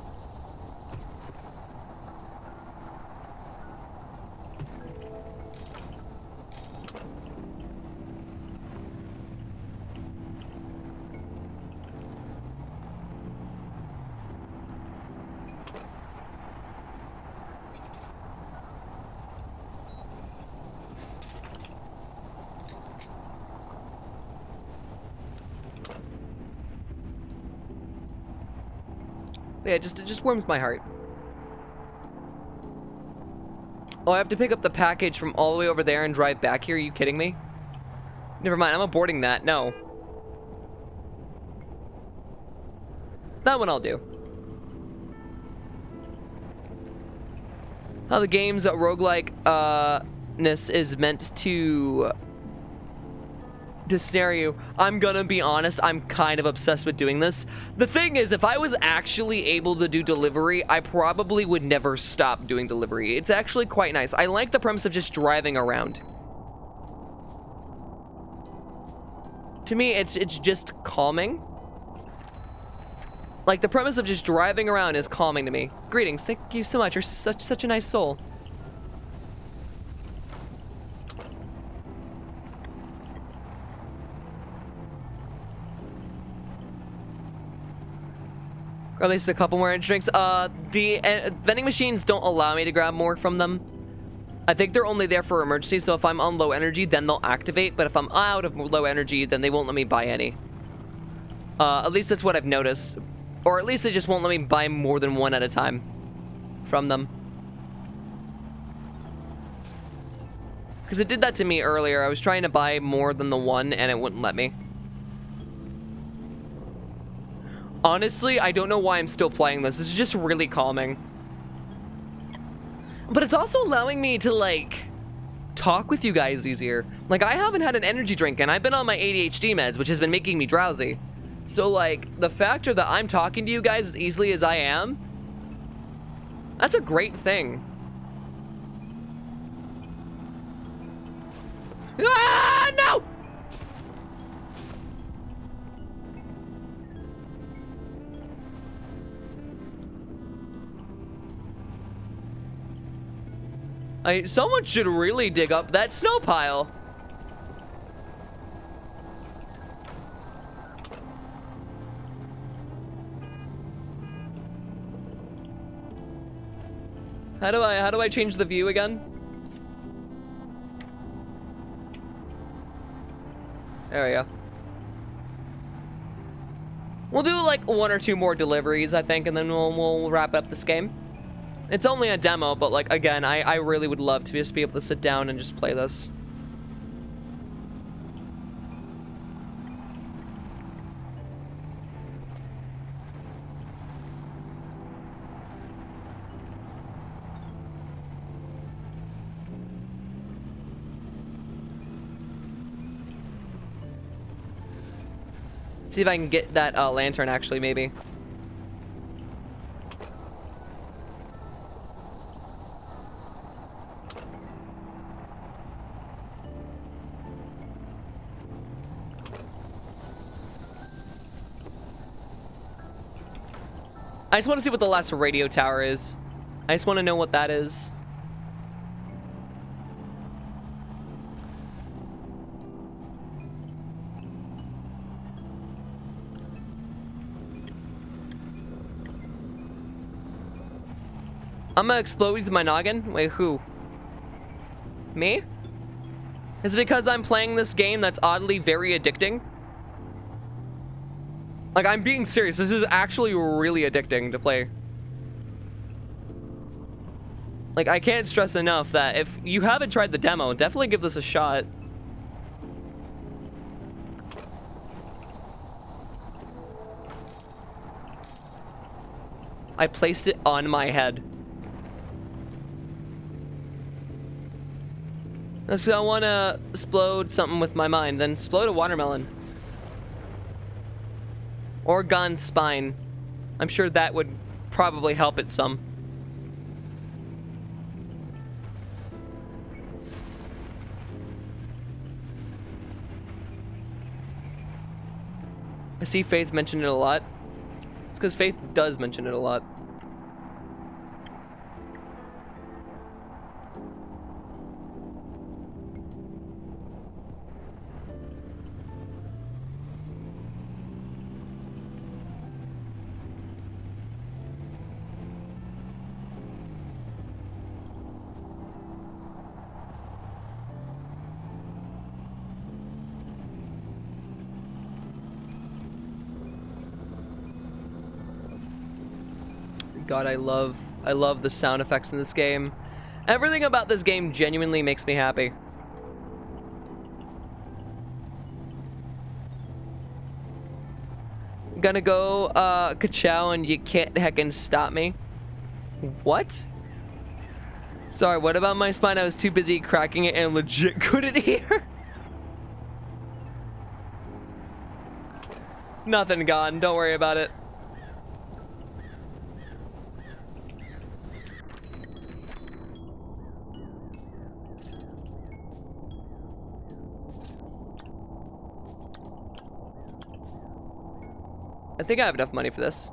Speaker 2: Yeah, it just warms my heart. Oh, I have to pick up the package from all the way over there and drive back here? Are you kidding me? Never mind, I'm aborting that. No. That one I'll do. How the game's roguelike-ness is meant to snare you. I'm gonna be honest, I'm kind of obsessed with doing this. The thing is, if I was actually able to do delivery, I probably would never stop doing delivery. It's actually quite nice. I like the premise of just driving around. To me, it's just calming. Like, the premise of just driving around is calming to me. Greetings, thank you so much. You're such a nice soul. Or at least a couple more energy drinks. The vending machines don't allow me to grab more from them. I think they're only there for emergency, so if I'm on low energy, then they'll activate. But if I'm out of low energy, then they won't let me buy any. At least that's what I've noticed. Or at least they just won't let me buy more than one at a time from them. Because it did that to me earlier. I was trying to buy more than the one, and it wouldn't let me. Honestly, I don't know why I'm still playing this. This is just really calming. But it's also allowing me to, like, talk with you guys easier. Like, I haven't had an energy drink, and I've been on my ADHD meds, which has been making me drowsy. So, like, the factor that I'm talking to you guys as easily as I am, that's a great thing. Ah, no! Someone should really dig up that snow pile. How do I change the view again? There we go. We'll do like 1 or 2 more deliveries, I think, and then we'll wrap up this game. It's only a demo, but like again, I really would love to just be able to sit down and just play this. See if I can get that lantern, actually, maybe. I just want to see what the last radio tower is. I just want to know what that is. I'm gonna explode with my noggin? Wait, who? Me? Is it because I'm playing this game that's oddly very addicting? Like, I'm being serious. This is actually really addicting to play. Like, I can't stress enough that if you haven't tried the demo, definitely give this a shot. I placed it on my head. So I want to explode something with my mind, then explode a watermelon. Or Gon's spine. I'm sure that would probably help it some. I see Faith mention it a lot. It's because Faith does mention it a lot. God, I love the sound effects in this game. Everything about this game genuinely makes me happy. Gonna go, ka-chow, and you can't heckin' stop me. What? Sorry, what about my spine? I was too busy cracking it and legit couldn't hear. Nothing gone, don't worry about it. I think I have enough money for this.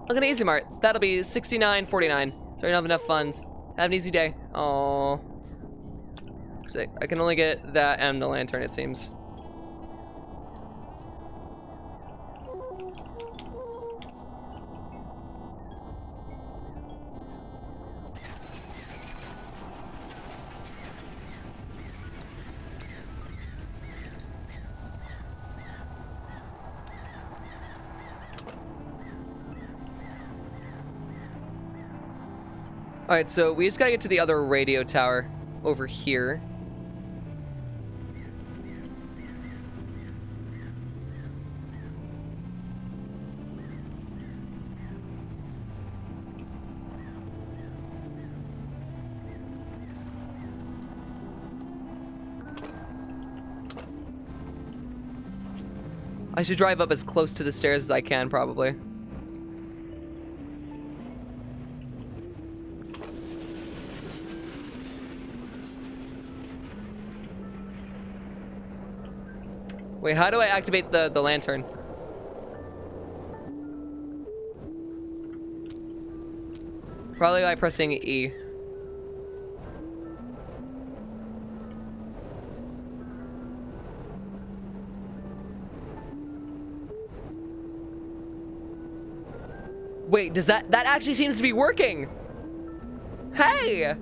Speaker 2: Look at Easy Mart. That'll be $69.49. Sorry, I don't have enough funds. Have an easy day. Oh, sick. I can only get that and the lantern, it seems. Alright, so we just gotta get to the other radio tower over here. I should drive up as close to the stairs as I can, probably. Wait, how do I activate the lantern? Probably by pressing E. Wait, does that actually seems to be working? Hey!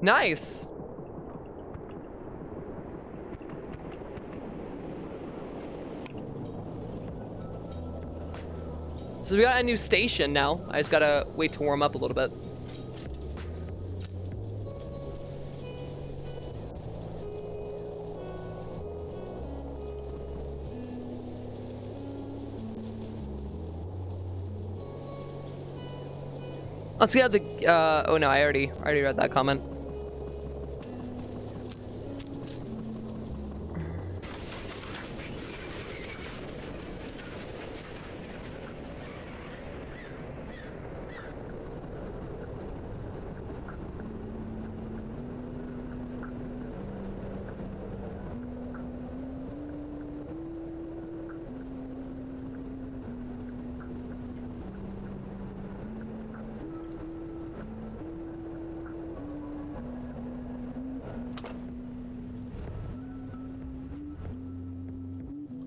Speaker 2: Nice. So we got a new station now. I just gotta wait to warm up a little bit. Let's get the, oh no, I already read that comment.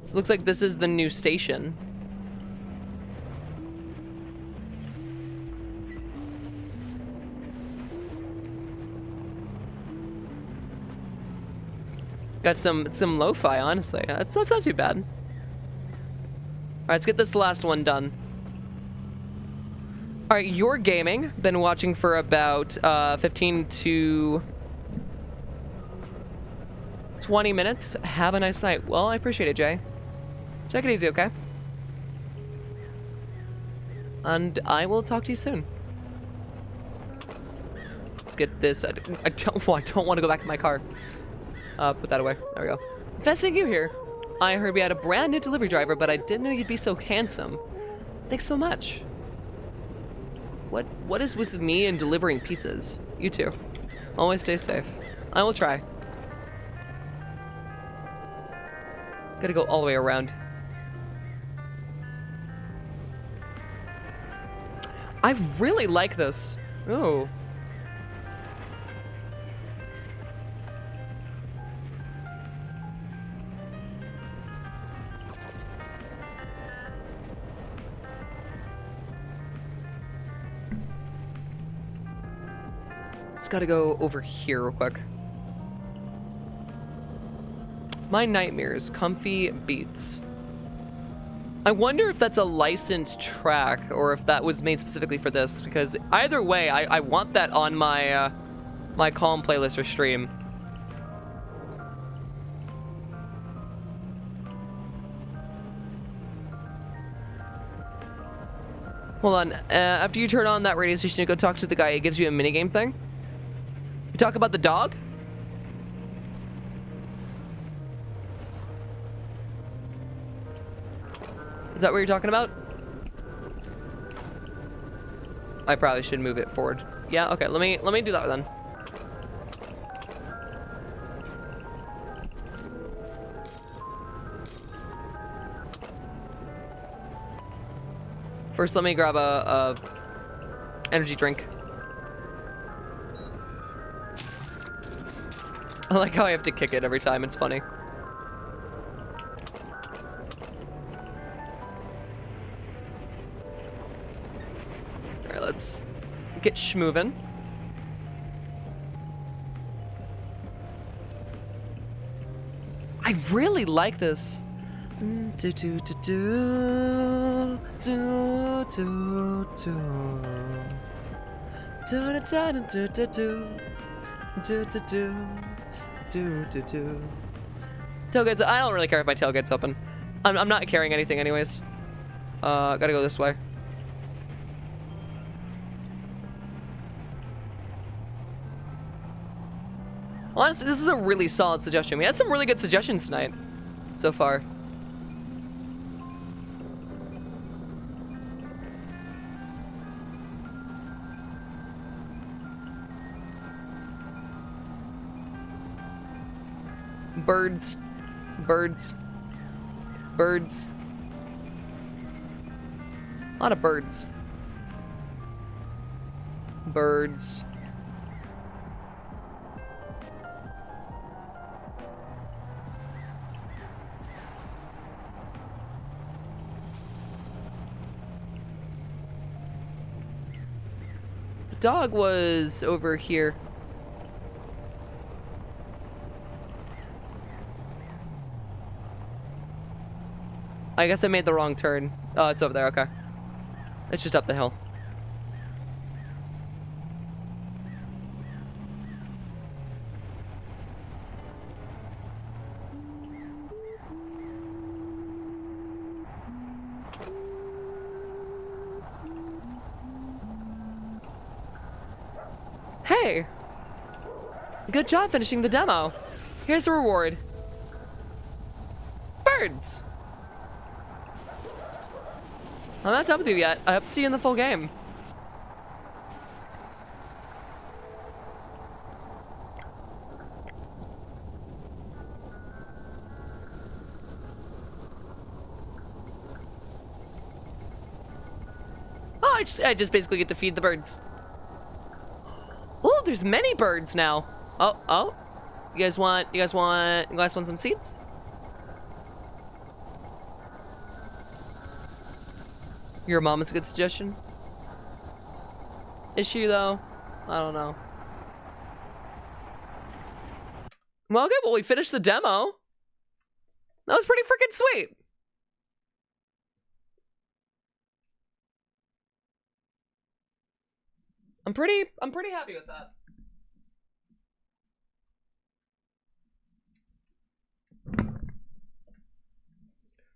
Speaker 2: So it looks like this is the new station. Got some lo-fi, honestly. That's not too bad. Alright, let's get this last one done. Alright, you're gaming. Been watching for about 15 to 20 minutes. Have a nice night. Well, I appreciate it, Jay. Take it easy, okay? And I will talk to you soon. Let's get this. I don't want to go back to my car. Put that away. There we go. Investing you here. I heard we had a brand new delivery driver, but I didn't know you'd be so handsome. Thanks so much. What is with me and delivering pizzas? You too. Always stay safe. I will try. Gotta go all the way around. I really like this. Oh. Just gotta go over here real quick. My nightmares, comfy beats. I wonder if that's a licensed track or if that was made specifically for this, because either way, I want that on my my Calm playlist for stream. Hold on. After you turn on that radio station, you go talk to the guy. He gives you a minigame thing. You talk about the dog? Is that what you're talking about? I probably should move it forward. Yeah, okay, let me do that then. First, let me grab a energy drink. I like how I have to kick it every time, it's funny. Alright, let's get schmovin'. I really like this. Do do do do do do do do do do do do do do do do. Tailgates. I don't really care if my tailgate's open. I'm not carrying anything anyways. Gotta go this way. Honestly, this is a really solid suggestion. We had some really good suggestions tonight so far. Birds. Birds. Birds. A lot of birds. Birds. The dog was over here. I guess I made the wrong turn. Oh, it's over there, okay. It's just up the hill. Hey! Good job finishing the demo. Here's the reward. Birds! I'm not done with you yet. I hope to see you in the full game. Oh, I just basically get to feed the birds. Oh, there's many birds now. Oh. You guys want some seeds? Your mom is a good suggestion. Is she though? I don't know. Well, okay, well we finished the demo. That was pretty freaking sweet. I'm pretty happy with that.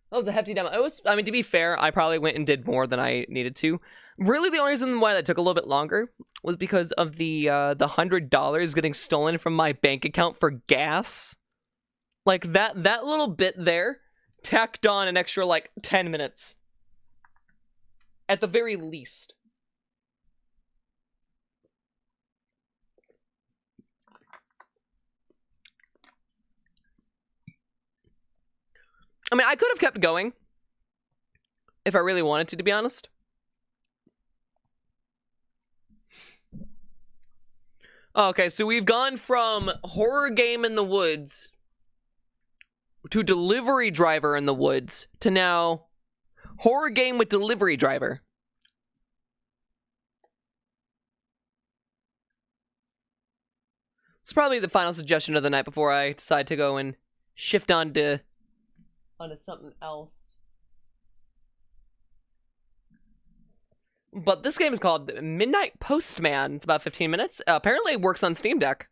Speaker 2: That was a hefty demo. It was, I mean, to be fair, I probably went and did more than I needed to. Really, the only reason why that took a little bit longer was because of the $100 getting stolen from my bank account for gas. Like, that little bit there tacked on an extra, like, 10 minutes. At the very least. I mean, I could have kept going if I really wanted to be honest. Okay, so we've gone from horror game in the woods to delivery driver in the woods to now horror game with delivery driver. It's probably the final suggestion of the night before I decide to go and shift onto something else. But this game is called Midnight Postman. It's about 15 minutes. Apparently it works on Steam Deck.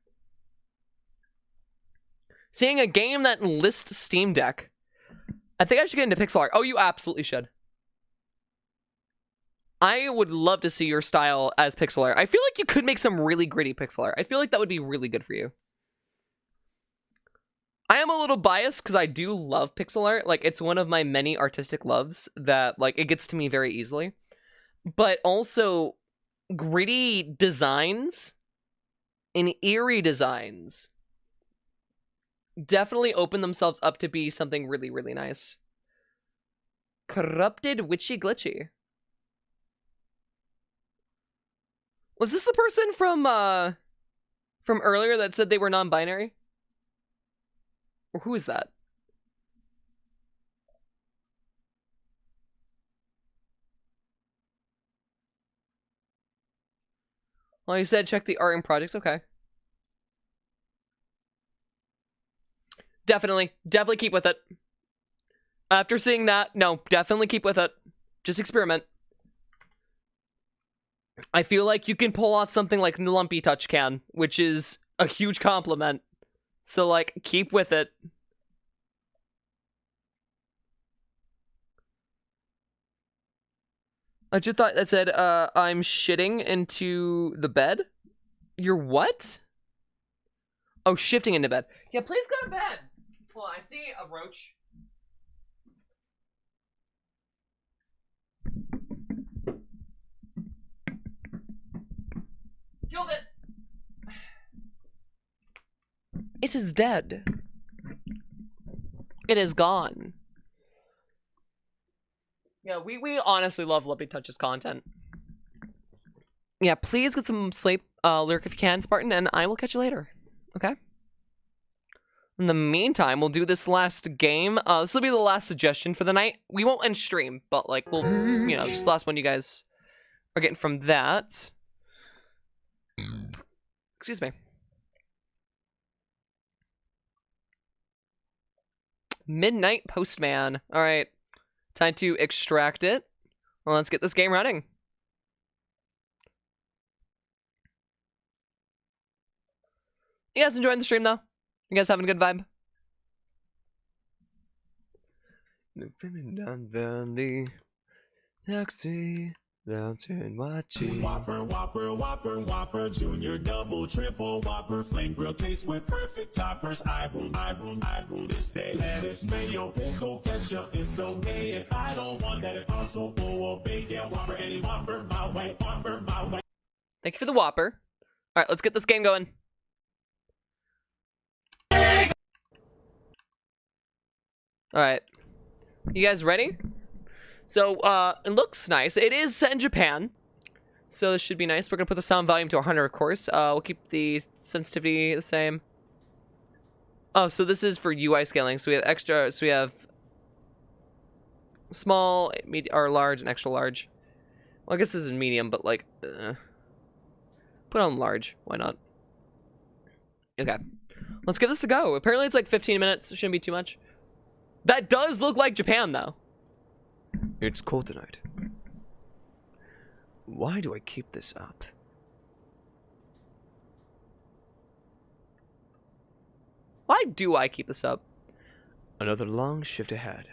Speaker 2: Seeing a game that lists Steam Deck. I think I should get into pixel art. Oh, you absolutely should. I would love to see your style as pixel art. I feel like you could make some really gritty pixel art. I feel like that would be really good for you. I am a little biased because I do love pixel art. Like, it's one of my many artistic loves that, like, it gets to me very easily. But also, gritty designs and eerie designs definitely open themselves up to be something really, really nice. Corrupted Witchy Glitchy. Was this the person from earlier that said they were non-binary? Or who is that? Well, you said check the art and projects. Okay. Definitely keep with it. After seeing that, no, definitely keep with it. Just experiment. I feel like you can pull off something like Lumpy Touch can, which is a huge compliment. So, like, keep with it. I just thought that said, I'm shitting into the bed. You're what? Oh, shifting into bed. Yeah, please go to bed. Hold on, I see a roach. Killed it. It is dead. It is gone. Yeah, we honestly love Lumpy Touch's content. Yeah, please get some sleep, Lyric if you can, Spartan, and I will catch you later. Okay? In the meantime, we'll do this last game. This will be the last suggestion for the night. We won't end stream, but, like, we'll, you know, just the last one you guys are getting from that. Excuse me. Midnight Postman. All right. Time to extract it. Well, let's get this game running. You guys enjoying the stream, though? You guys having a good vibe? Down Valley, taxi, downtown watching.
Speaker 4: Whopper, Whopper, Whopper, Whopper, Junior, Double, Triple, Whopper, Flame Grill, taste with perfect toppers. I rule this day. Lettuce, mayo, pickle, ketchup, it's okay if I don't want that. It also full of bacon. Whopper, any Whopper, my way, Whopper, my way.
Speaker 2: Thank you for the Whopper. All right, let's get this game going. All right, you guys ready? So, it looks nice. It is set in Japan, so this should be nice. We're gonna put the sound volume to 100, of course. We'll keep the sensitivity the same. Oh, so this is for UI scaling. So we have extra. So we have small, medium, or large, and extra large. Well, I guess this is medium, but like, put on large. Why not? Okay, let's get this to go. Apparently, it's like 15 minutes. It shouldn't be too much. That does look like Japan, though. It's cold tonight. Why do I keep this up? Why do I keep this up? Another long shift ahead.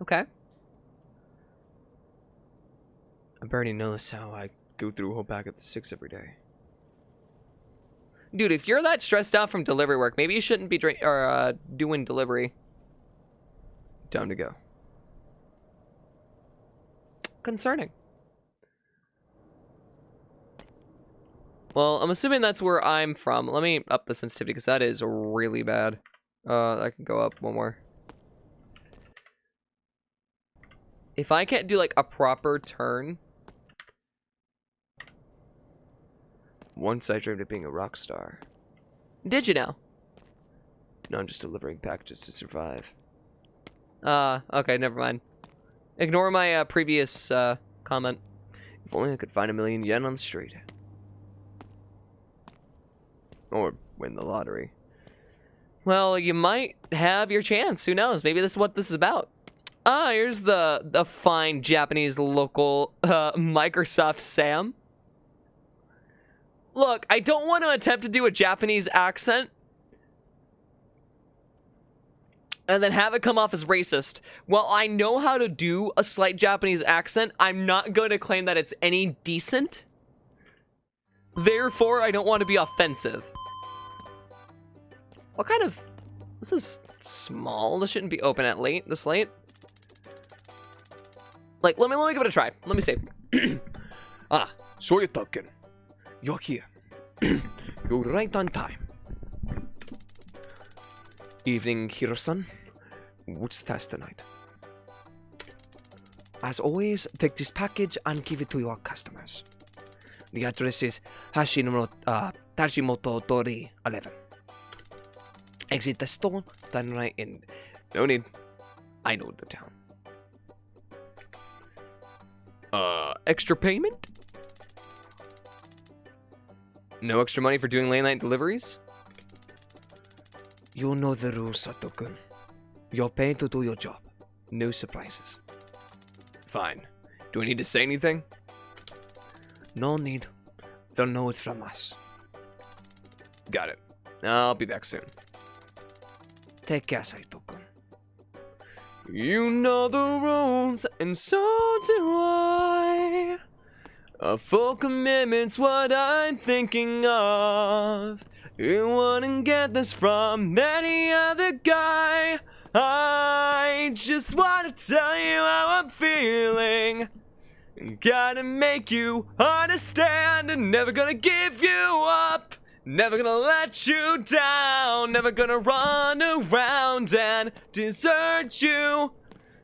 Speaker 2: Okay. I barely notice how I go through a whole bag of the 6 every day. Dude, if you're that stressed out from delivery work, maybe you shouldn't be doing delivery. Time to go. Concerning. Well, I'm assuming that's where I'm from. Let me up the sensitivity because that is really bad. I can go up one more. If I can't do like a proper turn. Once I dreamed of being a rock star. Did you know? No, I'm just delivering packages to survive. Okay, never mind. Ignore my previous comment. If only I could find 1,000,000 yen on the street. Or win the lottery. Well, you might have your chance. Who knows? Maybe this is what this is about. Ah, here's the fine Japanese local Microsoft Sam. Look, I don't want to attempt to do a Japanese accent and then have it come off as racist. Well, I know how to do a slight Japanese accent. I'm not going to claim that it's any decent. Therefore, I don't want to be offensive. What kind of... This is small. This shouldn't be open at this late. Like, let me give it a try. Let me see.
Speaker 3: So you're talking. You're here. You're right on time.
Speaker 2: Evening, Hiro-san.
Speaker 3: What's the task tonight?
Speaker 5: As always, take this package and give it to your customers. The address is Tajimoto Tori 11. Exit the store, turn right in.
Speaker 2: No need. I know the town. Extra payment? No extra money for doing late night deliveries?
Speaker 5: You know the rules, Sato-kun. You're paid to do your job. No surprises.
Speaker 2: Fine. Do I need to say anything?
Speaker 5: No need. They'll know it's from us.
Speaker 2: Got it. I'll be back soon.
Speaker 5: Take care, Saito-kun.
Speaker 2: You know the rules, and so do I. A full commitment's what I'm thinking of. You wouldn't get this from any other guy. I just wanna tell you how I'm feeling. Gotta make you understand, and never gonna give you up. Never gonna let you down. Never gonna run around and desert you.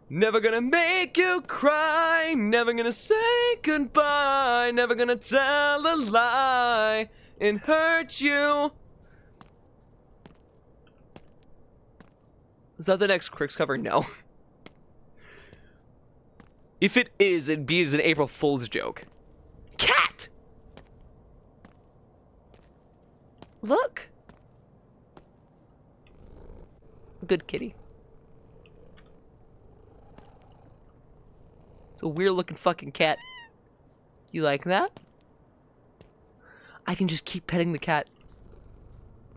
Speaker 2: Never gonna make you cry. Never gonna say goodbye. Never gonna tell a lie and hurt you. Is that the next Crix cover? No. If it is, it'd be as an April Fool's joke. Cat! Look! Good kitty. It's a weird looking fucking cat. You like that? I can just keep petting the cat.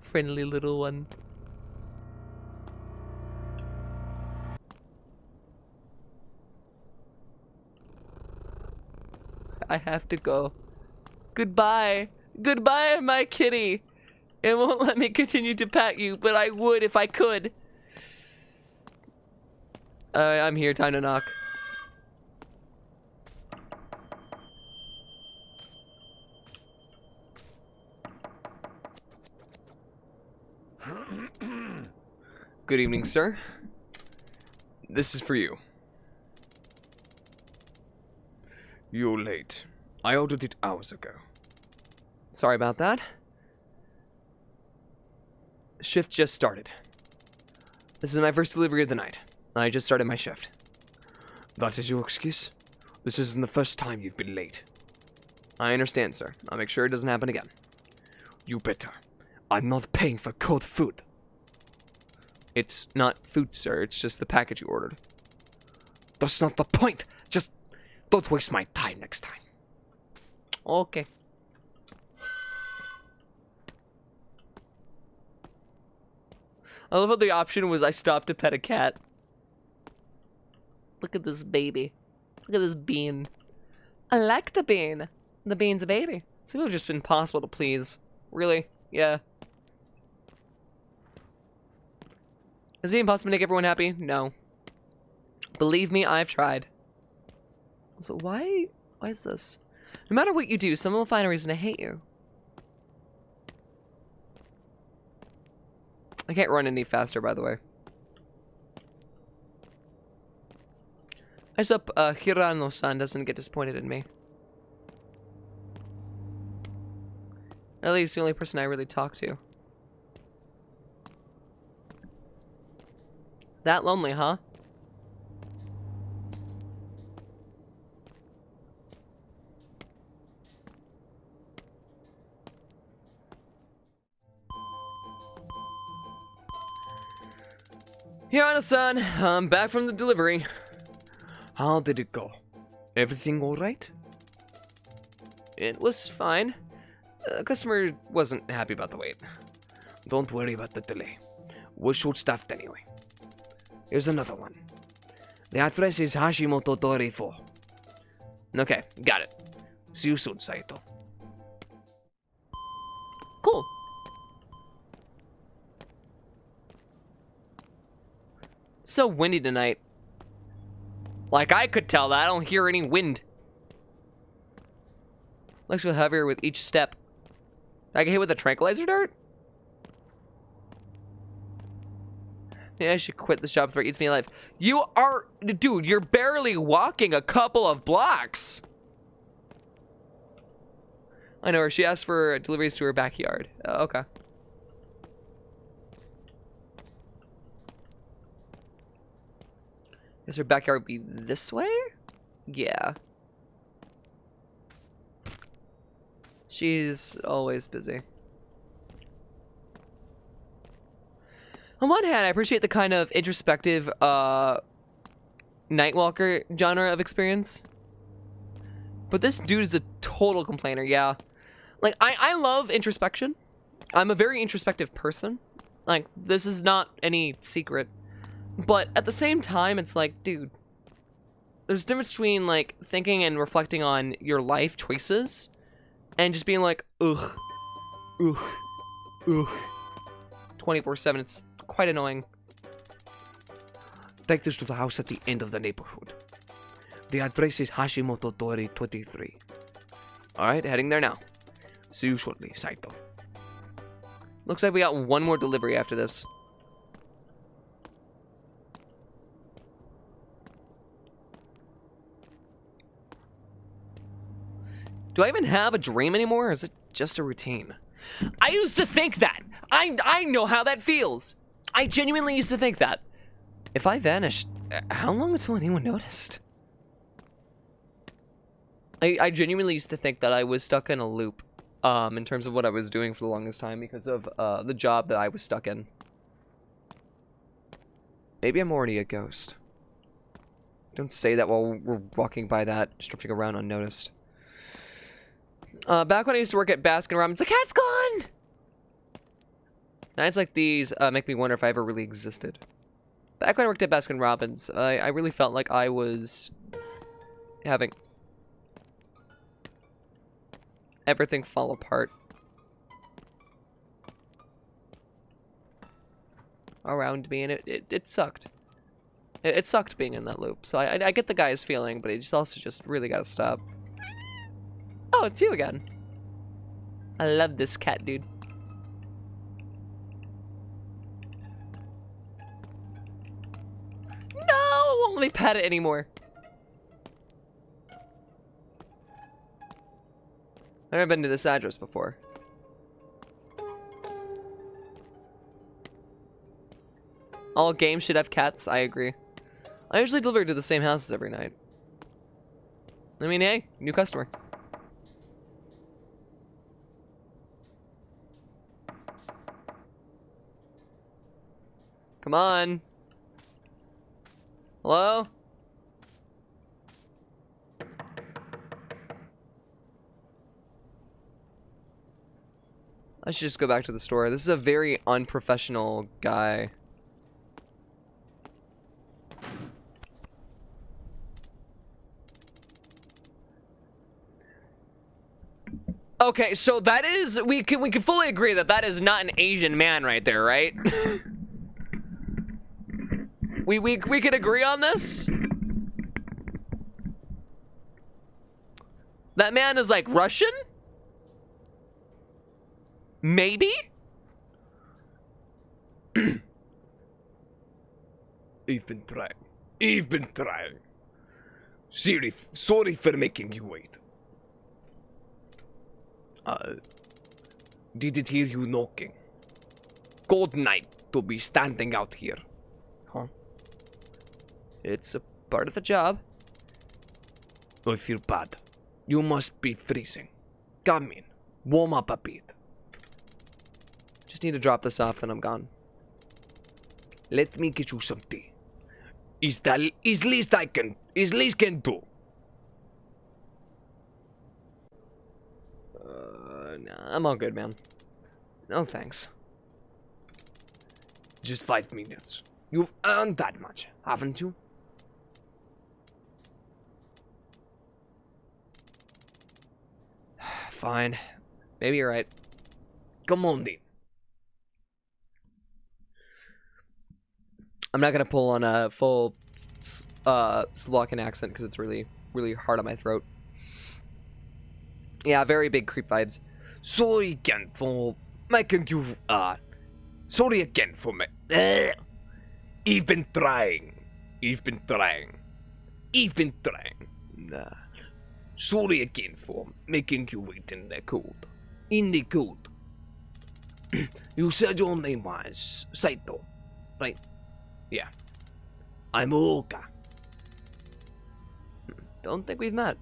Speaker 2: Friendly little one. I have to go. Goodbye. Goodbye, my kitty. It won't let me continue to pat you, but I would if I could. I'm here. Time to knock. Good evening, sir. This is for you.
Speaker 3: You're late. I ordered it hours ago.
Speaker 2: Sorry about that. Shift just started. This is my first delivery of the night. I just started my shift.
Speaker 3: That is your excuse? This isn't the first time you've been late.
Speaker 2: I understand, sir. I'll make sure it doesn't happen again.
Speaker 3: You better. I'm not paying for cold food.
Speaker 2: It's not food, sir. It's just the package you ordered.
Speaker 3: That's not the point. Just don't waste my time next time.
Speaker 2: Okay. I love how the option was I stopped to pet a cat. Look at this baby. Look at this bean. I like the bean. The bean's a baby. This would have just been impossible to please. Really? Yeah. Is it impossible to make everyone happy? No. Believe me, I've tried. So why is this? No matter what you do, someone will find a reason to hate you. I can't run any faster, by the way. I just hope Hirano-san doesn't get disappointed in me. At least the only person I really talk to. That lonely, huh? Here on son, I'm back from the delivery.
Speaker 5: How did it go? Everything alright?
Speaker 2: It was fine. The customer wasn't happy about the wait.
Speaker 5: Don't worry about the delay. We're short-staffed anyway. Here's another one. The address is Hashimoto Tori 4.
Speaker 2: Okay, got it.
Speaker 5: See you soon, Saito.
Speaker 2: Cool. So windy tonight. Like, I could tell that. I don't hear any wind. Looks feel heavier with each step. I get hit with a tranquilizer dart? Yeah, I should quit this job before it eats me alive. You are... Dude, you're barely walking a couple of blocks. I know her. She asked for deliveries to her backyard. Okay. Guess her backyard would be this way? Yeah. She's always busy. On one hand, I appreciate the kind of introspective, Nightwalker genre of experience. But this dude is a total complainer, yeah. Like, I love introspection. I'm a very introspective person. Like, this is not any secret. But at the same time, it's like, dude, there's a difference between, like, thinking and reflecting on your life choices and just being like, ugh, ugh, ugh, 24/7. It's quite annoying.
Speaker 5: Take this to the house at the end of the neighborhood. The address is Hashimoto Tori 23.
Speaker 2: Alright, heading there now.
Speaker 5: See you shortly, Saito.
Speaker 2: Looks like we got one more delivery after this. Do I even have a dream anymore, or is it just a routine? I used to think that! I know how that feels! I genuinely used to think that.
Speaker 5: If I vanished, how long until anyone noticed?
Speaker 2: I genuinely used to think that I was stuck in a loop, in terms of what I was doing for the longest time because of, the job that I was stuck in.
Speaker 5: Maybe I'm already a ghost. Don't say that while we're walking by that, just drifting around unnoticed.
Speaker 2: Back when I used to work at Baskin Robbins, the cat's gone! Nights like these make me wonder if I ever really existed. Back when I worked at Baskin Robbins, I really felt like I was having everything fall apart around me, and it sucked. It sucked being in that loop. So I get the guy's feeling, but it just also just really gotta stop. Oh, it's you again. I love this cat, dude. No! It won't let me pet it anymore. I've never been to this address before. All games should have cats, I agree. I usually deliver to the same houses every night. I mean, hey, new customer. Come on. Hello? I should just go back to the store. This is a very unprofessional guy. Okay, so that is we can fully agree that that is not an Asian man right there, right? we could agree on this? That man is like Russian? Maybe?
Speaker 5: I've been trying. Sorry for making you wait. Did hear you knocking. Cold night to be standing out here.
Speaker 2: Huh? It's a part of the job.
Speaker 5: I feel bad. You must be freezing. Come in. Warm up a bit.
Speaker 2: Just need to drop this off, then I'm gone.
Speaker 5: Let me get you some tea. Is least can do.
Speaker 2: Nah, I'm all good, man.
Speaker 5: No thanks. Just 5 minutes. You've earned that much, haven't you?
Speaker 2: Fine. Maybe you're right.
Speaker 5: Come on then.
Speaker 2: I'm not gonna pull on a full Slovakian accent because it's really, really hard on my throat. Yeah, very big creep vibes.
Speaker 5: Sorry again for making you, sorry again for me. You've been trying. Nah. Sorry again for making you wait in the cold. You said your name was Saito, right? Yeah. I'm Oka.
Speaker 2: Don't think we've met.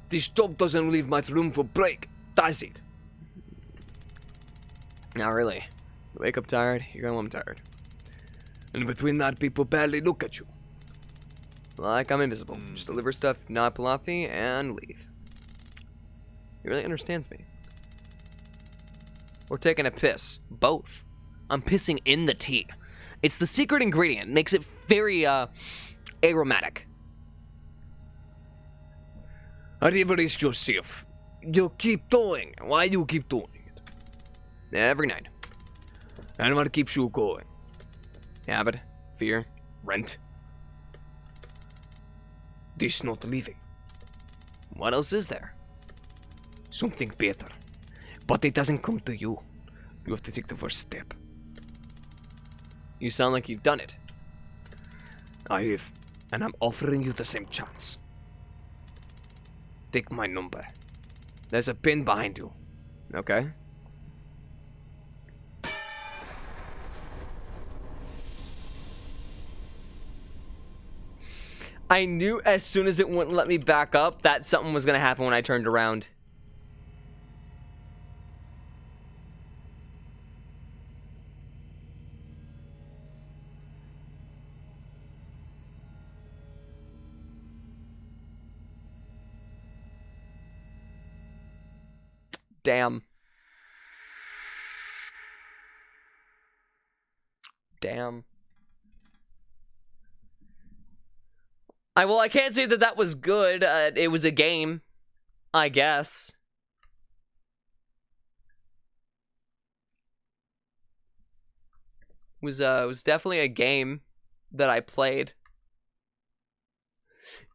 Speaker 5: This job doesn't leave much room for break, does it?
Speaker 2: Not really. You wake up tired, you go home tired.
Speaker 5: And between that, people barely look at you.
Speaker 2: Like I'm invisible. Just deliver stuff, not pull off the, and leave. He really understands me. We're taking a piss. Both. I'm pissing in the tea. It's the secret ingredient. Makes it very, aromatic.
Speaker 5: Reverse yourself. You keep doing it. Why you keep doing it?
Speaker 2: Every night.
Speaker 5: And what keeps you going?
Speaker 2: Habit, fear, rent.
Speaker 5: This not leaving.
Speaker 2: What else is there?
Speaker 5: Something better. But it doesn't come to you. You have to take the first step.
Speaker 2: You sound like you've done it.
Speaker 5: I have. And I'm offering you the same chance. Take my number. There's a pin behind you.
Speaker 2: Okay. I knew as soon as it wouldn't let me back up that something was gonna happen when I turned around. Damn. Damn. I can't say that that was good. It was a game, I guess. It was definitely a game that I played.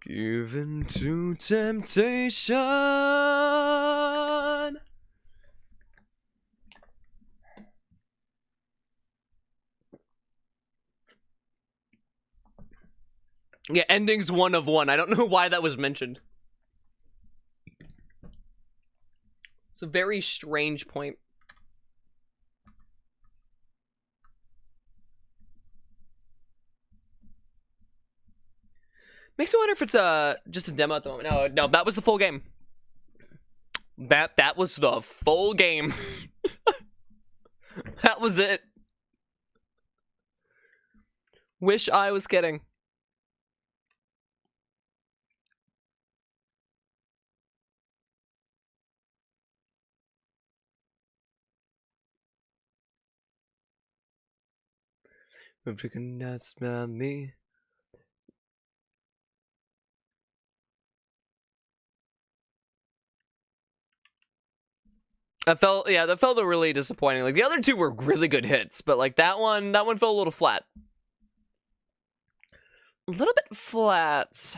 Speaker 2: Given to temptation. Yeah, ending's 1 of 1. I don't know why that was mentioned. It's a very strange point. Makes me wonder if it's just a demo at the moment. No, that was the full game. That was the full game. That was it. Wish I was kidding. If you can not smell me. That felt really disappointing. Like the other two were really good hits, but like that one felt a little flat. A little bit flat.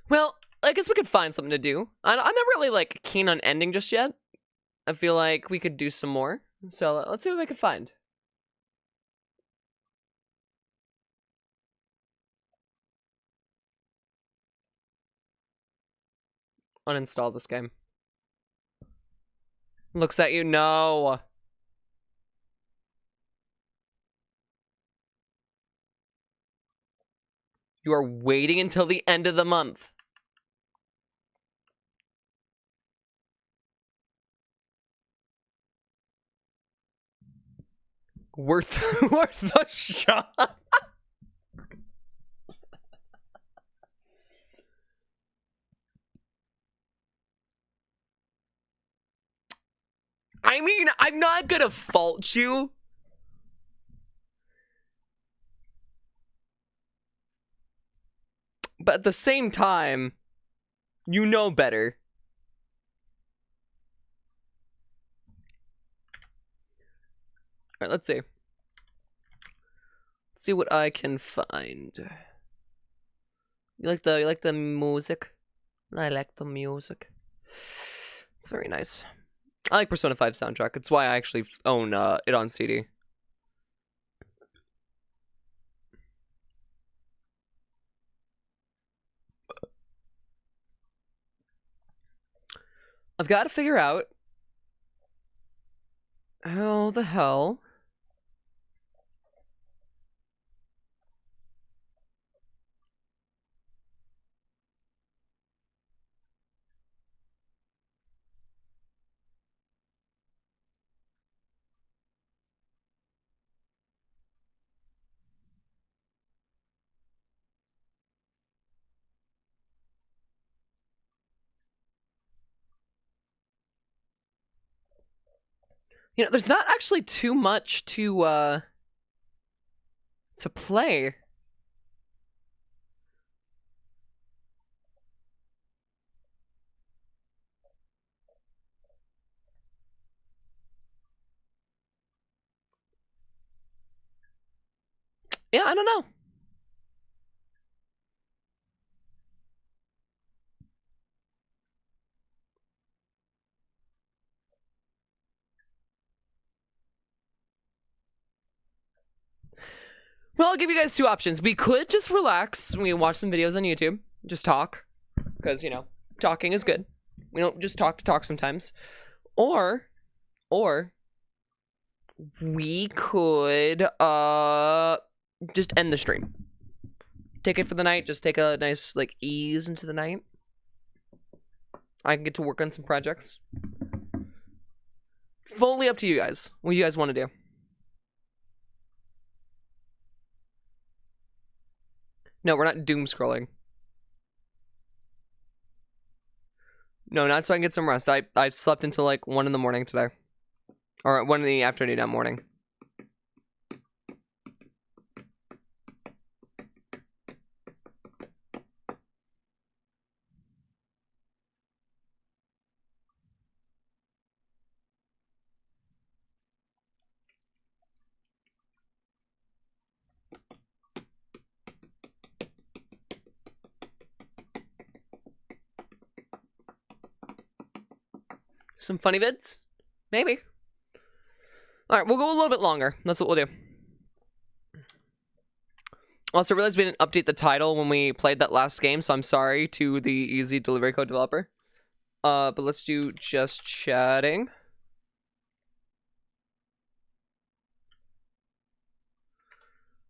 Speaker 2: Well, I guess we could find something to do. I'm not really like keen on ending just yet. I feel like we could do some more. So let's see what we can find. Uninstall this game. Looks at you. No. You are waiting until the end of the month. Worth the shot. I mean, I'm not gonna fault you. But at the same time, you know better. Alright, let's see. Let's see what I can find. You like the music? I like the music. It's very nice. I like Persona 5 soundtrack. It's why I actually own it on CD. I've got to figure out how the hell there's not actually too much to play. Yeah, I don't know. Well, I'll give you guys two options. We could just relax. We watch some videos on YouTube. Just talk. Because, talking is good. We don't just talk to talk sometimes. Or we could just end the stream. Take it for the night. Just take a nice ease into the night. I can get to work on some projects. Fully up to you guys. What you guys want to do. No, we're not doom scrolling. No, not so I can get some rest. I slept until 1 in the morning today. Or 1 in the afternoon, not morning. Some funny vids? Maybe. Alright, we'll go a little bit longer. That's what we'll do. Also, I realized we didn't update the title when we played that last game, so I'm sorry to the Easy Delivery Code developer. But let's do just chatting.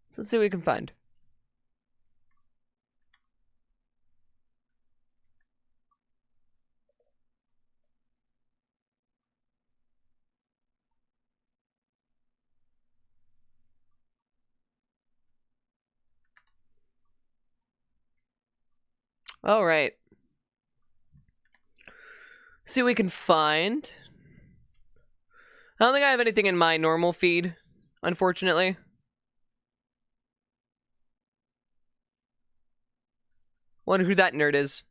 Speaker 2: So let's see what we can find. All right. See what we can find. I don't think I have anything in my normal feed, unfortunately. Wonder who that nerd is.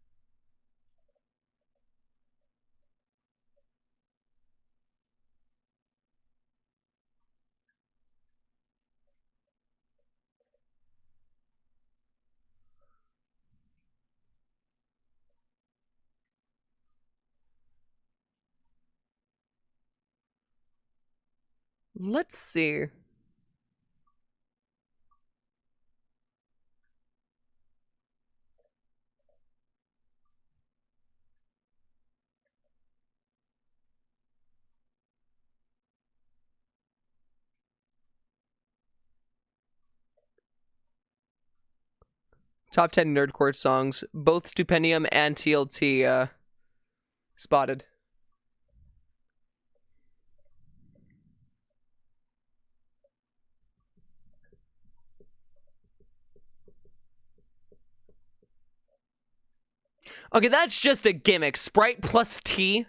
Speaker 2: Let's see. Top 10 Nerdcore songs, both Stupendium and TLT spotted. Okay, that's just a gimmick. Sprite plus T.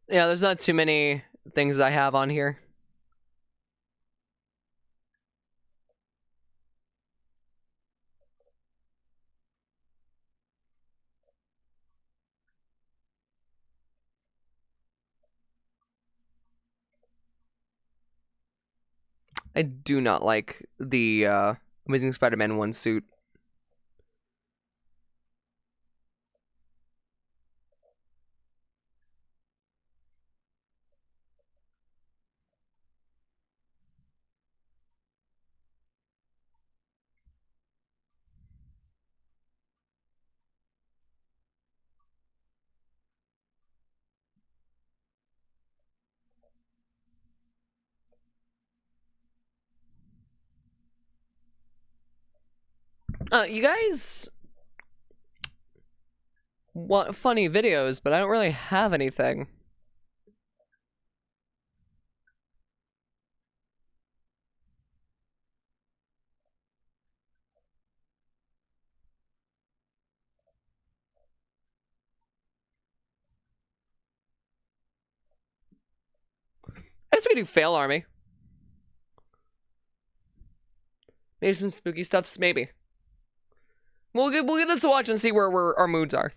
Speaker 2: Yeah, there's not too many things I have on here. I do not like the Amazing Spider-Man 1 suit. You guys want funny videos, but I don't really have anything. I guess we could do Fail Army. Maybe some spooky stuffs, maybe. We'll give this a watch and see where our moods are.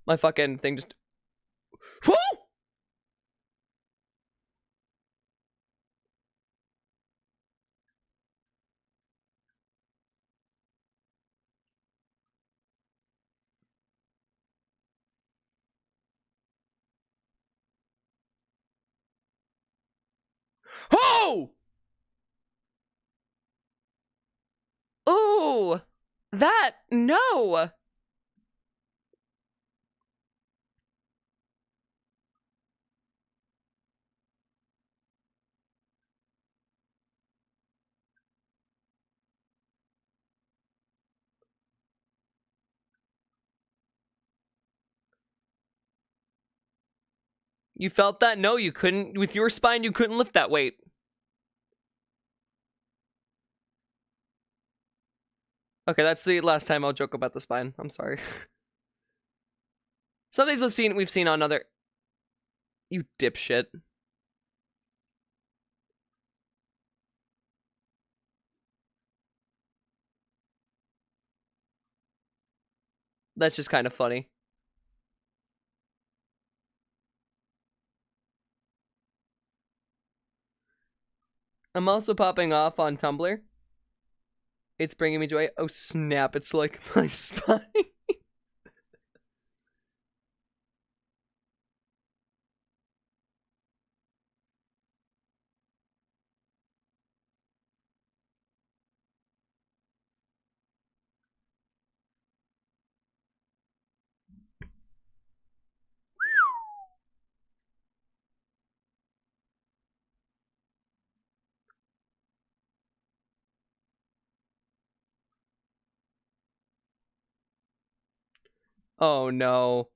Speaker 2: My fucking thing just... Whoo! Oh! Ooh! That... No! You felt that? No, you couldn't. With your spine, you couldn't lift that weight. Okay, that's the last time I'll joke about the spine. I'm sorry. Some of these we've seen on other... You dipshit. That's just kind of funny. I'm also popping off on Tumblr. It's bringing me joy. Oh snap, it's like my spine. Oh no.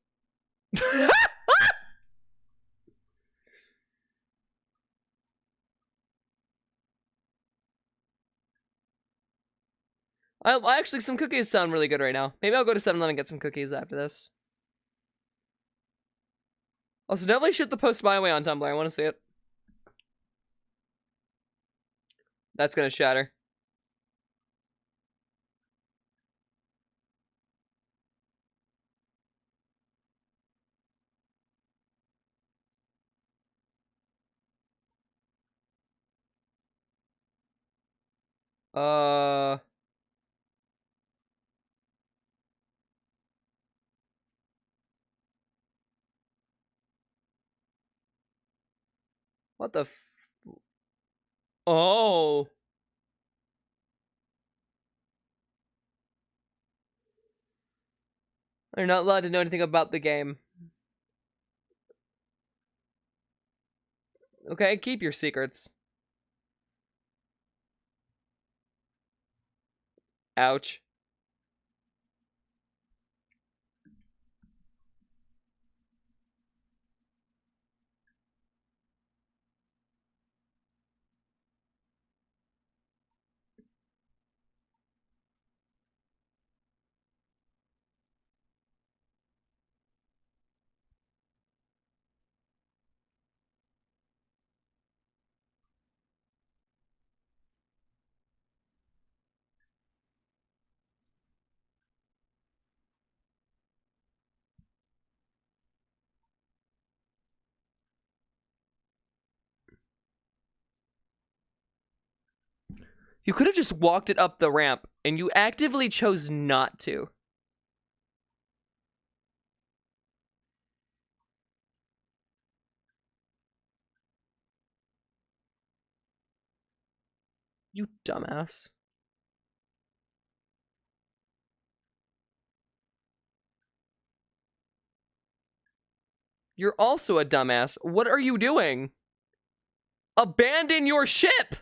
Speaker 2: I actually, some cookies sound really good right now. Maybe I'll go to 7-Eleven and get some cookies after this. Also, definitely shoot the post my way on Tumblr. I want to see it. That's gonna shatter. Uh... What the f... Oh! They're not allowed to know anything about the game. Okay, keep your secrets. Ouch. You could have just walked it up the ramp, and you actively chose not to. You dumbass. You're also a dumbass. What are you doing? Abandon your ship!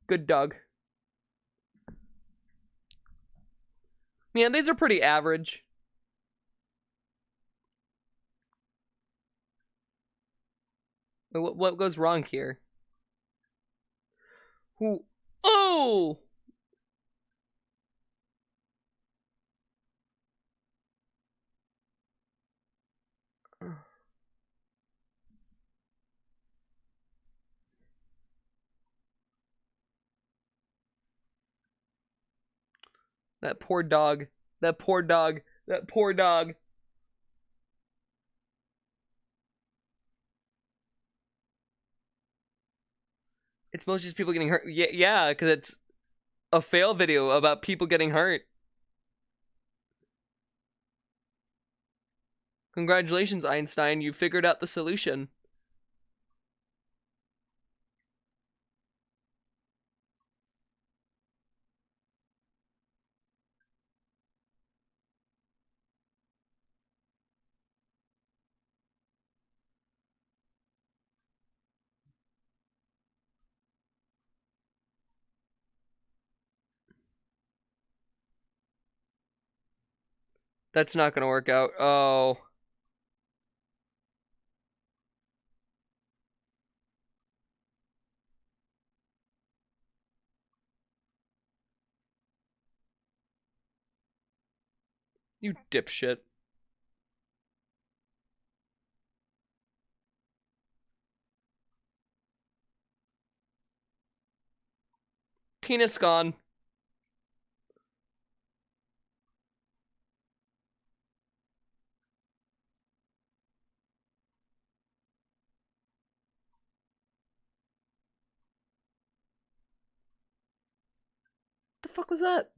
Speaker 2: Good dog. Man, these are pretty average. What goes wrong here? Who? Oh! That poor dog. That poor dog. That poor dog. It's mostly just people getting hurt. Yeah, because it's a fail video about people getting hurt. Congratulations, Einstein. You figured out the solution. That's not gonna work out. Oh. You dipshit. Penis gone. The fuck was that?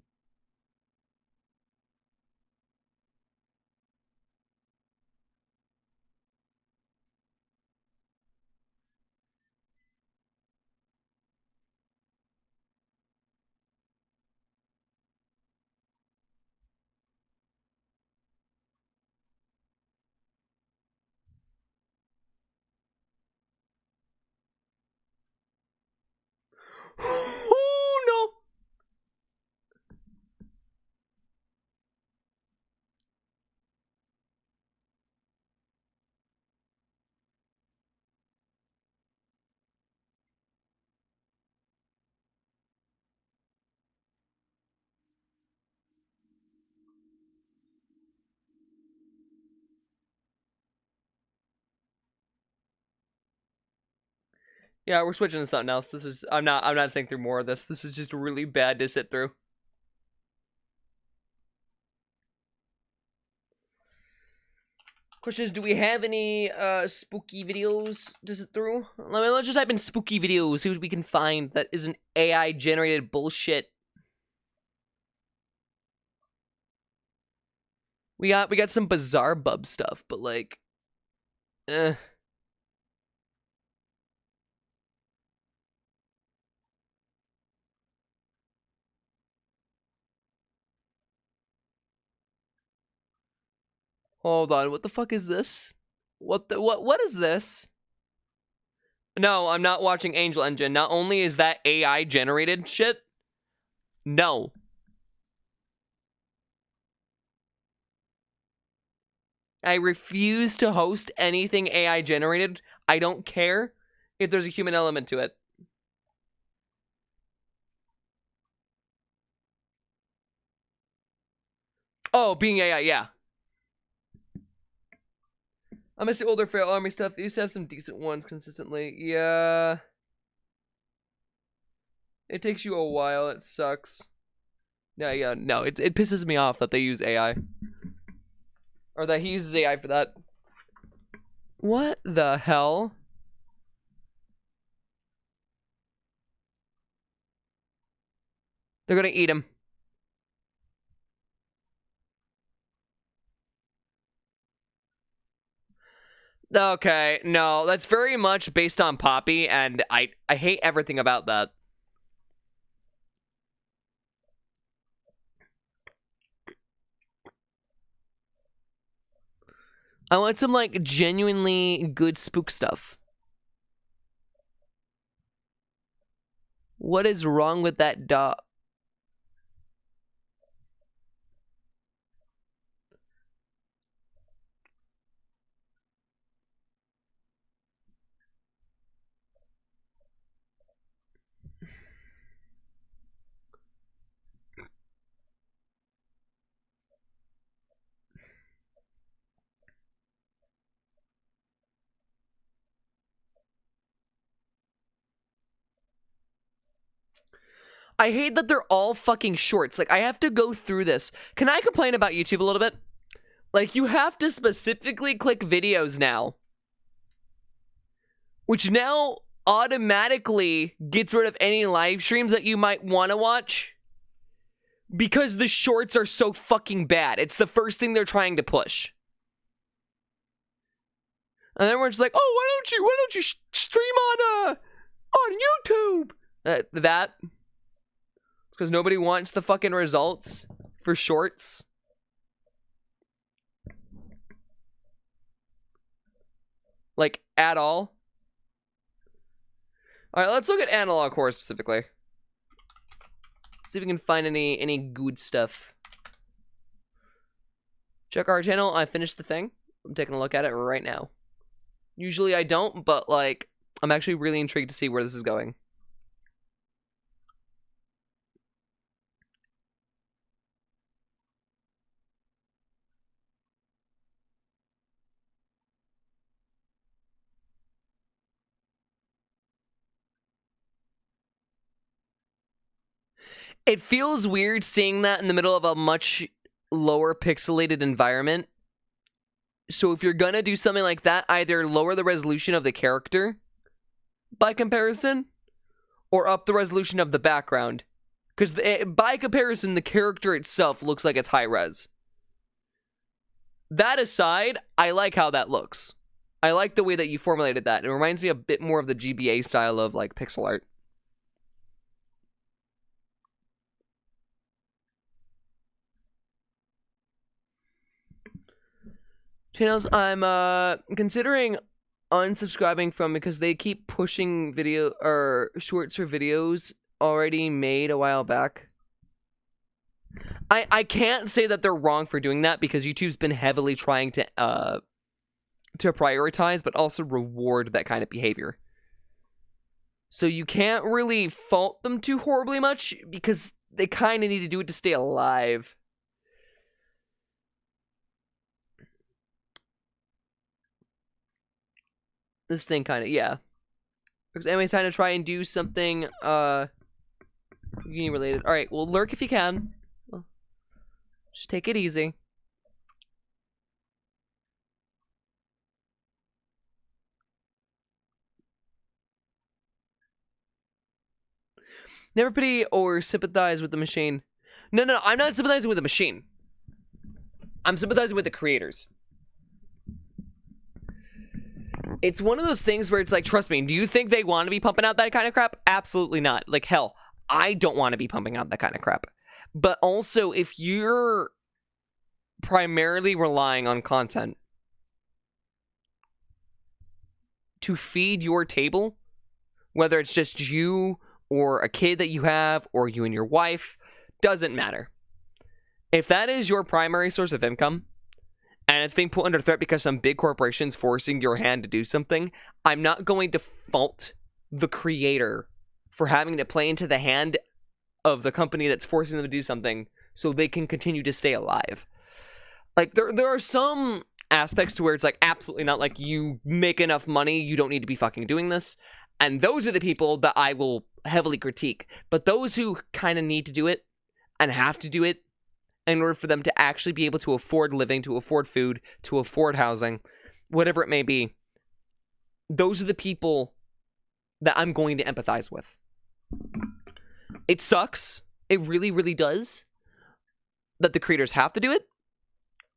Speaker 2: Yeah, we're switching to something else. This is I'm not saying through more of this. This is just really bad to sit through. Question is, do we have any spooky videos to sit through? Let's just type in spooky videos, see what we can find that isn't AI generated bullshit. We got some bizarre bub stuff, but like Hold on, what the fuck is this? What is this? No, I'm not watching Angel Engine. Not only is that AI generated shit, no. I refuse to host anything AI generated. I don't care if there's a human element to it. Oh, being AI, yeah. I miss the older Feral Army stuff. They used to have some decent ones consistently. Yeah. It takes you a while. It sucks. Yeah, no. It pisses me off that they use AI. Or that he uses AI for that. What the hell? They're gonna eat him. Okay, no, that's very much based on Poppy, and I hate everything about that. I want some, like, genuinely good spook stuff. What is wrong with that dog? I hate that they're all fucking shorts. Like, I have to go through this. Can I complain about YouTube a little bit? Like, you have to specifically click videos now. Which now automatically gets rid of any live streams that you might want to watch. Because the shorts are so fucking bad. It's the first thing they're trying to push. And then we're just like, oh, why don't you stream on YouTube? That. It's because nobody wants the fucking results for shorts. Like, at all. Alright, let's look at analog horror specifically. See if we can find any good stuff. Check our channel. I finished the thing. I'm taking a look at it right now. Usually I don't, but, like, I'm actually really intrigued to see where this is going. It feels weird seeing that in the middle of a much lower pixelated environment. So if you're gonna do something like that, either lower the resolution of the character by comparison, or up the resolution of the background. Because by comparison, the character itself looks like it's high res. That aside, I like how that looks. I like the way that you formulated that. It reminds me a bit more of the GBA style of, like, pixel art. Channels I'm considering unsubscribing from because they keep pushing video or shorts for videos already made a while back. I can't say that they're wrong for doing that because YouTube's been heavily trying to prioritize but also reward that kind of behavior. So you can't really fault them too horribly much because they kind of need to do it to stay alive. This thing kind of, yeah. Because anyways, trying to try and do something related. All right, well, lurk if you can. Just take it easy. Never pity or sympathize with the machine. No, I'm not sympathizing with the machine. I'm sympathizing with the creators. It's one of those things where it's like, trust me, do you think they want to be pumping out that kind of crap? Absolutely not. Like, hell, I don't want to be pumping out that kind of crap. But also, if you're primarily relying on content to feed your table, whether it's just you or a kid that you have, or you and your wife, doesn't matter. If that is your primary source of income, and it's being put under threat because some big corporation's forcing your hand to do something, I'm not going to fault the creator for having to play into the hand of the company that's forcing them to do something so they can continue to stay alive. Like, there are some aspects to where it's like, absolutely not, like, you make enough money, you don't need to be fucking doing this. And those are the people that I will heavily critique. But those who kind of need to do it and have to do it in order for them to actually be able to afford living, to afford food, to afford housing, whatever it may be, those are the people that I'm going to empathize with. It sucks. It really, really does that the creators have to do it.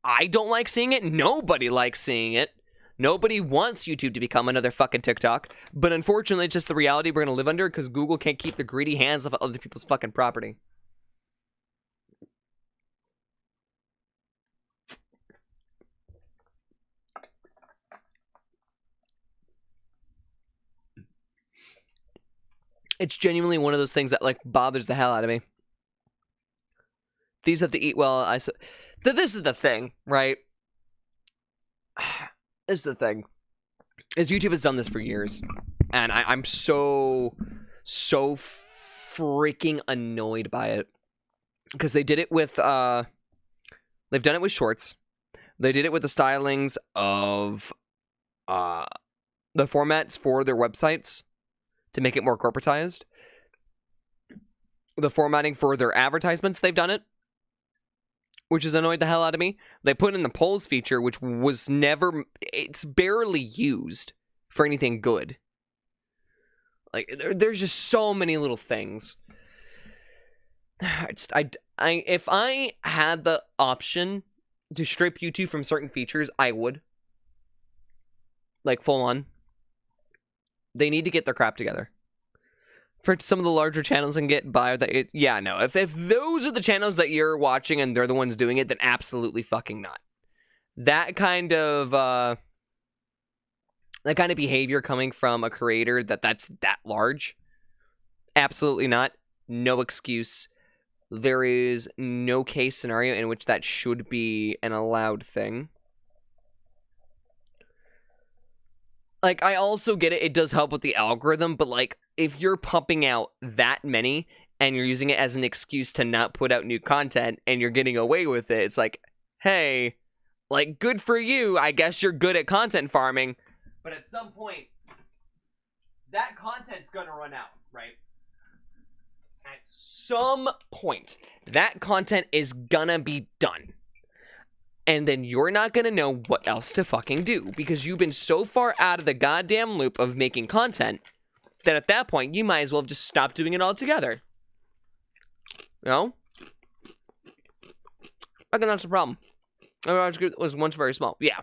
Speaker 2: I don't like seeing it. Nobody likes seeing it. Nobody wants YouTube to become another fucking TikTok. But unfortunately, it's just the reality we're going to live under because Google can't keep the greedy hands off other people's fucking property. It's genuinely one of those things that, like, bothers the hell out of me. These have to eat well. This is the thing, right? This is the thing. Is YouTube has done this for years. And I'm so freaking annoyed by it. Because they did it with, they've done it with shorts. They did it with the stylings of, the formats for their websites to make it more corporatized. The formatting for their advertisements, they've done it, which has annoyed the hell out of me. They put in the polls feature, which was never, it's barely used for anything good. Like, there's just so many little things. If I had the option to strip YouTube from certain features, I would. Like, full on. They need to get their crap together. For some of the larger channels and get by with it, yeah, no. If those are the channels that you're watching and they're the ones doing it, then absolutely fucking not. That kind of behavior coming from a creator that's that large, absolutely not. No excuse. There is no case scenario in which that should be an allowed thing. Like, I also get it, it does help with the algorithm, but, like, if you're pumping out that many, and you're using it as an excuse to not put out new content, and you're getting away with it, it's like, hey, like, good for you, I guess you're good at content farming, but at some point, that content's gonna run out, right? At some point, that content is gonna be done. And then you're not going to know what else to fucking do. Because you've been so far out of the goddamn loop of making content that at that point, you might as well have just stopped doing it altogether. You know? I think that's the problem. It was once very small. Yeah.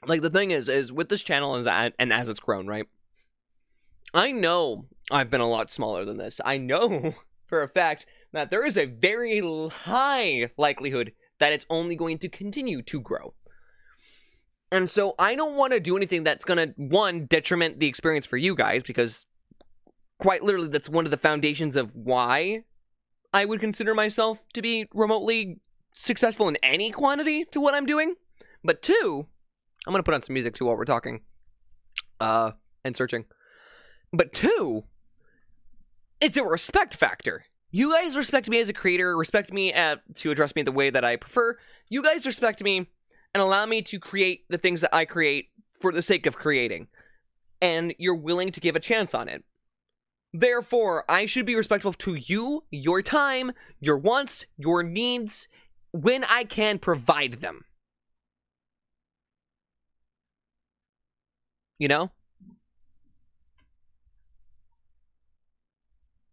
Speaker 2: Like, the thing is with this channel and as it's grown, right? I know I've been a lot smaller than this. I know for a fact that there is a very high likelihood that it's only going to continue to grow. And so I don't want to do anything that's going to, one, detriment the experience for you guys, because quite literally that's one of the foundations of why I would consider myself to be remotely successful in any quantity to what I'm doing. But two, I'm going to put on some music too while we're talking and searching. But two, it's a respect factor. You guys respect me as a creator, respect me to address me the way that I prefer. You guys respect me and allow me to create the things that I create for the sake of creating, and you're willing to give a chance on it. Therefore, I should be respectful to you, your time, your wants, your needs, when I can provide them. You know?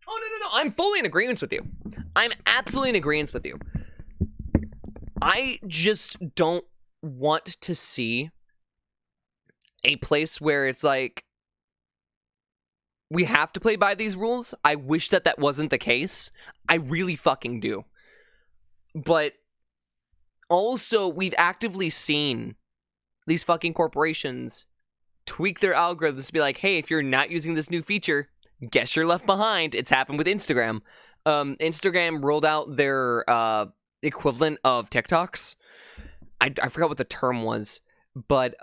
Speaker 2: Oh, no. I'm fully in agreement with you. I'm absolutely in agreement with you. I just don't want to see a place where it's like, we have to play by these rules. I wish that that wasn't the case. I really fucking do. But also, we've actively seen these fucking corporations tweak their algorithms to be like, hey, if you're not using this new feature, guess you're left behind. It's happened with Instagram. Instagram rolled out their equivalent of TikToks. I forgot what the term was. But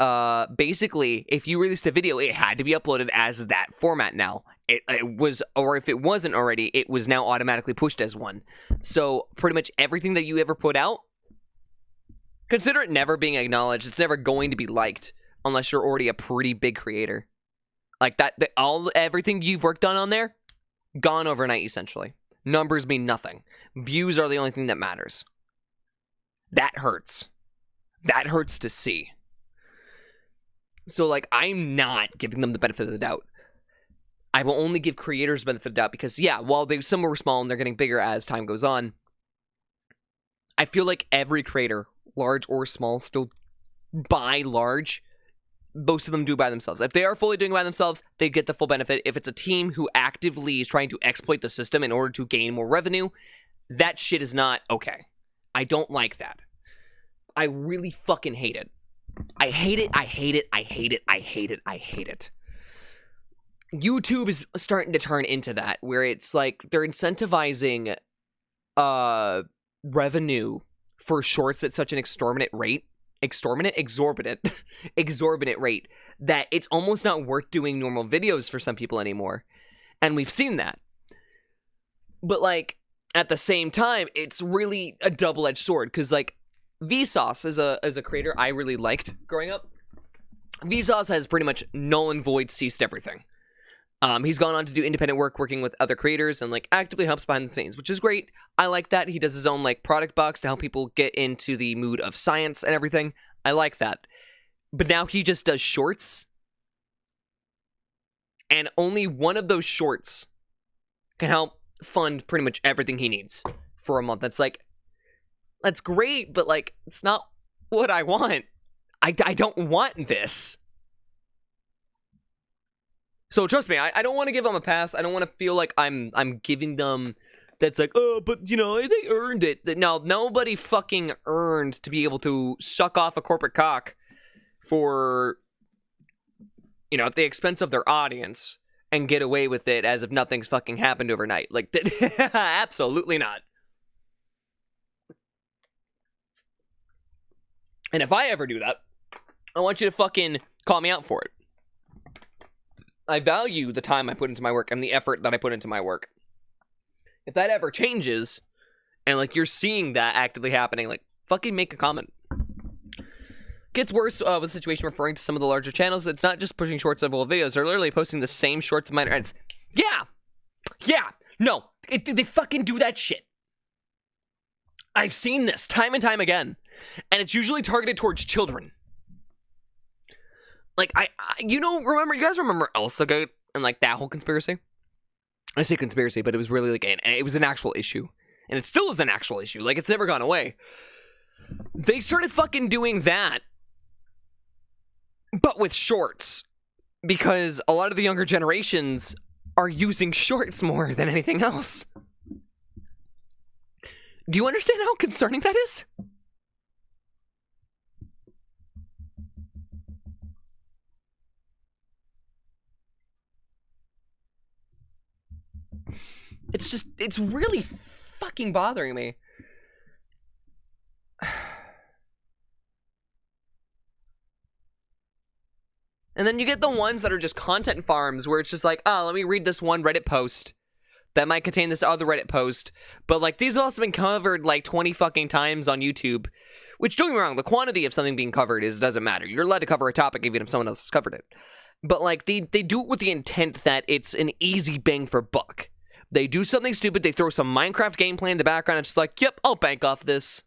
Speaker 2: basically, if you released a video, it had to be uploaded as that format now. It was, or if it wasn't already, it was now automatically pushed as one. So pretty much everything that you ever put out, consider it never being acknowledged. It's never going to be liked unless you're already a pretty big creator. Like that, everything you've worked on there, gone overnight essentially. Numbers mean nothing. Views are the only thing that matters. That hurts. That hurts to see. So, like, I'm not giving them the benefit of the doubt. I will only give creators the benefit of the doubt because, yeah, while some were small and they're getting bigger as time goes on, I feel like every creator, large or small, still by large, most of them do by themselves. If they are fully doing it by themselves, they get the full benefit. If it's a team who actively is trying to exploit the system in order to gain more revenue, that shit is not okay. I don't like that. I really fucking hate it. I hate it, I hate it, I hate it, I hate it, I hate it. YouTube is starting to turn into that, where it's like they're incentivizing revenue for shorts at such an exorbitant rate that it's almost not worth doing normal videos for some people anymore. And we've seen that. But like, at the same time, it's really a double-edged sword, because like, Vsauce as a creator I really liked growing up. Vsauce has pretty much null and void ceased everything. He's gone on to do independent work working with other creators and like actively helps behind the scenes, which is great. I like that. He does his own like product box to help people get into the mood of science and everything. I like that. But now he just does shorts. And only one of those shorts can help fund pretty much everything he needs for a month. That's great, but, like, it's not what I want. I don't want this. So, trust me, I don't want to give them a pass. I don't want to feel like I'm giving them... That's like, oh, but, you know, they earned it. No, nobody fucking earned to be able to suck off a corporate cock for, you know, at the expense of their audience and get away with it as if nothing's fucking happened overnight. Like, absolutely not. And if I ever do that, I want you to fucking call me out for it. I value the time I put into my work and the effort that I put into my work. If that ever changes, and like you're seeing that actively happening, like fucking make a comment. Gets worse with the situation referring to some of the larger channels. It's not just pushing shorts of old videos. They're literally posting the same shorts of minor edits. Yeah. No, they fucking do that shit. I've seen this time and time again. And it's usually targeted towards children. Like, you guys remember ElsaGate and, like, that whole conspiracy? I say conspiracy, but it was really, like, it was an actual issue. And it still is an actual issue. Like, it's never gone away. They started fucking doing that, but with shorts. Because a lot of the younger generations are using shorts more than anything else. Do you understand how concerning that is? It's really fucking bothering me. And then you get the ones that are just content farms where it's just like, oh, let me read this one Reddit post that might contain this other Reddit post. But like, these have also been covered like 20 fucking times on YouTube, Which, don't get me wrong, the quantity of something being covered doesn't matter. You're allowed to cover a topic even if someone else has covered it. But, like, they do it with the intent that it's an easy bang for buck. They do something stupid, they throw some Minecraft gameplay in the background, it's just like, yep, I'll bank off this.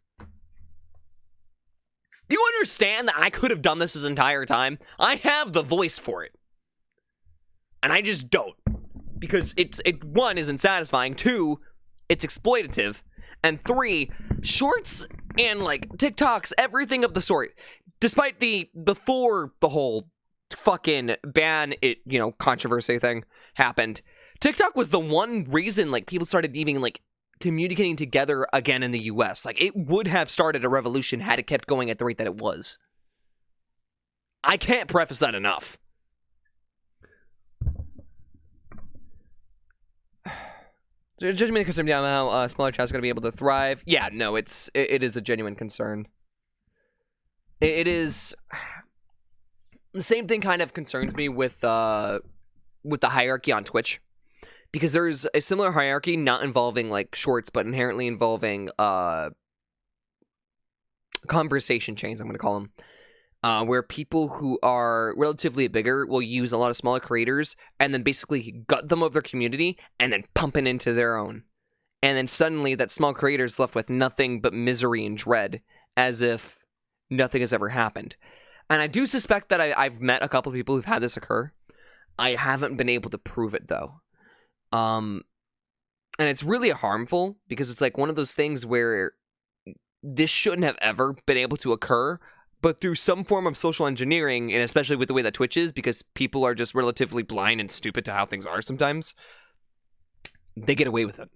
Speaker 2: Do you understand that I could have done this entire time? I have the voice for it. And I just don't. Because one, isn't satisfying, two, it's exploitative, and three, shorts and, like, TikToks, everything of the sort, despite before the whole fucking ban it, controversy thing happened, TikTok was the one reason, like, people started even, like, communicating together again in the US. Like, it would have started a revolution had it kept going at the rate that it was. I can't preface that enough. Genuine concern about how smaller chats are going to be able to thrive. Yeah, no, it is a genuine concern. It is... The same thing kind of concerns me with the hierarchy on Twitch. Because there's a similar hierarchy, not involving, like, shorts, but inherently involving conversation chains, I'm going to call them. Where people who are relatively bigger will use a lot of smaller creators and then basically gut them of their community and then pump it into their own. And then suddenly that small creator is left with nothing but misery and dread, as if nothing has ever happened. And I do suspect that I've met a couple of people who've had this occur. I haven't been able to prove it, though. And it's really harmful because it's like one of those things where this shouldn't have ever been able to occur, but through some form of social engineering, and especially with the way that Twitch is, because people are just relatively blind and stupid to how things are sometimes, they get away with it.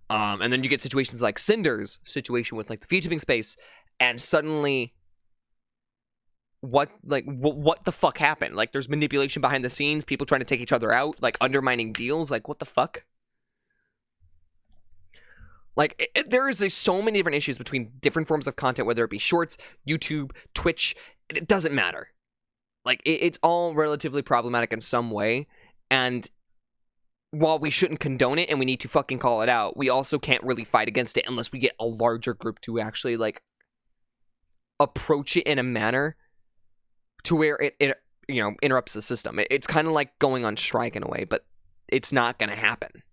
Speaker 2: And then you get situations like Cinder's situation with, like, the VTubing space, and suddenly, what the fuck happened? Like, there's manipulation behind the scenes, people trying to take each other out, like, undermining deals, like, what the fuck? Like, there is so many different issues between different forms of content, whether it be shorts, YouTube, Twitch, it doesn't matter. Like, it's all relatively problematic in some way, and while we shouldn't condone it and we need to fucking call it out, we also can't really fight against it unless we get a larger group to actually, like, approach it in a manner to where it interrupts the system. It's kind of like going on strike in a way, but it's not going to happen.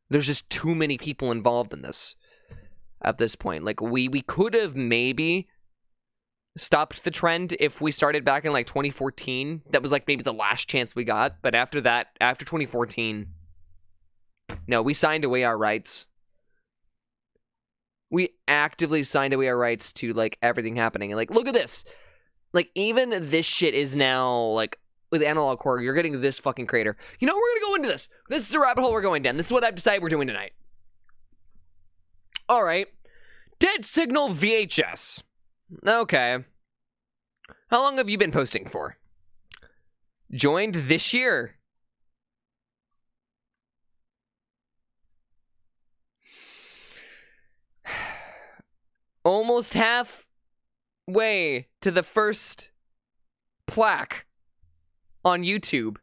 Speaker 2: There's just too many people involved in this at this point. Like, we could have maybe stopped the trend if we started back in, like, 2014. That was, like, maybe the last chance we got. But after that, after 2014, no, we signed away our rights. We actively signed away our rights to, like, everything happening. And, like, look at this. Like, even this shit is now, like, with Analog Horror, you're getting this fucking creator. You know, we're gonna go into this. This is a rabbit hole we're going down. This is what I've decided we're doing tonight. Alright. Dead Signal VHS. Okay. How long have you been posting for? Joined this year. Almost halfway to the first plaque on YouTube.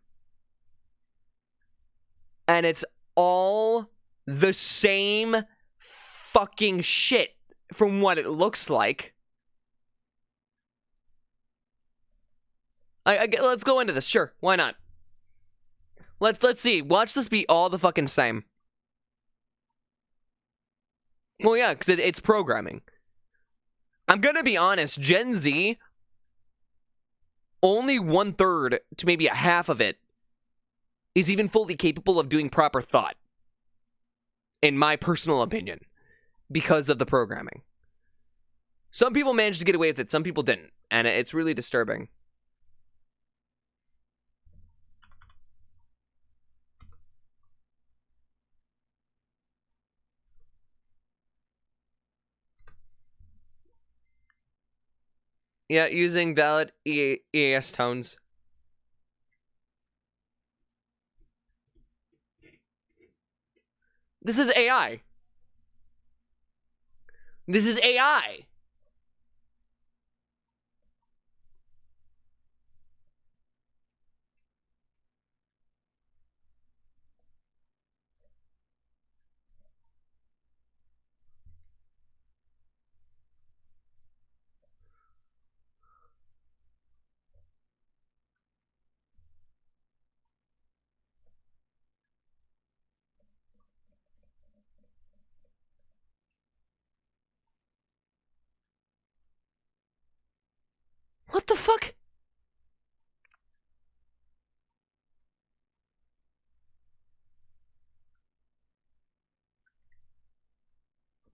Speaker 2: And it's all the same fucking shit from what it looks like. Let's go into this. Sure, why not? Let's see. Watch this be all the fucking same. Well, yeah, because it's programming. I'm gonna be honest, Gen Z, only 1/3 to maybe a half of it is even fully capable of doing proper thought, in my personal opinion, because of the programming. Some people managed to get away with it, some people didn't, and it's really disturbing. Yeah, using valid EAS tones. This is AI. This is AI. What the fuck?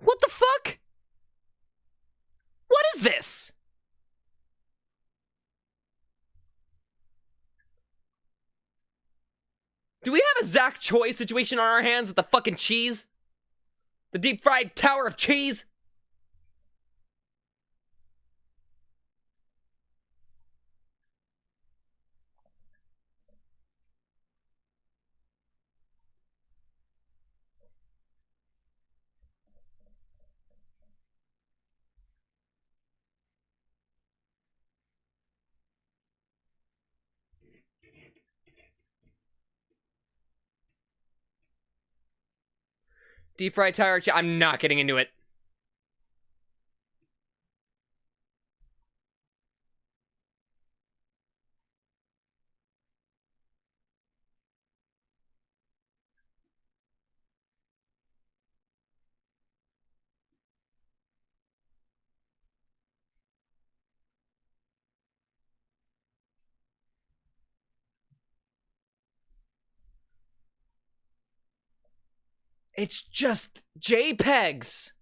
Speaker 2: What the fuck? What is this? Do we have a Zach Choi situation on our hands with the fucking cheese? The deep fried tower of cheese? Deep fried tower of cheese. I'm not getting into it. It's just JPEGs.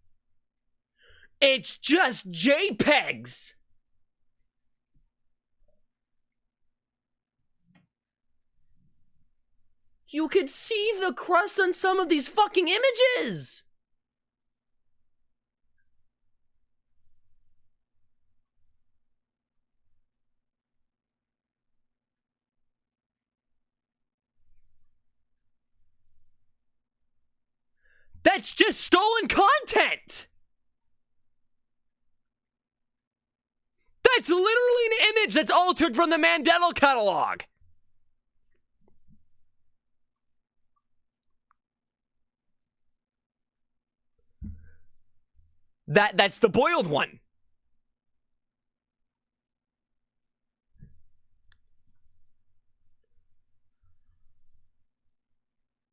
Speaker 2: It's just JPEGs. You could see the crust on some of these fucking images. That's just stolen content. That's literally an image that's altered from the Mandela catalog. That's the boiled one.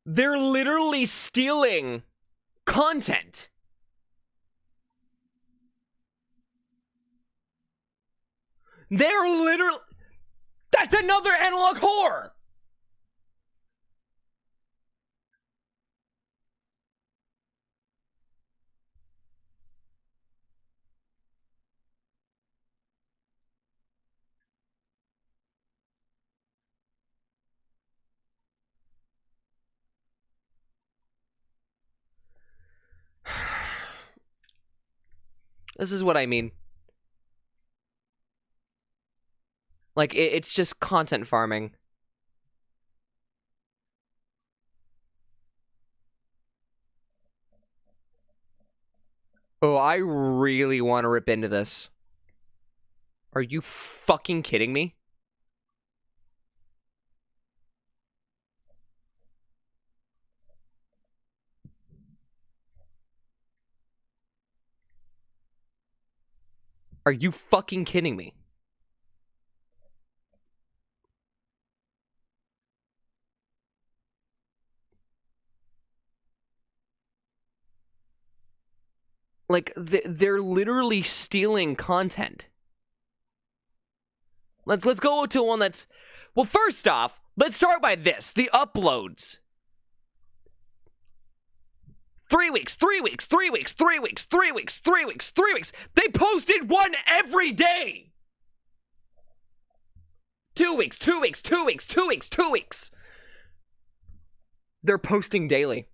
Speaker 2: They're literally stealing content. They're literally... That's another analog horror! This is what I mean. Like, it's just content farming. Oh, I really want to rip into this. Are you fucking kidding me? Are you fucking kidding me? Like, they're literally stealing content. Let's go to one that's... Well, first off, let's start by this. The uploads. 3 weeks, 3 weeks, 3 weeks, 3 weeks, 3 weeks, 3 weeks, 3 weeks. They posted one every day. 2 weeks, 2 weeks, 2 weeks, 2 weeks, 2 weeks. They're posting daily.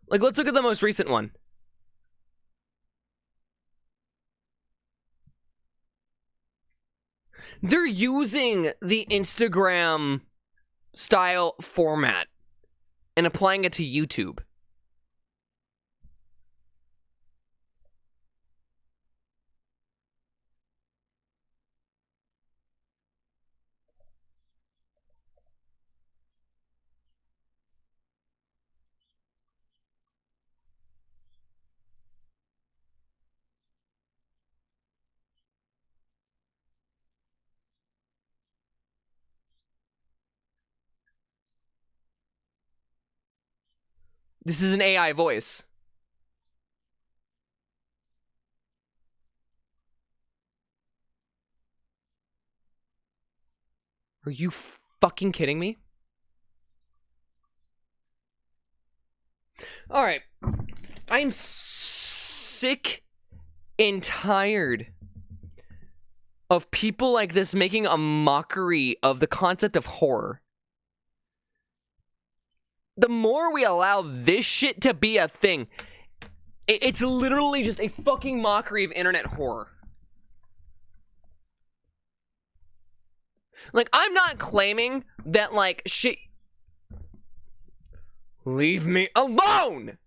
Speaker 2: Like, let's look at the most recent one. They're using the Instagram style format and applying it to YouTube. This is an AI voice. Are you fucking kidding me? Alright. I'm sick and tired of people like this making a mockery of the concept of horror. The more we allow this shit to be a thing, it's literally just a fucking mockery of internet horror. Like, I'm not claiming that, like, shit... Leave me alone!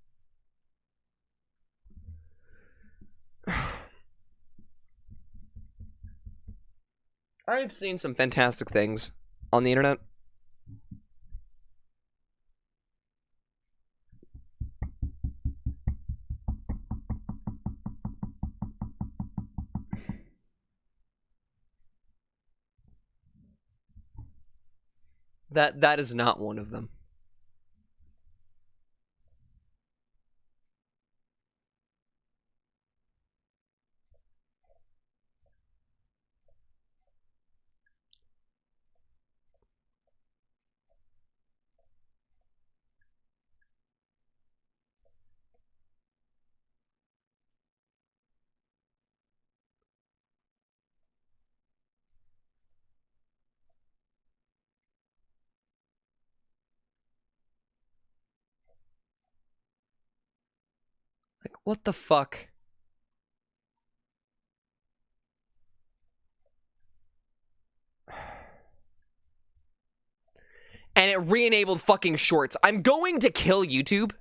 Speaker 2: I've seen some fantastic things on the internet. That is not one of them. Like, what the fuck? And it re-enabled fucking shorts. I'm going to kill YouTube.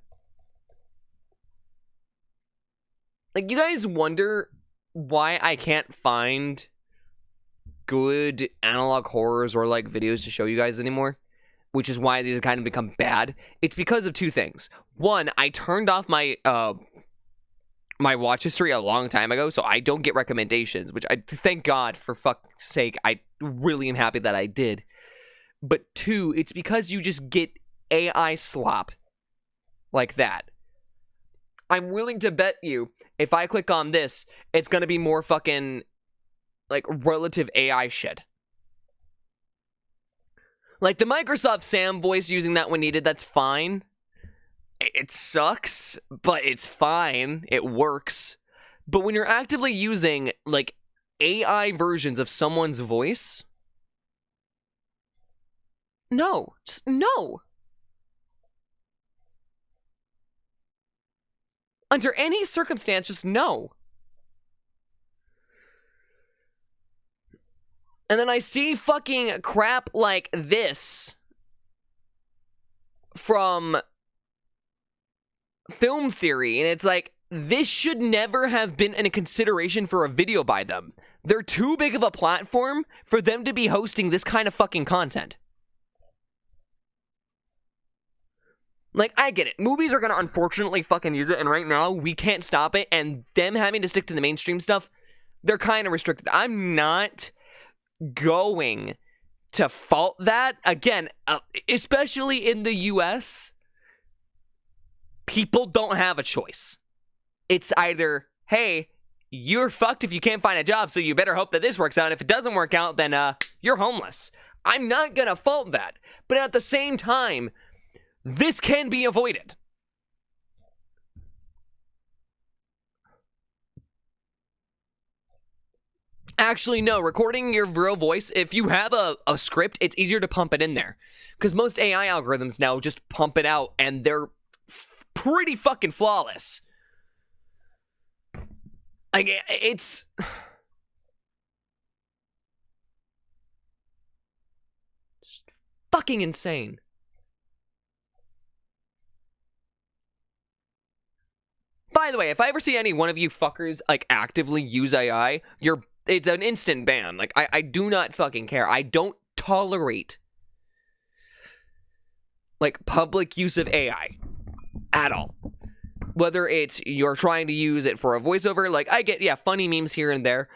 Speaker 2: Like, you guys wonder why I can't find good analog horrors or, like, videos to show you guys anymore? Which is why these have kind of become bad. It's because of two things. One, I turned off my, my watch history a long time ago, so I don't get recommendations, which I thank God, for fuck's sake. I really am happy that I did. But two, it's because you just get AI slop like that. I'm willing to bet you, if I click on this, it's gonna be more fucking, like, relative AI shit. Like, the Microsoft Sam voice using that when needed, that's fine. It sucks, but it's fine. It works. But when you're actively using, like, AI versions of someone's voice... No. Just no. Under any circumstance, just no. And then I see fucking crap like this from Film Theory, and it's like, this should never have been in a consideration for a video by them. They're too big of a platform for them to be hosting this kind of fucking content. Like, I get it. Movies are gonna unfortunately fucking use it, and right now, we can't stop it, and them having to stick to the mainstream stuff, they're kind of restricted. I'm not going to fault that. Again, especially in the US, people don't have a choice. It's either, hey, you're fucked if you can't find a job, so you better hope that this works out. If it doesn't work out, then you're homeless. I'm not gonna fault that. But at the same time, this can be avoided. Actually, no, recording your real voice, if you have a script, it's easier to pump it in there. Because most AI algorithms now just pump it out, and they're pretty fucking flawless. Like, it's... fucking insane. By the way, if I ever see any one of you fuckers, like, actively use AI, it's an instant ban. Like, I do not fucking care. I don't tolerate, like, public use of AI at all. Whether it's you're trying to use it for a voiceover, like, I get, yeah, funny memes here and there.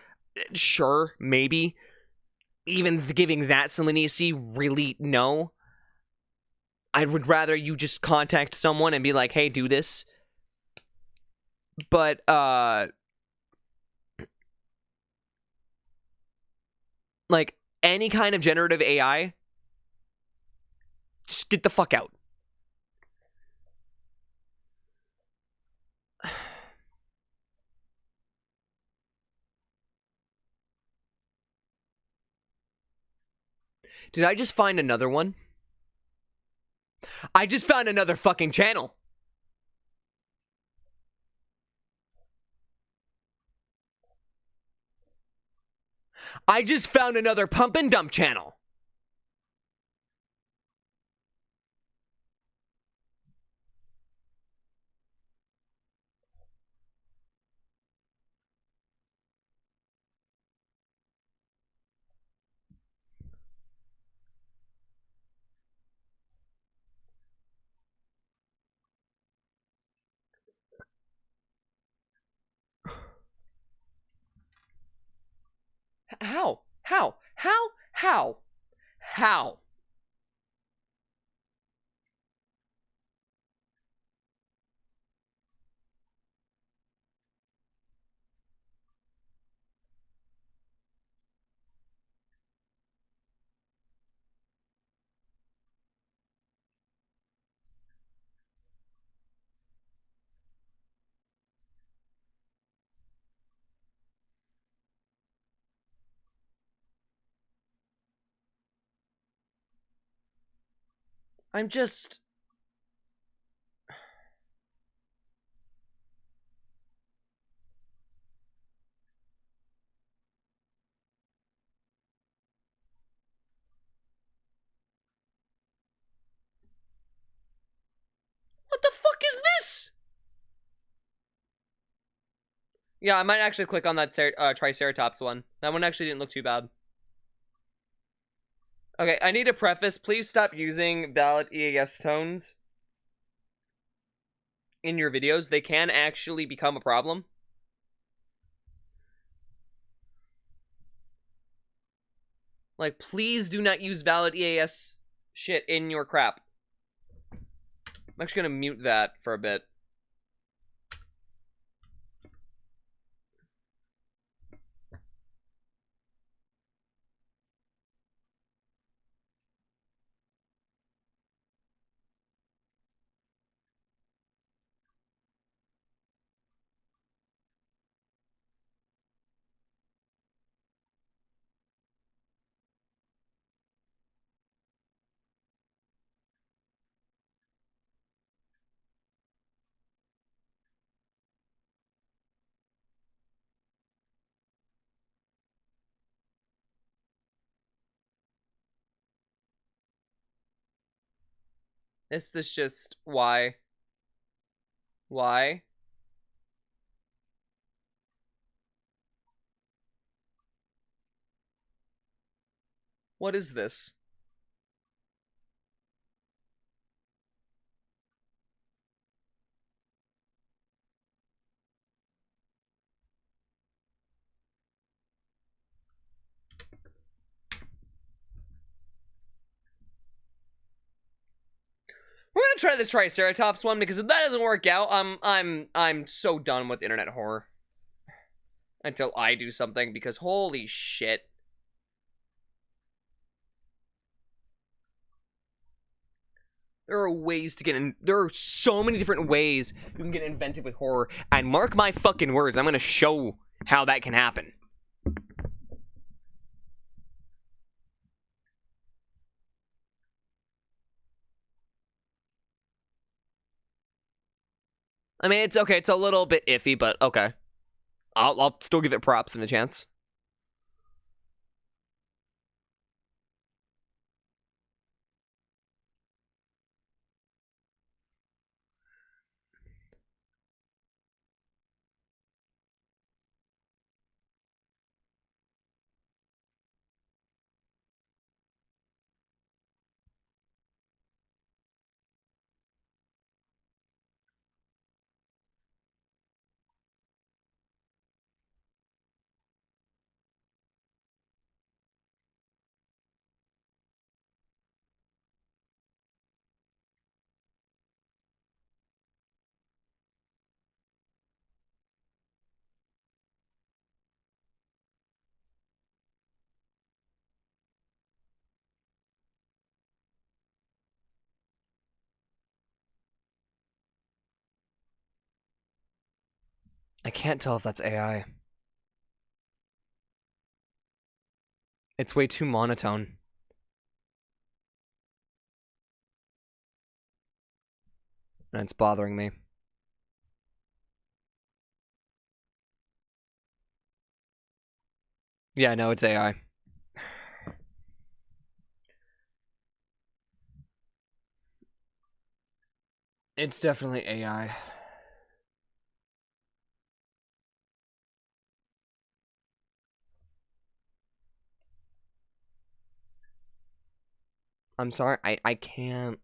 Speaker 2: Sure, maybe. Even giving that some leniency, really, no. I would rather you just contact someone and be like, hey, do this. But, like, any kind of generative AI, just get the fuck out. Did I just find another one? I just found another fucking channel. I just found another pump and dump channel. How? How? How? How? How? I'm just... What the fuck is this? Yeah, I might actually click on that Triceratops one. That one actually didn't look too bad. Okay, I need to preface, please stop using valid EAS tones in your videos. They can actually become a problem. Like, please do not use valid EAS shit in your crap. I'm actually gonna mute that for a bit. Is this just... Why? Why? What is this? We're gonna try this Triceratops one, because if that doesn't work out, I'm so done with internet horror. Until I do something, because holy shit. There are ways to get in. There are so many different ways you can get inventive with horror. And mark my fucking words, I'm gonna show how that can happen. I mean, it's okay. It's a little bit iffy, but okay. I'll still give it props and a chance.
Speaker 5: I can't tell if that's AI. It's way too monotone. And it's bothering me. Yeah, no, it's AI. It's definitely AI. I'm sorry, I can't.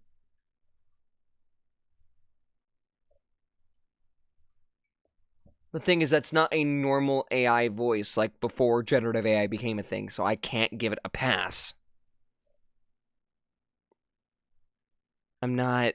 Speaker 5: The thing is, that's not a normal AI voice, like before generative AI became a thing, so I can't give it a pass. I'm not...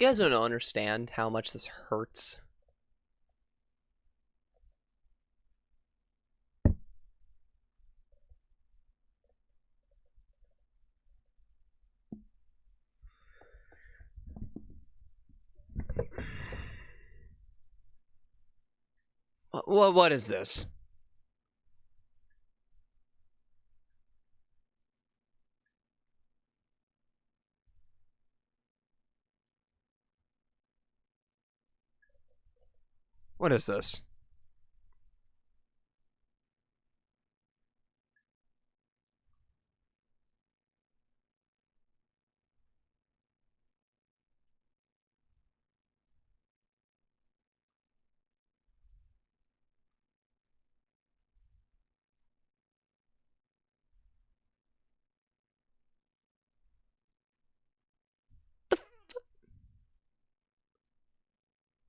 Speaker 5: You guys don't understand how much this hurts. What is this? What is this?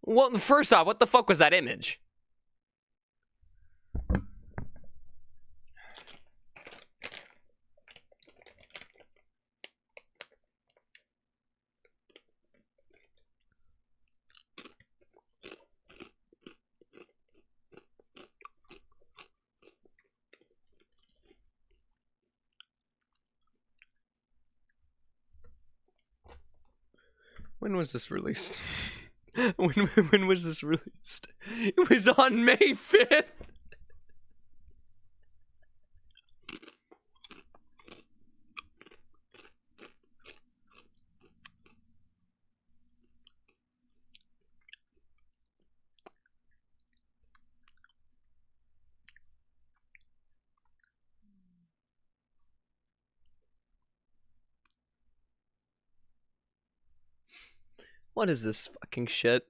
Speaker 5: Well, first off, what the fuck was that image? When was this released? when was this released? It was on May 5th. What is this fucking shit?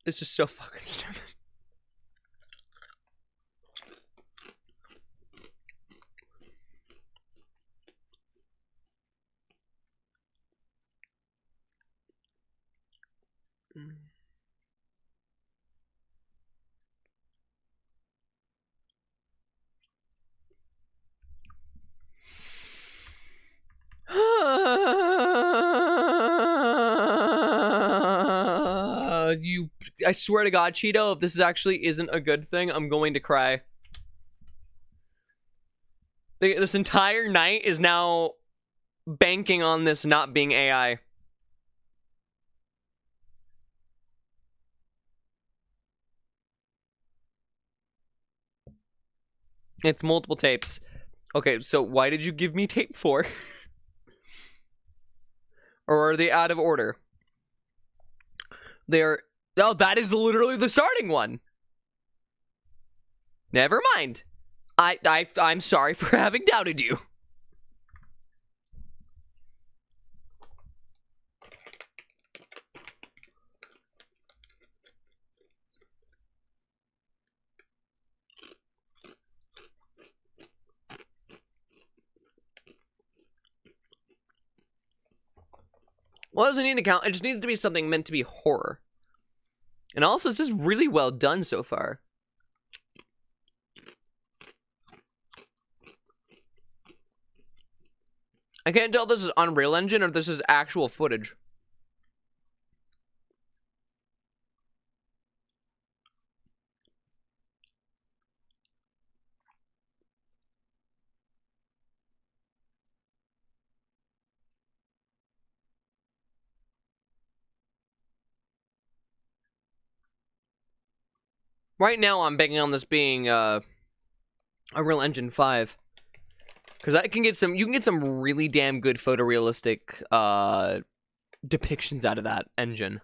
Speaker 5: It's just so fucking stupid. I swear to God, Cheeto, if this actually isn't a good thing, I'm going to cry. This entire night is now banking on this not being AI. It's multiple tapes. Okay, so why did you give me tape 4? Or are they out of order? They're... Oh, that is literally the starting one.
Speaker 2: Never mind. I'm sorry for having doubted you. Well, it doesn't need to count. It just needs to be something meant to be horror. And also, this is really well done so far. I can't tell if this is Unreal Engine or if this is actual footage. Right now, I'm banking on this being Unreal Engine 5. Because you can get some really damn good photorealistic depictions out of that engine.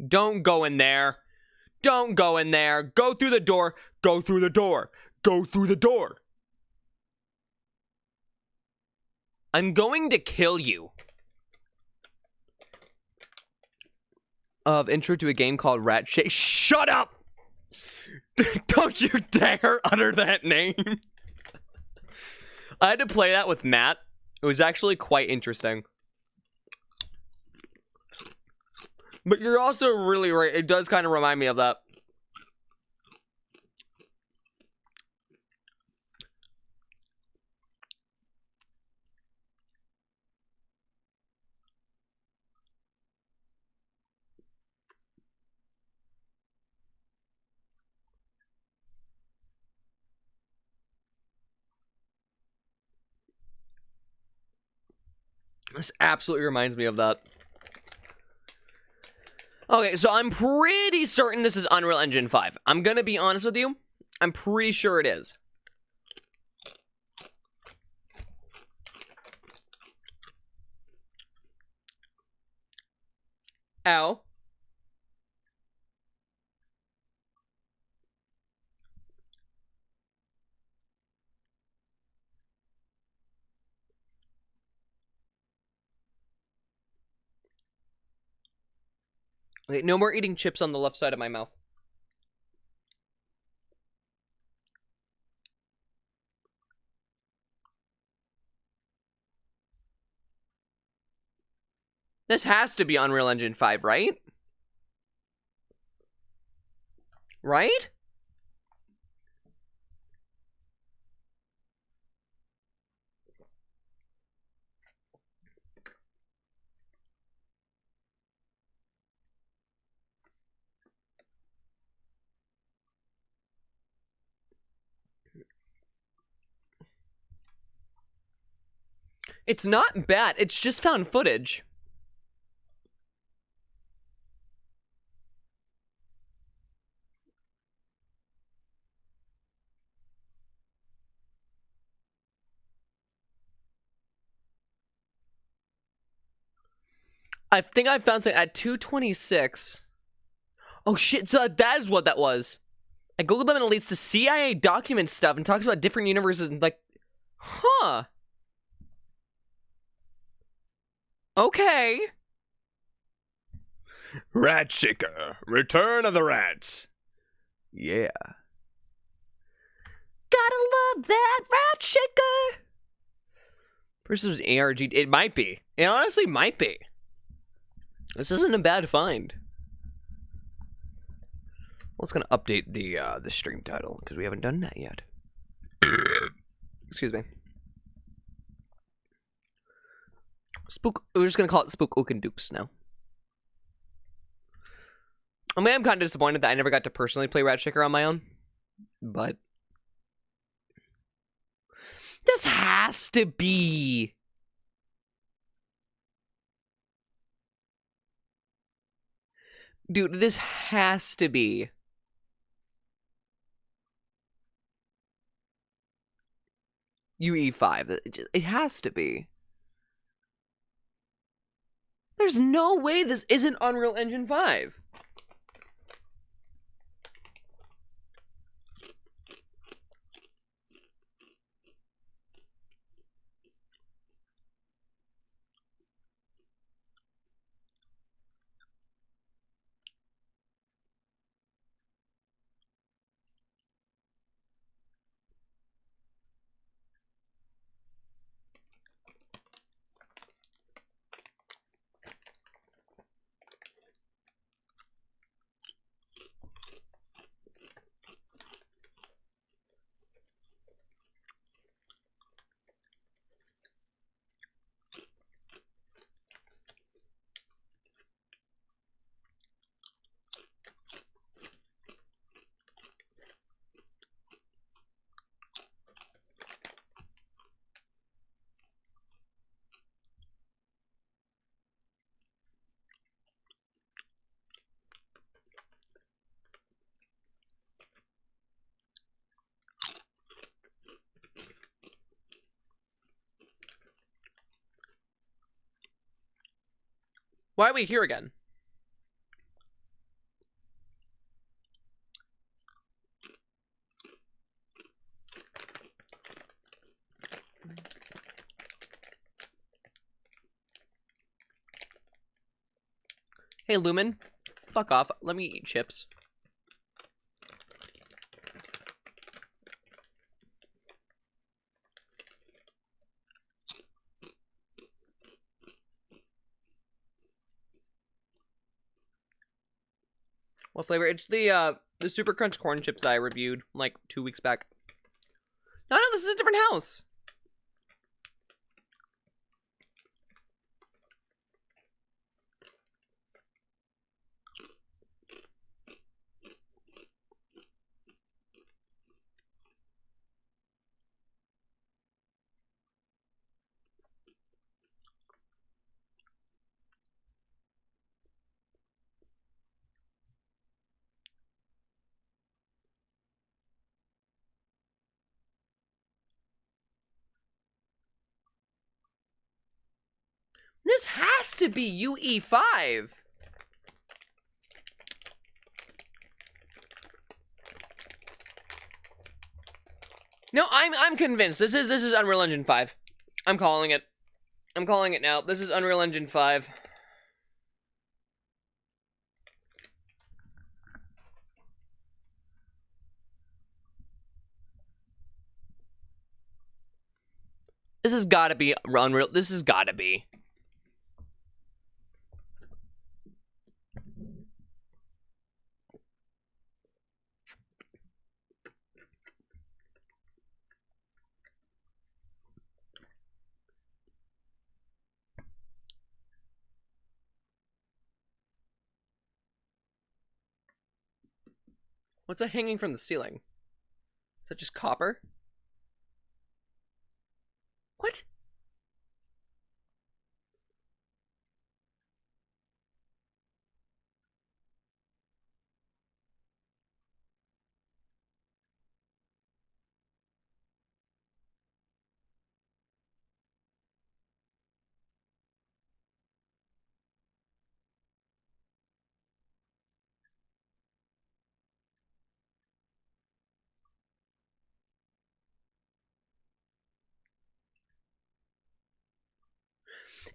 Speaker 2: Don't go in there. Don't go in there. Go through the door. Go through the door. Go through the door. I'm going to kill you. Of intro to a game called Rat Shake. Shut up! Don't you dare utter that name. I had to play that with Matt. It was actually quite interesting. But you're also really right. It does kind of remind me of that. This absolutely reminds me of that. Okay, so I'm pretty certain this is Unreal Engine 5. I'm gonna be honest with you. I'm pretty sure it is. Ow. Okay, no more eating chips on the left side of my mouth. This has to be Unreal Engine 5, right? Right? It's not bad. It's just found footage. I think I found something at 226. Oh shit, so that is what that was. I googled them and it leads to CIA document stuff and talks about different universes and like, huh. Okay.
Speaker 3: Rat Shaker, Return of the Rats.
Speaker 2: Yeah. Gotta love that Rat Shaker. First was an ARG. It might be. It honestly might be. This isn't a bad find. Let's gonna update the stream title because we haven't done that yet. Excuse me. Spook. We're just gonna call it Spook Ook and Dooks now. I mean, I'm kind of disappointed that I never got to personally play Rat Shaker on my own, but this has to be. Dude, this has to be. UE5. It has to be. There's no way this isn't Unreal Engine 5. Why are we here again? Hey, Lumen. Fuck off. Let me eat chips. What flavor? It's the Super Crunch corn chips I reviewed like 2 weeks back. No, this is a different house. This has to be UE5. No, I'm convinced. This is Unreal Engine 5. I'm calling it. I'm calling it now. This is Unreal Engine 5. This has got to be Unreal. This has got to be. What's that hanging from the ceiling? Is that just copper? What?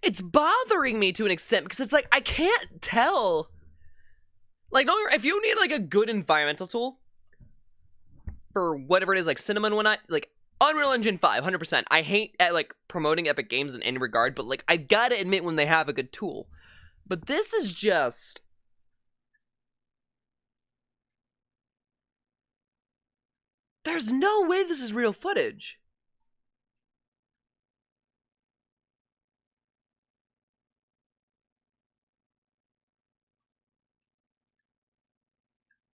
Speaker 2: It's bothering me to an extent because it's like I can't tell. Like, no, if you need like a good environmental tool for whatever it is, like cinema and whatnot, like Unreal Engine 5, 100%. I hate at like promoting Epic Games in any regard, but like I gotta admit when they have a good tool. But this is just. There's no way this is real footage.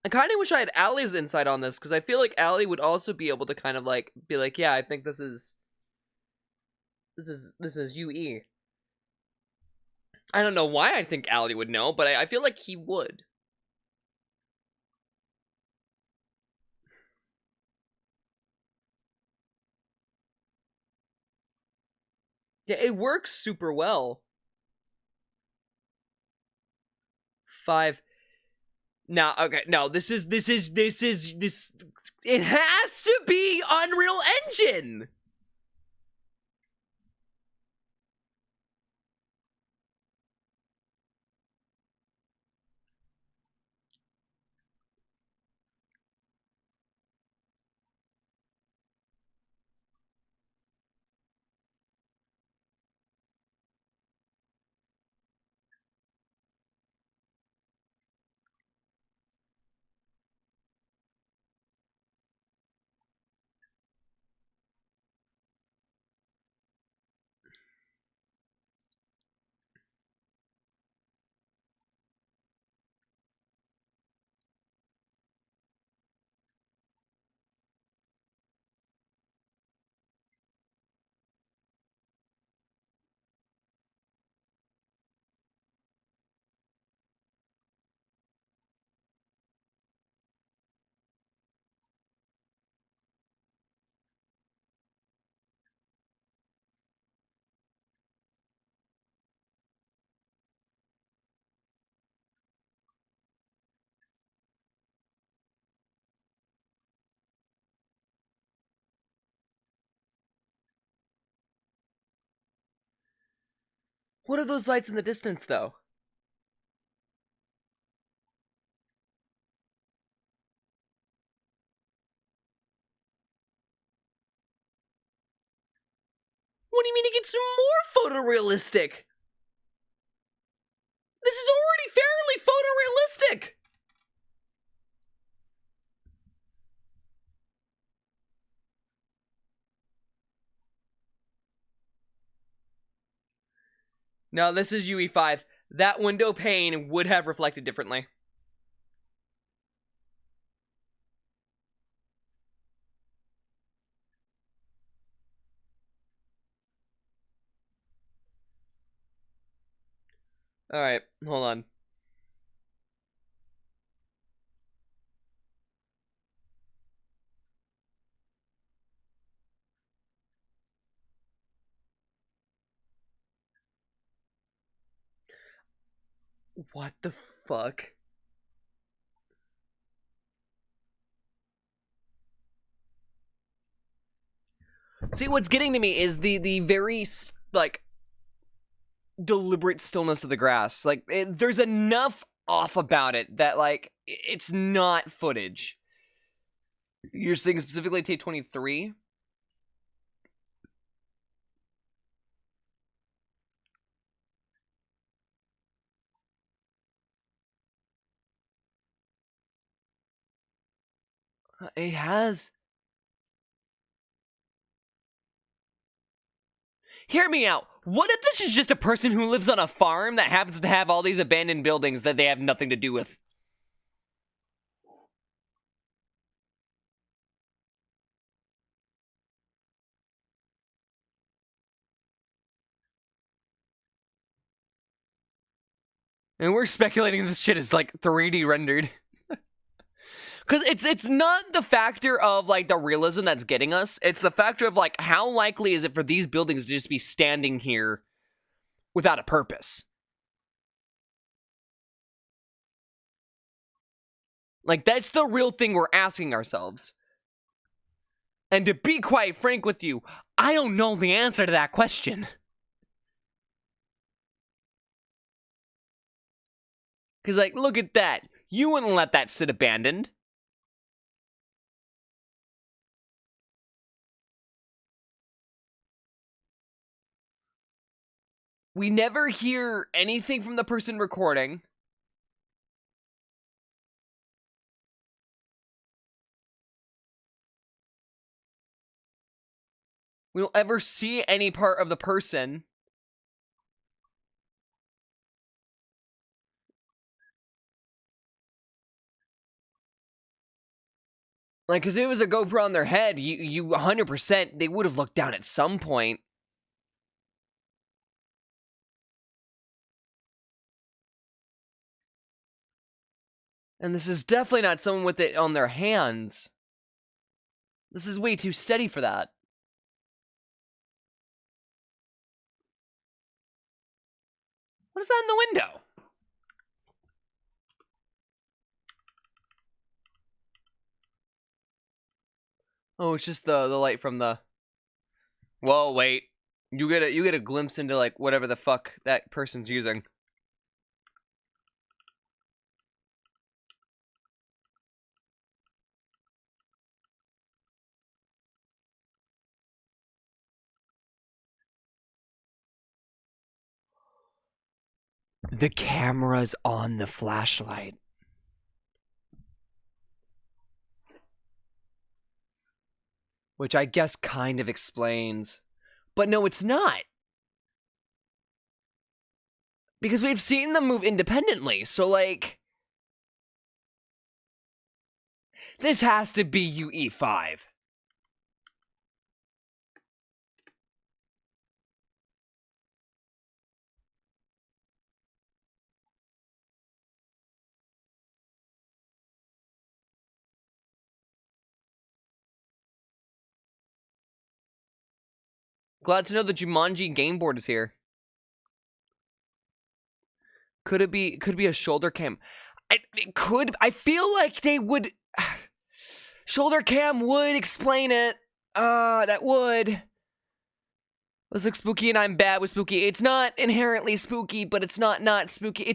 Speaker 2: I kind of wish I had Allie's insight on this, because I feel like Allie would also be able to kind of like be like, yeah, I think this is UE. I don't know why I think Allie would know, but I feel like he would. Yeah, it works super well. 5. Now, okay, no, this. It has to be Unreal Engine. What are those lights in the distance, though? What do you mean it gets more photorealistic? This is already fairly photorealistic. No, this is UE5. That window pane would have reflected differently. Alright, hold on. What the fuck? See, what's getting to me is the very, like, deliberate stillness of the grass. Like, there's enough off about it that, like, it's not footage. You're saying specifically tape 23? It has. Hear me out. What if this is just a person who lives on a farm that happens to have all these abandoned buildings that they have nothing to do with? And we're speculating this shit is like 3D rendered. Because it's not the factor of, like, the realism that's getting us. It's the factor of, like, how likely is it for these buildings to just be standing here without a purpose? Like, that's the real thing we're asking ourselves. And to be quite frank with you, I don't know the answer to that question. Because, like, look at that. You wouldn't let that sit abandoned. We never hear anything from the person recording. We don't ever see any part of the person. Like, because if it was a GoPro on their head, you 100%, they would have looked down at some point. And this is definitely not someone with it on their hands. This is way too steady for that. What is that in the window? Oh, it's just the light from the. Whoa, wait. You get a glimpse into like whatever the fuck that person's using. The camera's on the flashlight. Which I guess kind of explains. But no, it's not. Because we've seen them move independently, so like... This has to be UE5. Glad to know the Jumanji game board is here. Could it be a shoulder cam? It could. I feel like they would. Shoulder cam would explain it. That would. Let's look spooky, and I'm bad with spooky. It's not inherently spooky, but it's not spooky.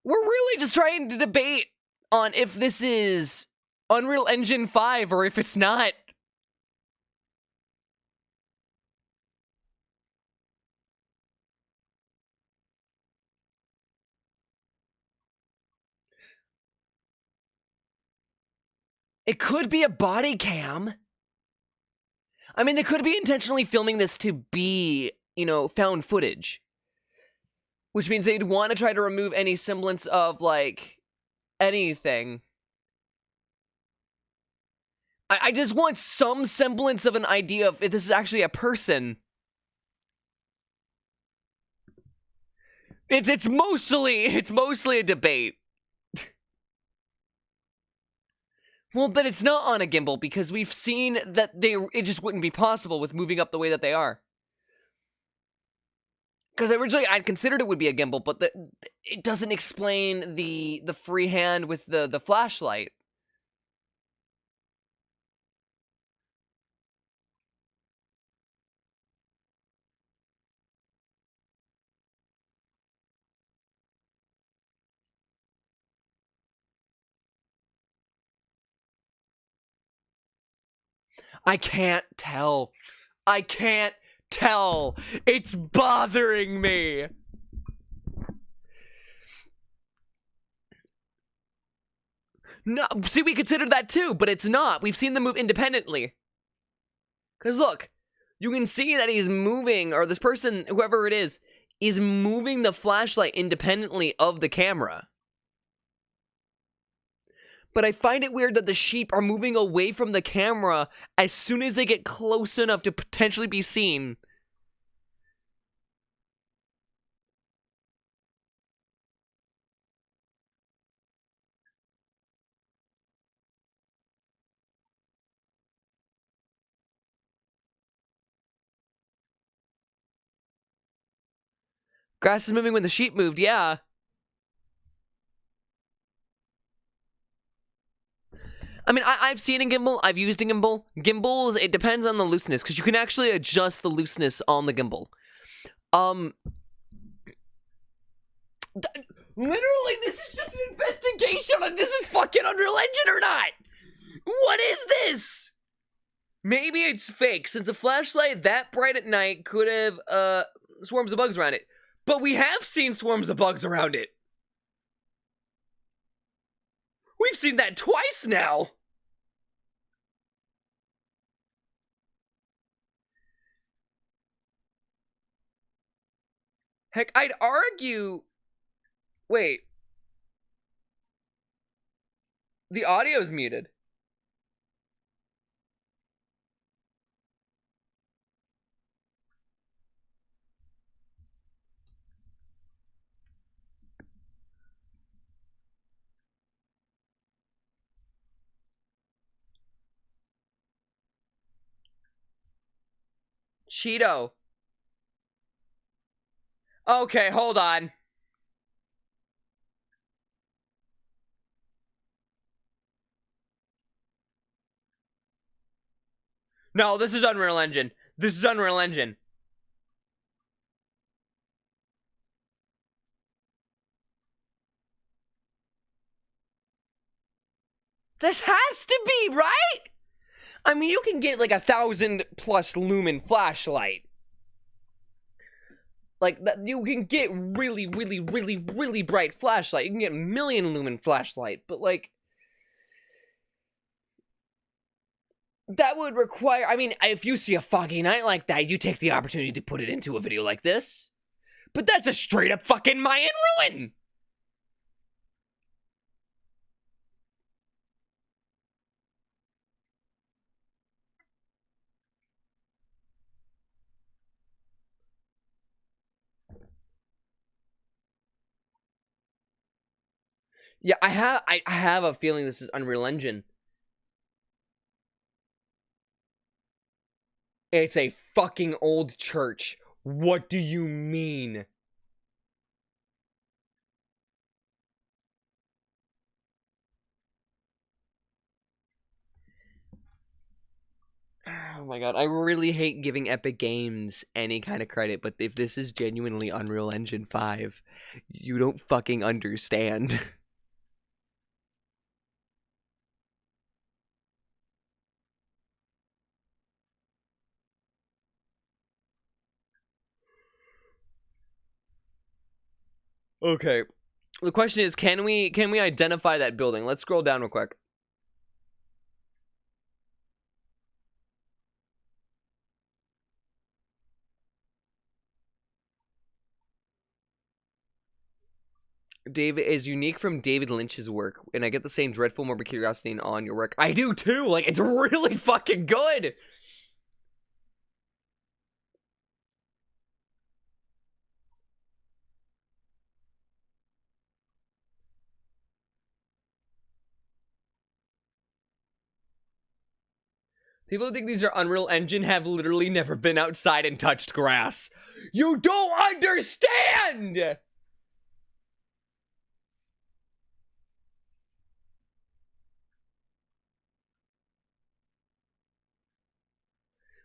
Speaker 2: We're really just trying to debate on if this is Unreal Engine 5 or if it's not. It could be a body cam. I mean, they could be intentionally filming this to be, found footage. Which means they'd want to try to remove any semblance of, like, anything. I just want some semblance of an idea of if this is actually a person. It's mostly a debate. Well, but it's not on a gimbal because we've seen that it just wouldn't be possible with moving up the way that they are. Because originally I'd considered it would be a gimbal, but it doesn't explain the free hand with the flashlight. I can't tell. I can't tell. It's bothering me. No, see, we considered that too, but it's not. We've seen them move independently. Because look, you can see that he's moving, or this person, whoever it is moving the flashlight independently of the camera. But I find it weird that the sheep are moving away from the camera as soon as they get close enough to potentially be seen. Grass is moving when the sheep moved, yeah. I mean, I've seen a gimbal. I've used a gimbal. Gimbals, it depends on the looseness, because you can actually adjust the looseness on the gimbal. Literally, this is just an investigation on this is fucking Unreal Engine or not. What is this? Maybe it's fake, since a flashlight that bright at night could have, swarms of bugs around it. But we have seen swarms of bugs around it. We've seen that twice now. Heck, I'd argue... Wait. The audio's muted. Cheeto. Okay, hold on. No, this is Unreal Engine. This is Unreal Engine. This has to be, right? I mean, you can get like 1,000+ lumen flashlight. Like, that, you can get really, really, really, really bright flashlight. You can get 1,000,000 lumen flashlight, but like, that would require, I mean, if you see a foggy night like that, you take the opportunity to put it into a video like this. But that's a straight up fucking Mayan ruin! Yeah, I have a feeling this is Unreal Engine. It's a fucking old church. What do you mean? Oh my god, I really hate giving Epic Games any kind of credit, but if this is genuinely Unreal Engine 5, you don't fucking understand. Okay. The question is, can we identify that building? Let's scroll down real quick. David is unique from David Lynch's work, and I get the same dreadful morbid curiosity on your work. I do too. Like, it's really fucking good. People who think these are Unreal Engine have literally never been outside and touched grass. You don't understand!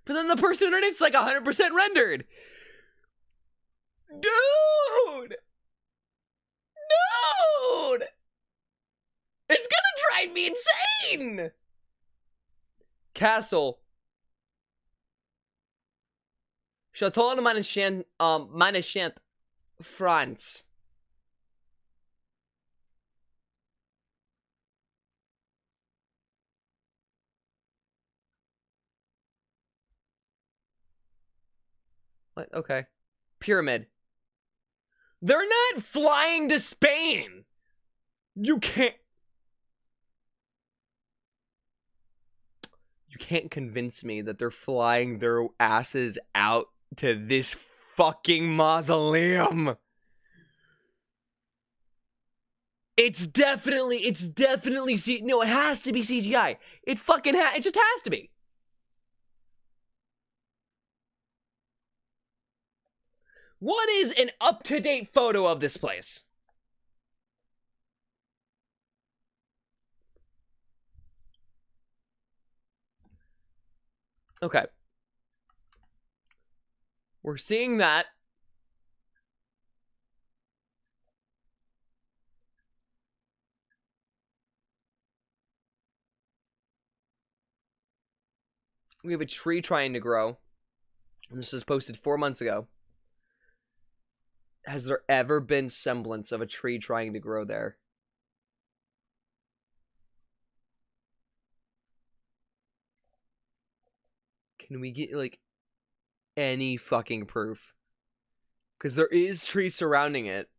Speaker 2: But then the person underneath's like 100% rendered. Dude! Dude! It's gonna drive me insane! Castle. Chateau de Manichent, France. What? Okay. Pyramid. They're not flying to Spain! You can't... You can't convince me that they're flying their asses out to this fucking mausoleum. It's definitely no, it has to be CGI. It fucking it just has to be. What is an up-to-date photo of this place? Okay. We're seeing that. We have a tree trying to grow. And this was posted 4 months ago. Has there ever been semblance of a tree trying to grow there? Can we get, like, any fucking proof? Because there is trees surrounding it.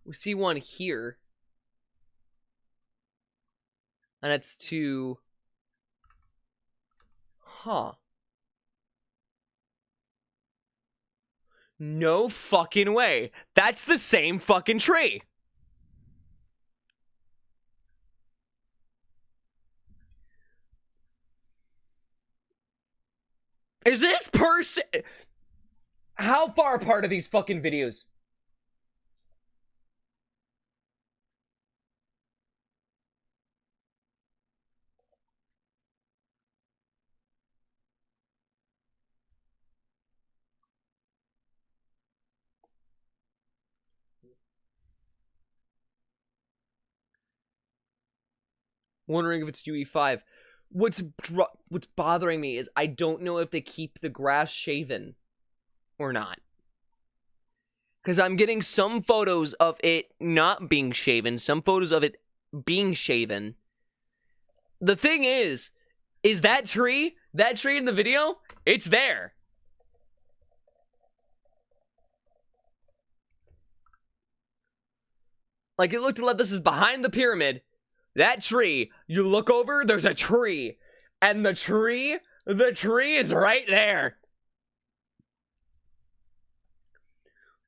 Speaker 2: We see one here. And it's to... Huh. No fucking way. That's the same fucking tree. Is this person... How far apart are these fucking videos? Wondering if it's UE5. What's bothering me is I don't know if they keep the grass shaven or not. Because I'm getting some photos of it not being shaven, some photos of it being shaven. The thing is that tree in the video, it's there. Like, it looked like this is behind the pyramid. That tree, you look over, there's a tree. And the tree is right there.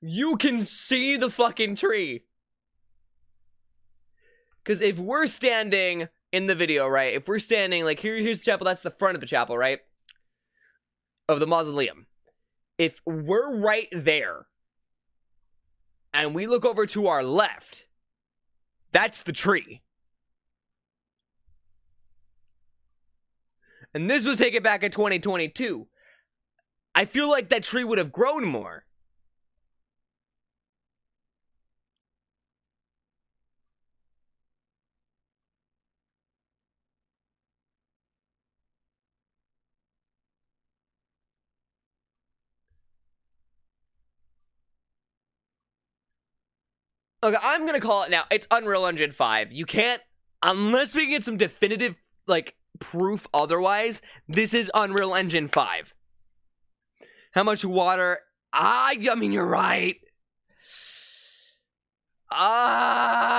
Speaker 2: You can see the fucking tree. Because if we're standing in the video, right? If we're standing, like, here's the chapel, that's the front of the chapel, right? Of the mausoleum. If we're right there, and we look over to our left, that's the tree. And this was taken back in 2022. I feel like that tree would have grown more. Okay, I'm gonna call it now. It's Unreal Engine 5. You can't, unless we get some definitive, like, proof otherwise, this is Unreal Engine 5. How much water? I mean, you're right.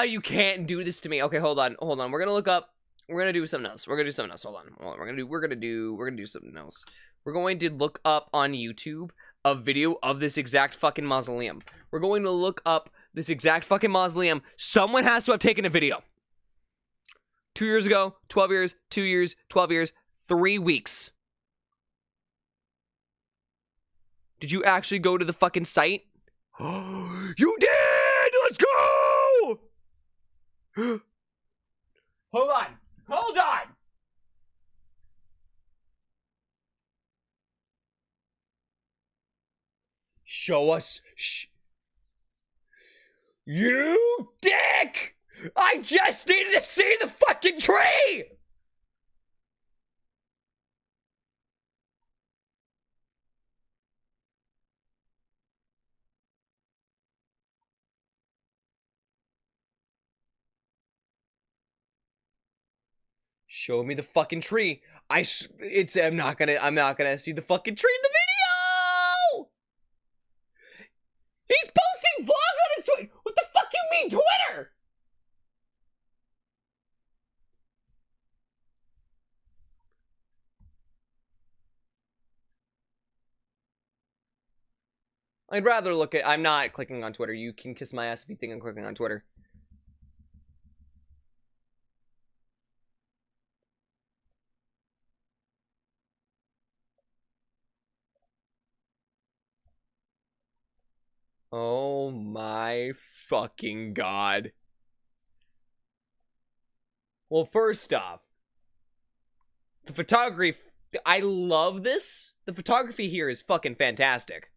Speaker 2: You can't do this to me. Okay, hold on. We're gonna look up. We're gonna do something else. Hold on. We're gonna do something else. We're going to look up on YouTube a video of this exact fucking mausoleum. We're going to look up this exact fucking mausoleum. Someone has to have taken a video. 2 years ago, 12 years, 2 years, 12 years, 3 weeks. Did you actually go to the fucking site? You did! Let's go! Hold on! Show us. You dick! I just needed to see the fucking tree! Show me the fucking tree. I'm not gonna see the fucking tree in the video! He's posting vlogs on his Twitter! What the fuck you mean, Twitter? I'd rather look at... I'm not clicking on Twitter. You can kiss my ass if you think I'm clicking on Twitter. Oh my fucking god. Well, first off, the photography... I love this. The photography here is fucking fantastic.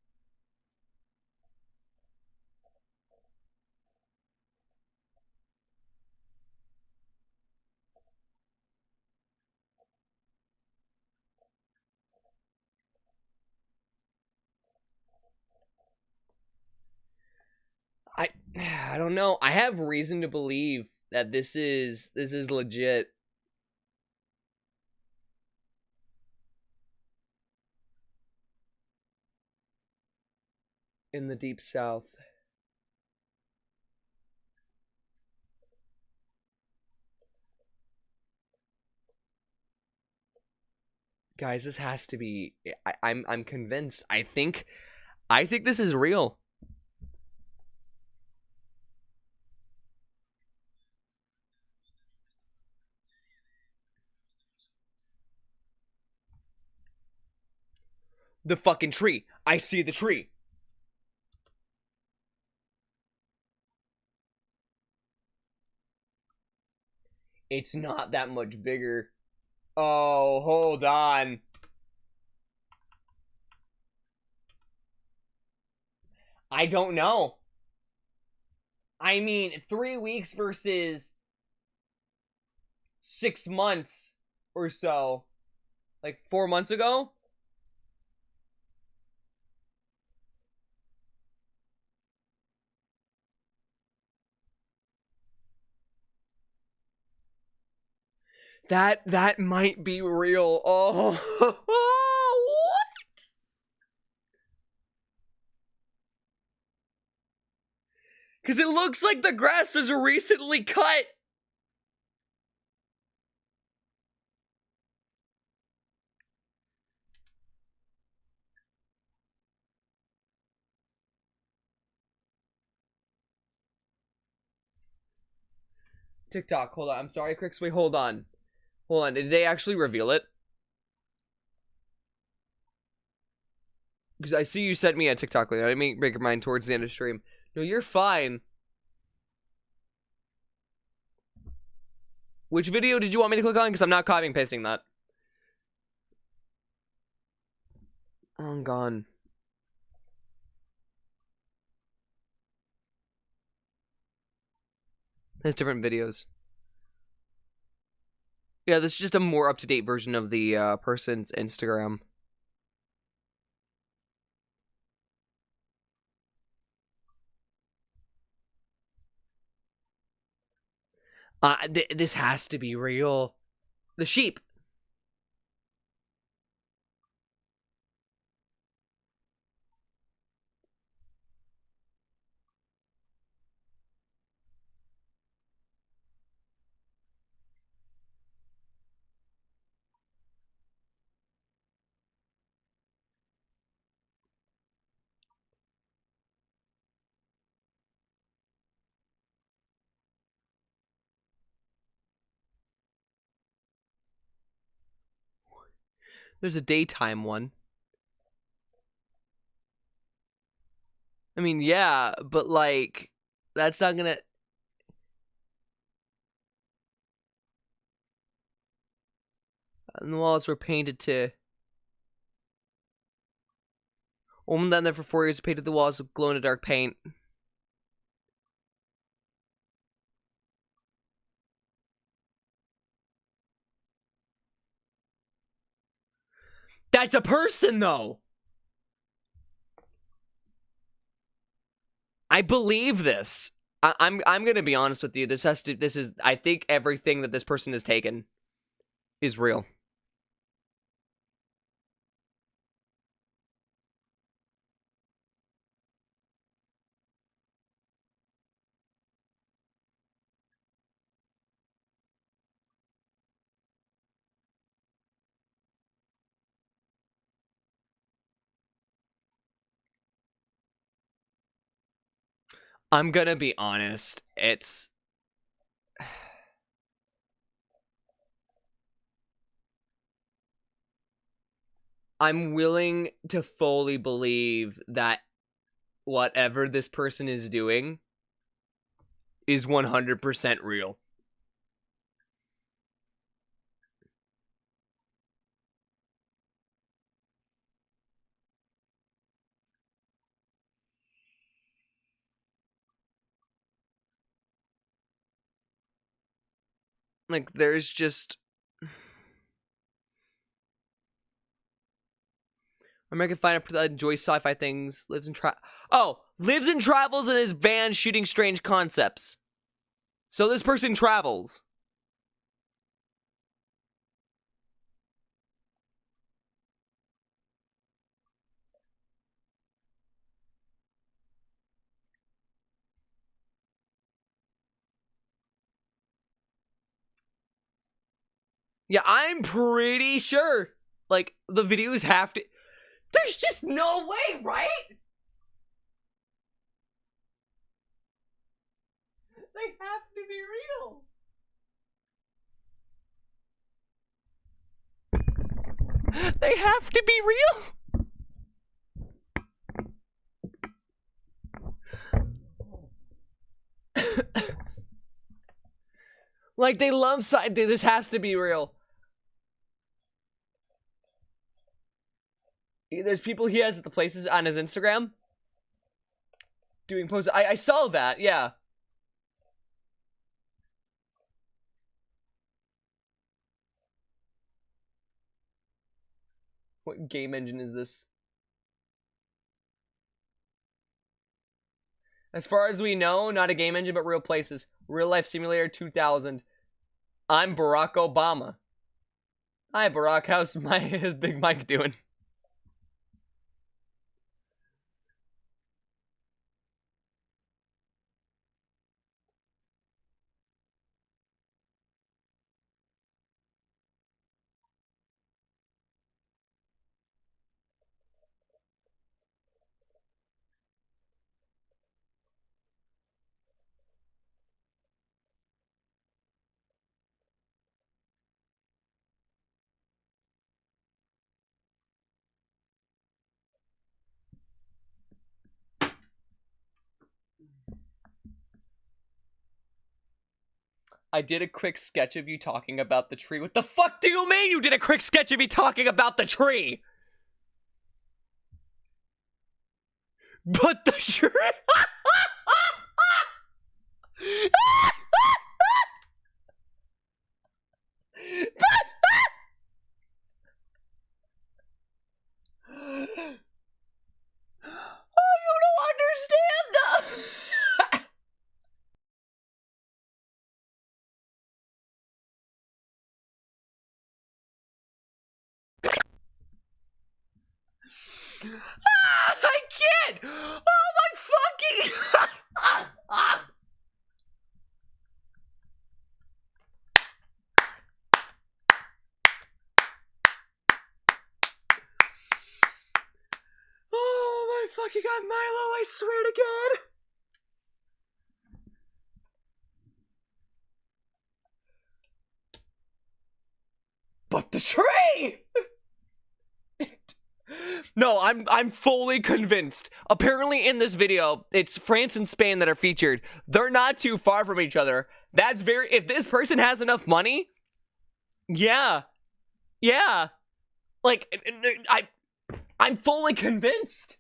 Speaker 2: I don't know. I have reason to believe that this is legit. In the deep south. Guys, this has to be... I'm convinced. I think I think this is real. The fucking tree. I see the tree. It's not that much bigger. Oh, hold on. I don't know. I mean, 3 weeks versus 6 months or so. Like 4 months ago? That might be real. Oh, what? Because it looks like the grass was recently cut. TikTok, hold on. I'm sorry, Crix. Wait, hold on. Hold on. Did they actually reveal it? Because I see you sent me a TikTok later. I didn't make mine towards the end of the stream. No, you're fine. Which video did you want me to click on? Because I'm not copying and pasting that. Oh, I'm gone. There's different videos. Yeah, this is just a more up-to-date version of the person's Instagram. This has to be real. The sheep. There's a daytime one. I mean, yeah, but like, that's not gonna... And the walls were painted to... Woman down there for 4 years painted the walls with glow-in-the-dark paint. That's a person, though! I believe this. I'm gonna be honest with you. This is, I think everything that this person has taken is real. I'm gonna be honest. I'm willing to fully believe that whatever this person is doing is 100% real. Like, there's just... American Fine enjoys sci-fi things, lives and travels in his van shooting strange concepts. So this person travels. Yeah, I'm pretty sure. Like, the videos have to... There's just no way, right? They have to be real. They have to be real. Like, they love side. This has to be real. There's people he has at the places on his Instagram doing posts. I saw that, yeah. What game engine is this? As far as we know, not a game engine, but real places. Real Life Simulator 2000. I'm Barack Obama. Hi, Barack. How's his Big Mike doing? I did a quick sketch of you talking about the tree. What the fuck do you mean you did a quick sketch of me talking about the tree? But the tree... Oh, you don't understand! I can't! Oh my fucking... Oh my fucking god, Milo, I swear to god! But the tree! No, I'm fully convinced. Apparently in this video, it's France and Spain that are featured. They're not too far from each other. That's very... If this person has enough money... Yeah. Yeah. Like, I'm fully convinced.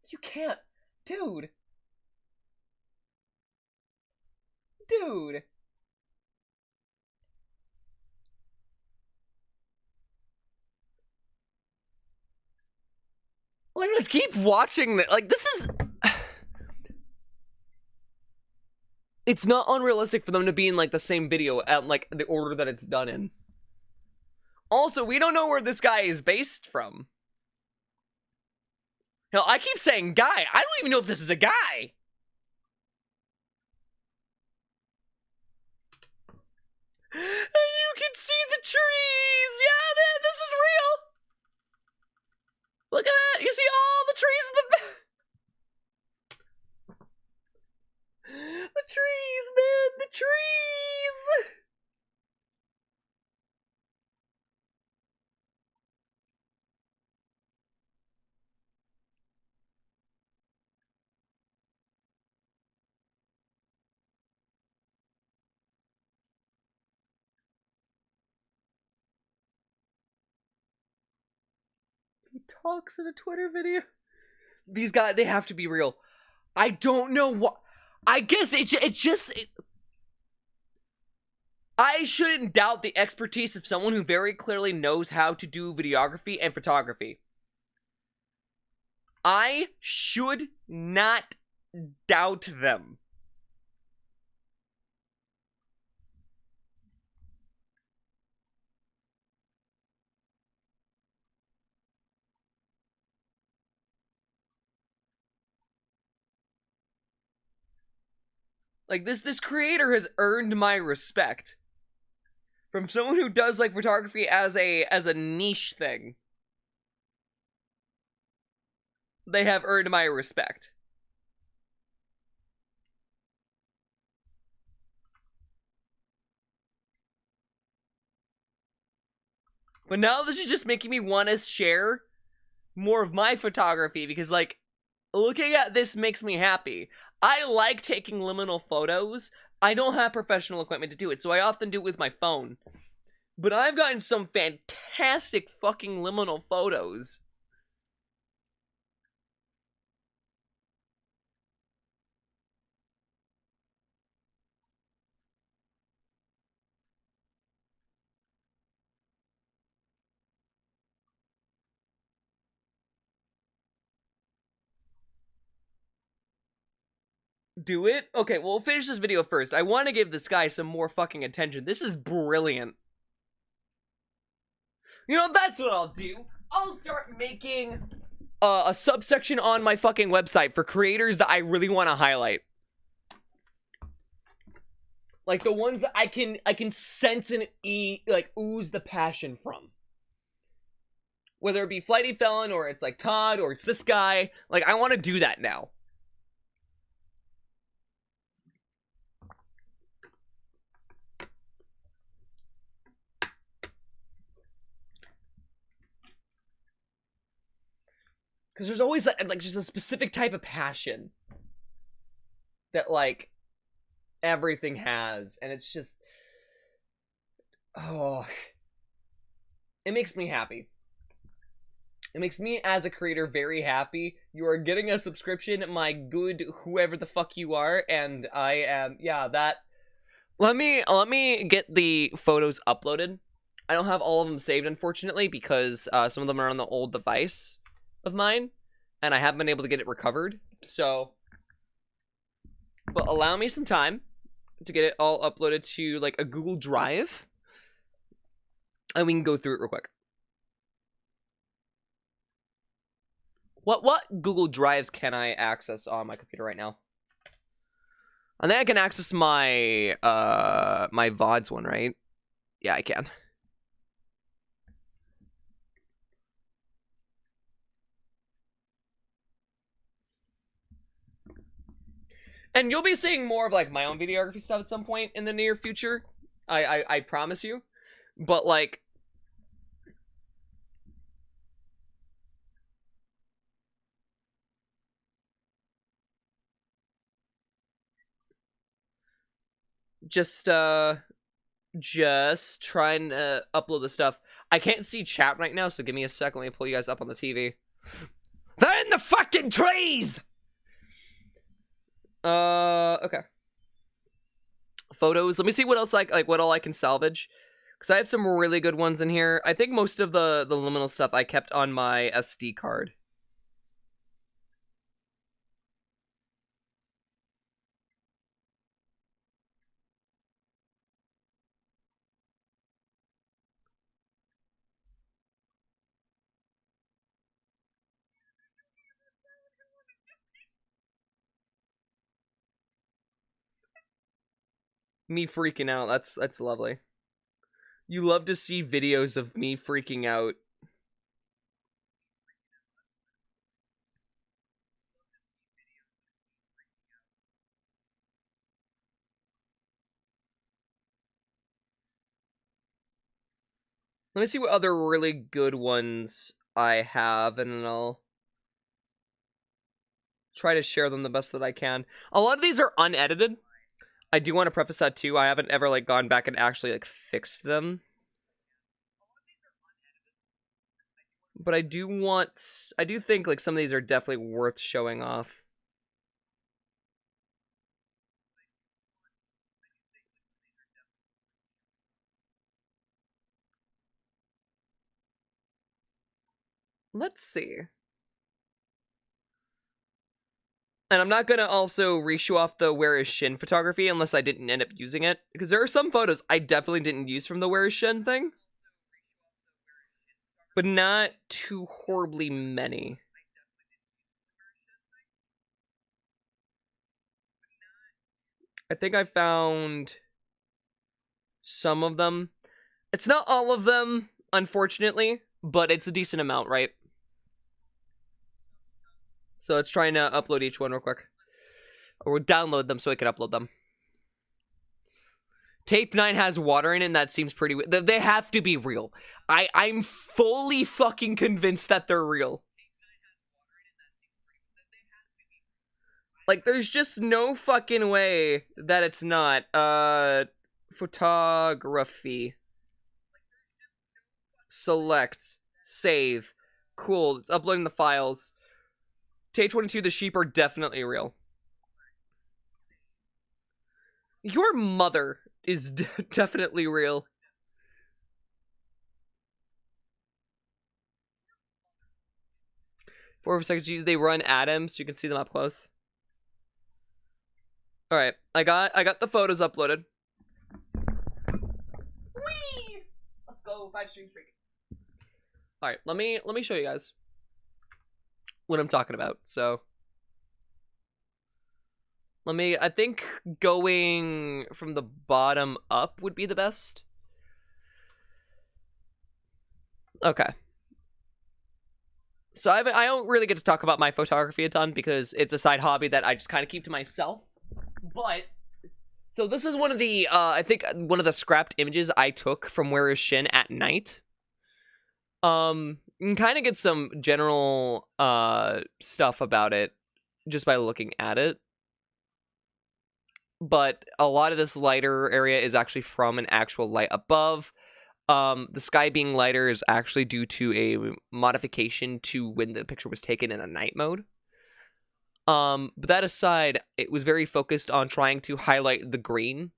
Speaker 2: You can't... Dude. Dude. Like, let's keep watching that. Like, this is... It's not unrealistic for them to be in, like, the same video at, like, the order that it's done in. Also, we don't know where this guy is based from. Hell, I keep saying guy. I don't even know if this is a guy. And you can see the trees. Yeah, man, this is real. Look at that! You see all the trees in the... The trees, man! The trees! He talks in a Twitter video. These guys, they have to be real. I don't know what... I guess it just... I shouldn't doubt the expertise of someone who very clearly knows how to do videography and photography. I should not doubt them. Like, this creator has earned my respect. From someone who does, like, photography as a niche thing. They have earned my respect. But now this is just making me want to share more of my photography because, like, looking at this makes me happy. I like taking liminal photos. I don't have professional equipment to do it, so I often do it with my phone. But I've gotten some fantastic fucking liminal photos. Do it? Okay, well, we'll finish this video first. I want to give this guy some more fucking attention. This is brilliant. You know, that's what I'll do. I'll start making a subsection on my fucking website for creators that I really want to highlight. Like the ones that I can sense and ooze the passion from. Whether it be Flighty Felon or it's like Todd or it's this guy. Like, I want to do that now. Because there's always like just a specific type of passion that like everything has, and it's just, oh, it makes me happy. It makes me as a creator very happy. You are getting a subscription, my good whoever the fuck you are, and I am, yeah, that. Let me get the photos uploaded. I don't have all of them saved, unfortunately, because some of them are on the old device of mine, and I haven't been able to get it recovered, so, but allow me some time to get it all uploaded to, like, a Google Drive, and we can go through it real quick. What Google Drives can I access on my computer right now? I think I can access my, my VODs one, right? Yeah, I can. And you'll be seeing more of, like, my own videography stuff at some point in the near future. I promise you. But, like, just trying to upload the stuff. I can't see chat right now, so give me a second. Let me pull you guys up on the TV. They're in the fucking trees! Okay. Photos. Let me see what else like what all I can salvage. Because I have some really good ones in here. I think most of the liminal stuff I kept on my SD card. Me freaking out. That's lovely. You love to see videos of me freaking out. Let me see what other really good ones I have, and then I'll try to share them the best that I can. A lot of these are unedited. I do want to preface that too. I haven't ever like gone back and actually like fixed them. But I do think like some of these are definitely worth showing off. Let's see. And I'm not going to also re-show off the Where Is Shin photography unless I didn't end up using it. Because there are some photos I definitely didn't use from the Where Is Shin thing. But not too horribly many. I think I found some of them. It's not all of them, unfortunately, but it's a decent amount, right? So let's try and upload each one real quick. Or download them so I can upload them. Tape 9 has water in it, and that seems pretty... They have to be real. I'm fully fucking convinced that they're real. Like, there's just no fucking way that it's not. Photography. Select. Save. Cool, it's uploading the files. Tape 22, the sheep are definitely real. Your mother is definitely real. For seconds, they run atoms, so you can see them up close. All right, I got the photos uploaded. Whee! Let's go 5 stream streak. All right, let me show you guys what I'm talking about. So, I think going from the bottom up would be the best. Okay. So I don't really get to talk about my photography a ton because it's a side hobby that I just kind of keep to myself. But, so this is one of the, I think one of the scrapped images I took from Where Is Shin at night. You can kind of get some general, stuff about it just by looking at it. But a lot of this lighter area is actually from an actual light above. The sky being lighter is actually due to a modification to when the picture was taken in a night mode. But that aside, it was very focused on trying to highlight the green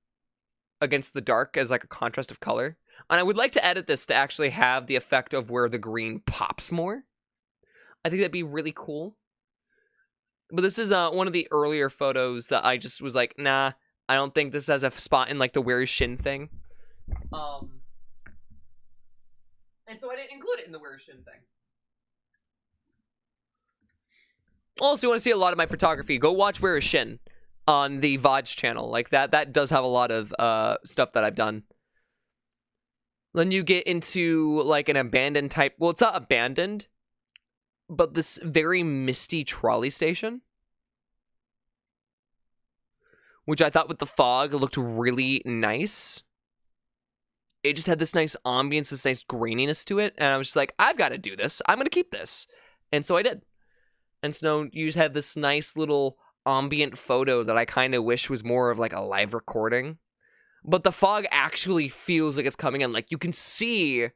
Speaker 2: against the dark as like a contrast of color. And I would like to edit this to actually have the effect of where the green pops more. I think that'd be really cool. But this is one of the earlier photos that I just was like, nah, I don't think this has a spot in like the Where Is Shin thing. And so I didn't include it in the Where Is Shin thing. Also, you want to see a lot of my photography, go watch Where Is Shin on the VODs channel. Like, that does have a lot of stuff that I've done. Then you get into, like, an abandoned type... Well, it's not abandoned, but this very misty trolley station. Which I thought with the fog looked really nice. It just had this nice ambience, this nice graininess to it. And I was just like, I've got to do this. I'm going to keep this. And so I did. And so you just had this nice little ambient photo that I kind of wish was more of like a live recording. But the fog actually feels like it's coming in. Like you can see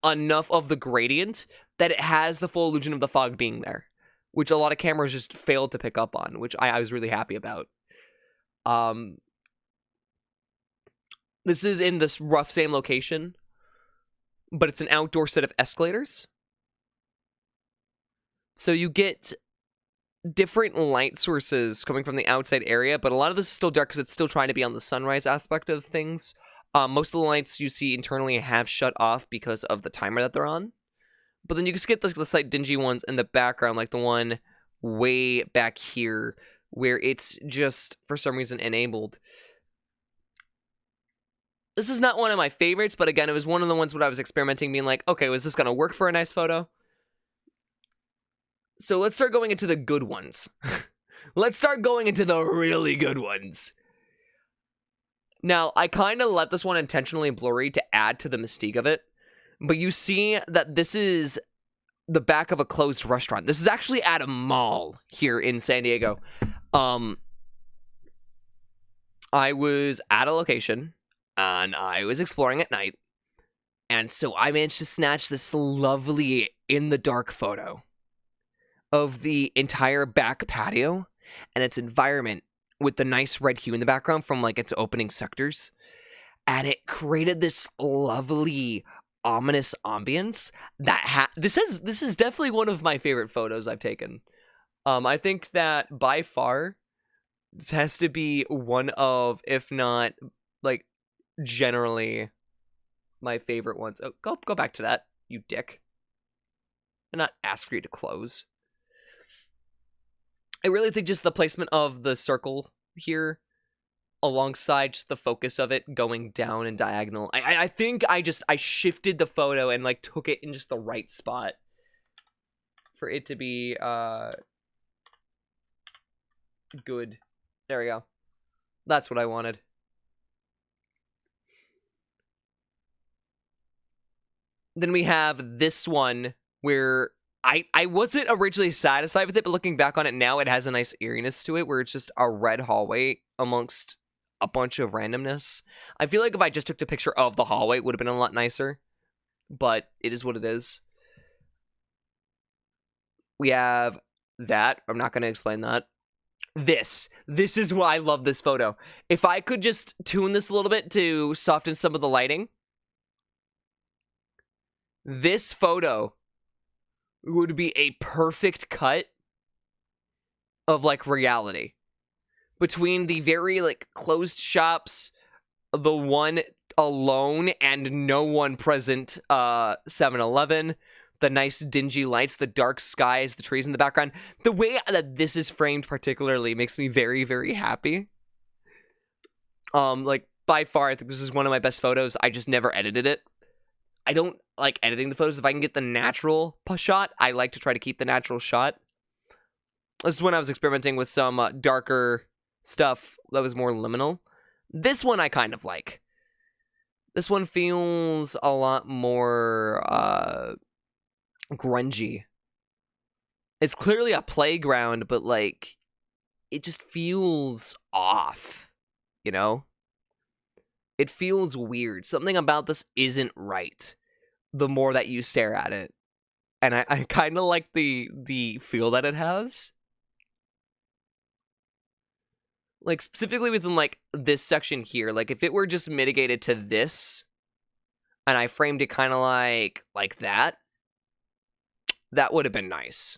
Speaker 2: enough of the gradient that it has the full illusion of the fog being there. Which a lot of cameras just failed to pick up on. Which I was really happy about. This is in this rough same location. But it's an outdoor set of escalators. So you get different light sources coming from the outside area, but a lot of this is still dark because it's still trying to be on the sunrise aspect of things. Most of the lights you see internally have shut off because of the timer that they're on. But then you just get the slight dingy ones in the background, like the one way back here, where it's just, for some reason, enabled. This is not one of my favorites, but again, it was one of the ones when I was experimenting, being like, okay, was this going to work for a nice photo? So let's start going into the good ones. Let's start going into the really good ones. Now, I kind of let this one intentionally blurry to add to the mystique of it. But you see that this is the back of a closed restaurant. This is actually at a mall here in San Diego. I was at a location, and I was exploring at night. And so I managed to snatch this lovely in-the-dark photo of the entire back patio and its environment with the nice red hue in the background from like its opening sectors. And it created this lovely, ominous ambience that this is definitely one of my favorite photos I've taken. I think that by far this has to be one of, if not like generally my favorite ones. Oh, go back to that, you dick. And not ask for you to close. I really think just the placement of the circle here alongside just the focus of it going down and diagonal. I think I shifted the photo and like took it in just the right spot for it to be good. There we go. That's what I wanted. Then we have this one where I wasn't originally satisfied with it, but looking back on it now, it has a nice eeriness to it where it's just a red hallway amongst a bunch of randomness. I feel like if I just took the picture of the hallway, it would have been a lot nicer, but it is what it is. We have that. I'm not going to explain that. This is why I love this photo. If I could just tune this a little bit to soften some of the lighting, this photo would be a perfect cut of like reality between the very like closed shops, the one alone and no one present 7-Eleven, the nice dingy lights, the dark skies, the trees in the background. The way that this is framed particularly makes me very, very happy. Like by far, I think this is one of my best photos. I just never edited it. I don't like editing the photos. If I can get the natural shot, I like to try to keep the natural shot. This is when I was experimenting with some darker stuff that was more liminal. This one I kind of like. This one feels a lot more grungy. It's clearly a playground, but like it just feels off, you know? It feels weird. Something about this isn't right the more that you stare at it. And I kind of like the feel that it has. Like, specifically within, like, this section here. Like, if it were just mitigated to this, and I framed it kind of like that, that would have been nice.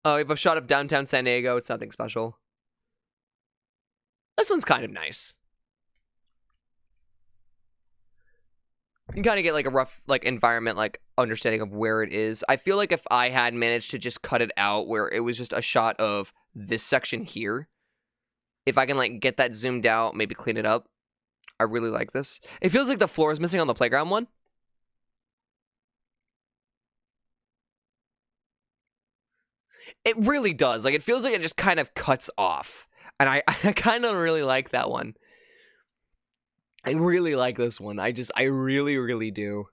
Speaker 2: Oh, we have a shot of downtown San Diego. It's nothing special. This one's kind of nice. You can kind of get like a rough like environment, like understanding of where it is. I feel like if I had managed to just cut it out where it was just a shot of this section here, if I can like get that zoomed out, maybe clean it up, I really like this. It feels like the floor is missing on the playground one. It really does. Like, it feels like it just kind of cuts off. And I kind of really like that one. I really like this one. I really, really do.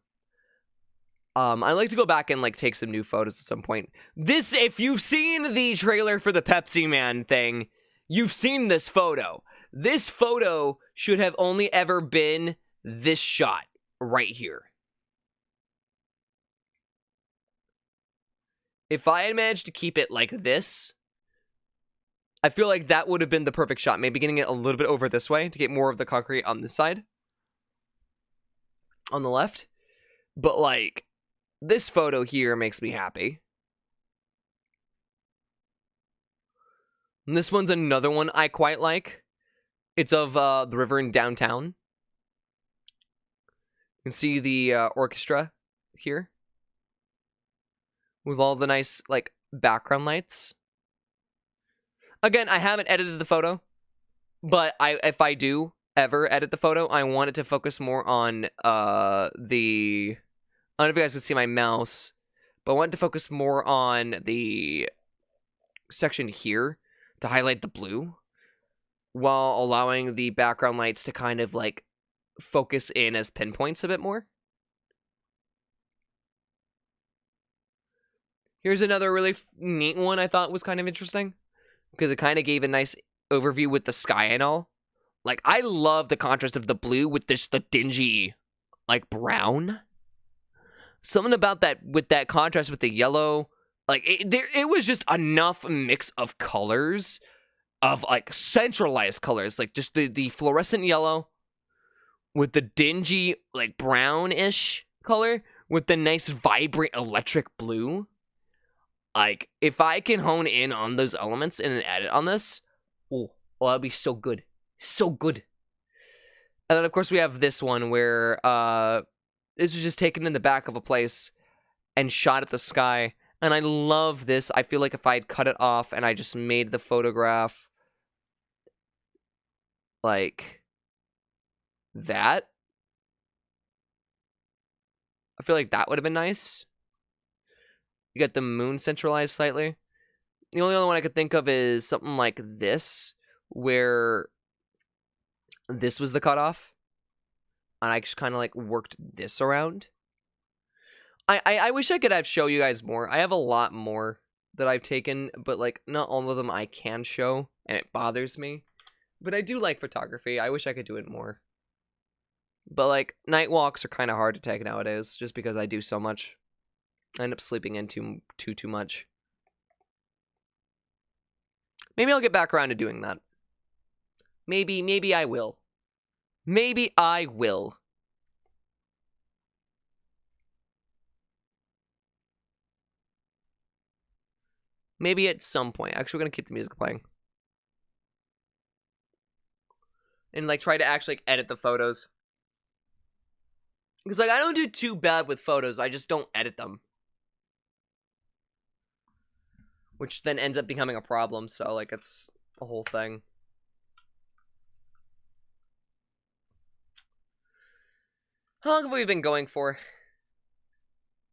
Speaker 2: I'd like to go back and, like, take some new photos at some point. This, if you've seen the trailer for the Pepsi Man thing, you've seen this photo. This photo should have only ever been this shot right here. If I had managed to keep it like this, I feel like that would have been the perfect shot. Maybe getting it a little bit over this way to get more of the concrete on this side. On the left. But, like, this photo here makes me happy. And this one's another one I quite like. It's of the river in downtown. You can see the orchestra here. With all the nice, like, background lights. Again, I haven't edited the photo, but if I do ever edit the photo, I want it to focus more on I don't know if you guys can see my mouse, but I want it to focus more on the section here to highlight the blue, while allowing the background lights to kind of like focus in as pinpoints a bit more. Here's another really neat one I thought was kind of interesting, because it kind of gave a nice overview with the sky and all. Like, I love the contrast of the blue with the dingy, like, brown. Something about that, with that contrast with the yellow. Like, it was just enough mix of colors, of, like, centralized colors. Like, just the fluorescent yellow with the dingy, like, brownish color with the nice, vibrant electric blue. Like, if I can hone in on those elements in an edit on this, oh, that'd be so good. So good. And then, of course, we have this one where this was just taken in the back of a place and shot at the sky. And I love this. I feel like if I had cut it off and I just made the photograph like that, I feel like that would have been nice. You got the moon centralized slightly. The only other one I could think of is something like this, where this was the cutoff. and I just kind of like worked this around. I wish I could have show you guys more. I have a lot more that I've taken, but like not all of them I can show, and it bothers me. But I do like photography. I wish I could do it more. But like night walks are kind of hard to take nowadays, just because I do so much. I end up sleeping in too much. Maybe I'll get back around to doing that. Maybe I will. Maybe I will. Maybe at some point. Actually, we're gonna keep the music playing. And like try to actually like, edit the photos. Because like I don't do too bad with photos, I just don't edit them. Which then ends up becoming a problem, so like it's a whole thing. How long have we been going for?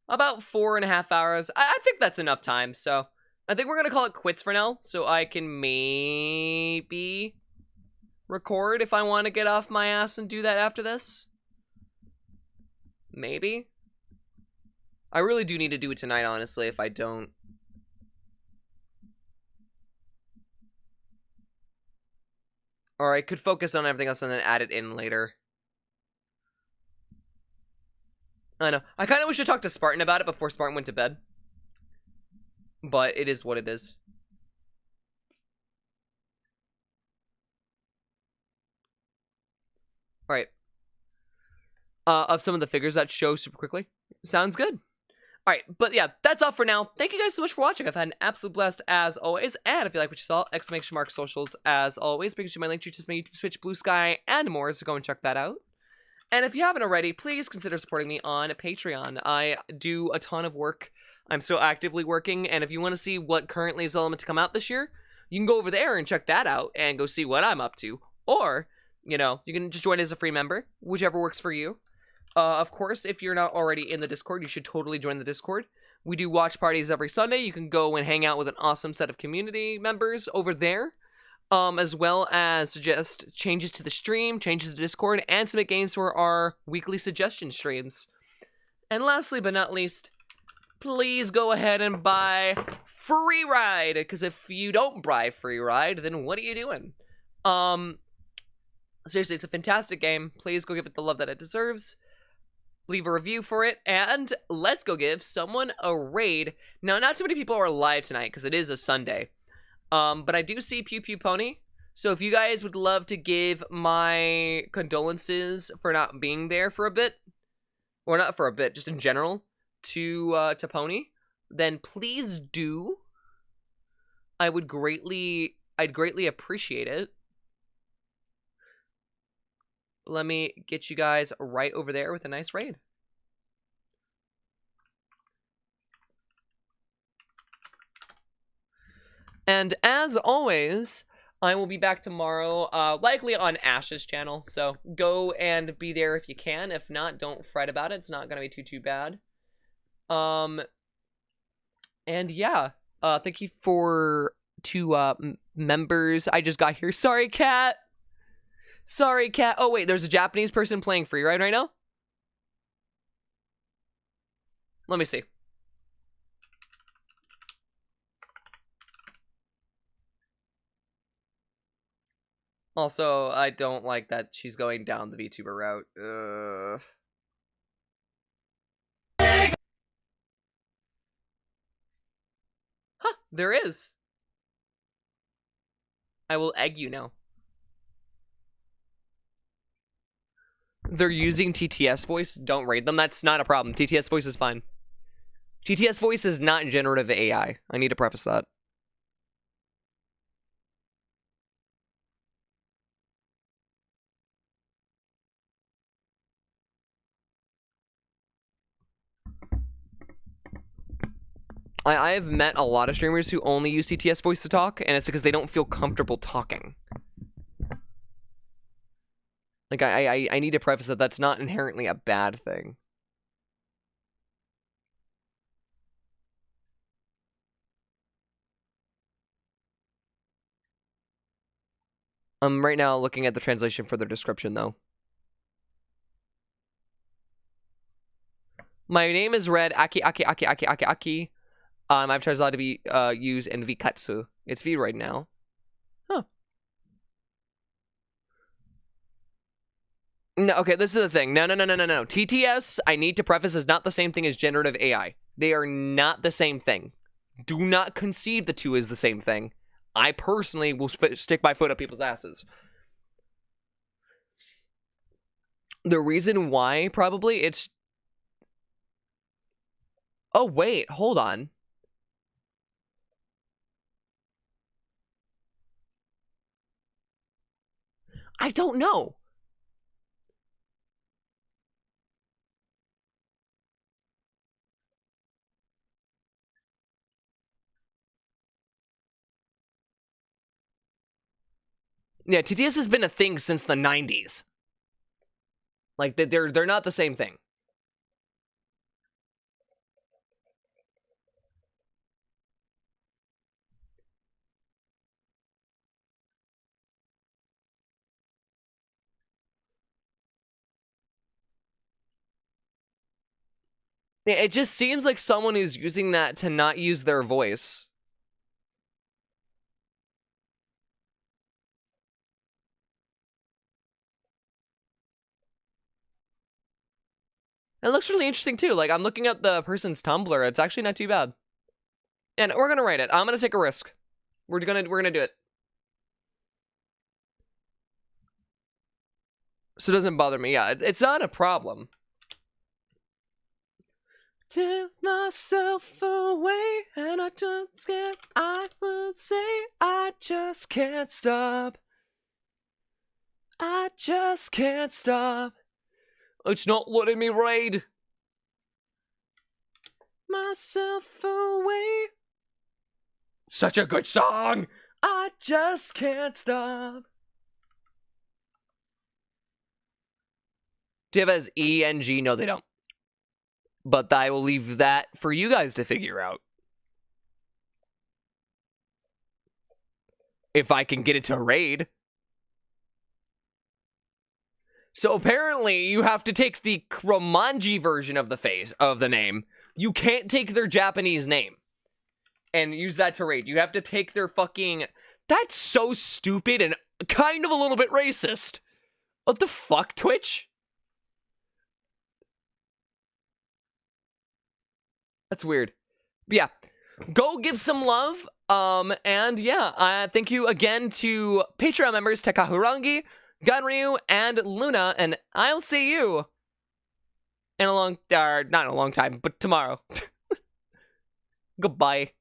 Speaker 2: About 4.5 hours. I think that's enough time, so I think we're gonna call it quits for now, so I can maybe record if I want to get off my ass and do that after this. Maybe. I really do need to do it tonight, honestly, if I don't. Or I could focus on everything else and then add it in later. I know. I kind of wish I talked to Spartan about it before Spartan went to bed. But it is what it is. Alright. Of some of the figures that show super quickly. Sounds good. Alright, but yeah, that's all for now. Thank you guys so much for watching. I've had an absolute blast as always. And if you like what you saw, ! Socials as always. Make sure my link tree to my YouTube, Twitch, Blue Sky, and more, so go and check that out. And if you haven't already, please consider supporting me on Patreon. I do a ton of work. I'm still actively working, and if you want to see what currently is element to come out this year, you can go over there and check that out and go see what I'm up to. Or, you know, you can just join as a free member, whichever works for you. Of course, if you're not already in the Discord, you should totally join the Discord. We do watch parties every Sunday. You can go and hang out with an awesome set of community members over there. As well as just changes to the stream, changes to Discord, and submit games for our weekly suggestion streams. And lastly but not least, please go ahead and buy Freeride, because if you don't buy Freeride, then what are you doing? Seriously, it's a fantastic game. Please go give it the love that it deserves. Leave a review for it, and let's go give someone a raid. Now, not too many people are live tonight, because it is a Sunday. But I do see Pew Pew Pony, so if you guys would love to give my condolences for not being there for a bit, or not for a bit, just in general, to Pony, then please do. I'd greatly appreciate it. Let me get you guys right over there with a nice raid. And as always, I will be back tomorrow, likely on Ash's channel. So go and be there if you can. If not, don't fret about it. It's not gonna be too bad. And yeah, thank you for members. I just got here. Sorry, Cat. Sorry, Cat. Oh wait, there's a Japanese person playing Freeride right now. Let me see. Also, I don't like that she's going down the VTuber route. Huh, there is. I will egg you now. They're using TTS voice. Don't raid them. That's not a problem. TTS voice is fine. TTS voice is not generative AI. I need to preface that. I've met a lot of streamers who only use TTS voice to talk, and it's because they don't feel comfortable talking. Like, I need to preface that that's not inherently a bad thing. I'm right now looking at the translation for their description, though. My name is Red Aki. My avatar is allowed to be used in Vikatsu. It's V right now. Huh. No, okay, this is the thing. No. TTS, I need to preface, is not the same thing as generative AI. They are not the same thing. Do not conceive the two as the same thing. I personally will stick my foot up people's asses. The reason why, probably, it's... Oh, wait, hold on. I don't know. Yeah, TTS has been a thing since the 90s. Like, they're not the same thing. Yeah, it just seems like someone who's using that to not use their voice. It looks really interesting too. Like, I'm looking at the person's Tumblr. It's actually not too bad. And we're gonna write it. I'm gonna take a risk. We're gonna do it. So it doesn't bother me. Yeah, it's not a problem. Take myself away, and I just can't. I would say I just can't stop. I just can't stop. It's not letting me raid myself away. Such a good song. I just can't stop. Do you have as E and G? No, they don't. But I will leave that for you guys to figure out. If I can get it to raid. So apparently you have to take the Kromanji version of the name. You can't take their Japanese name and use that to raid. You have to take their fucking... That's so stupid and kind of a little bit racist. What the fuck, Twitch? That's weird. But yeah, go give some love. And yeah, thank you again to Patreon members Tekahurangi, Gunryu, and Luna, and I'll see you in a long, not in a long time, but tomorrow. Goodbye.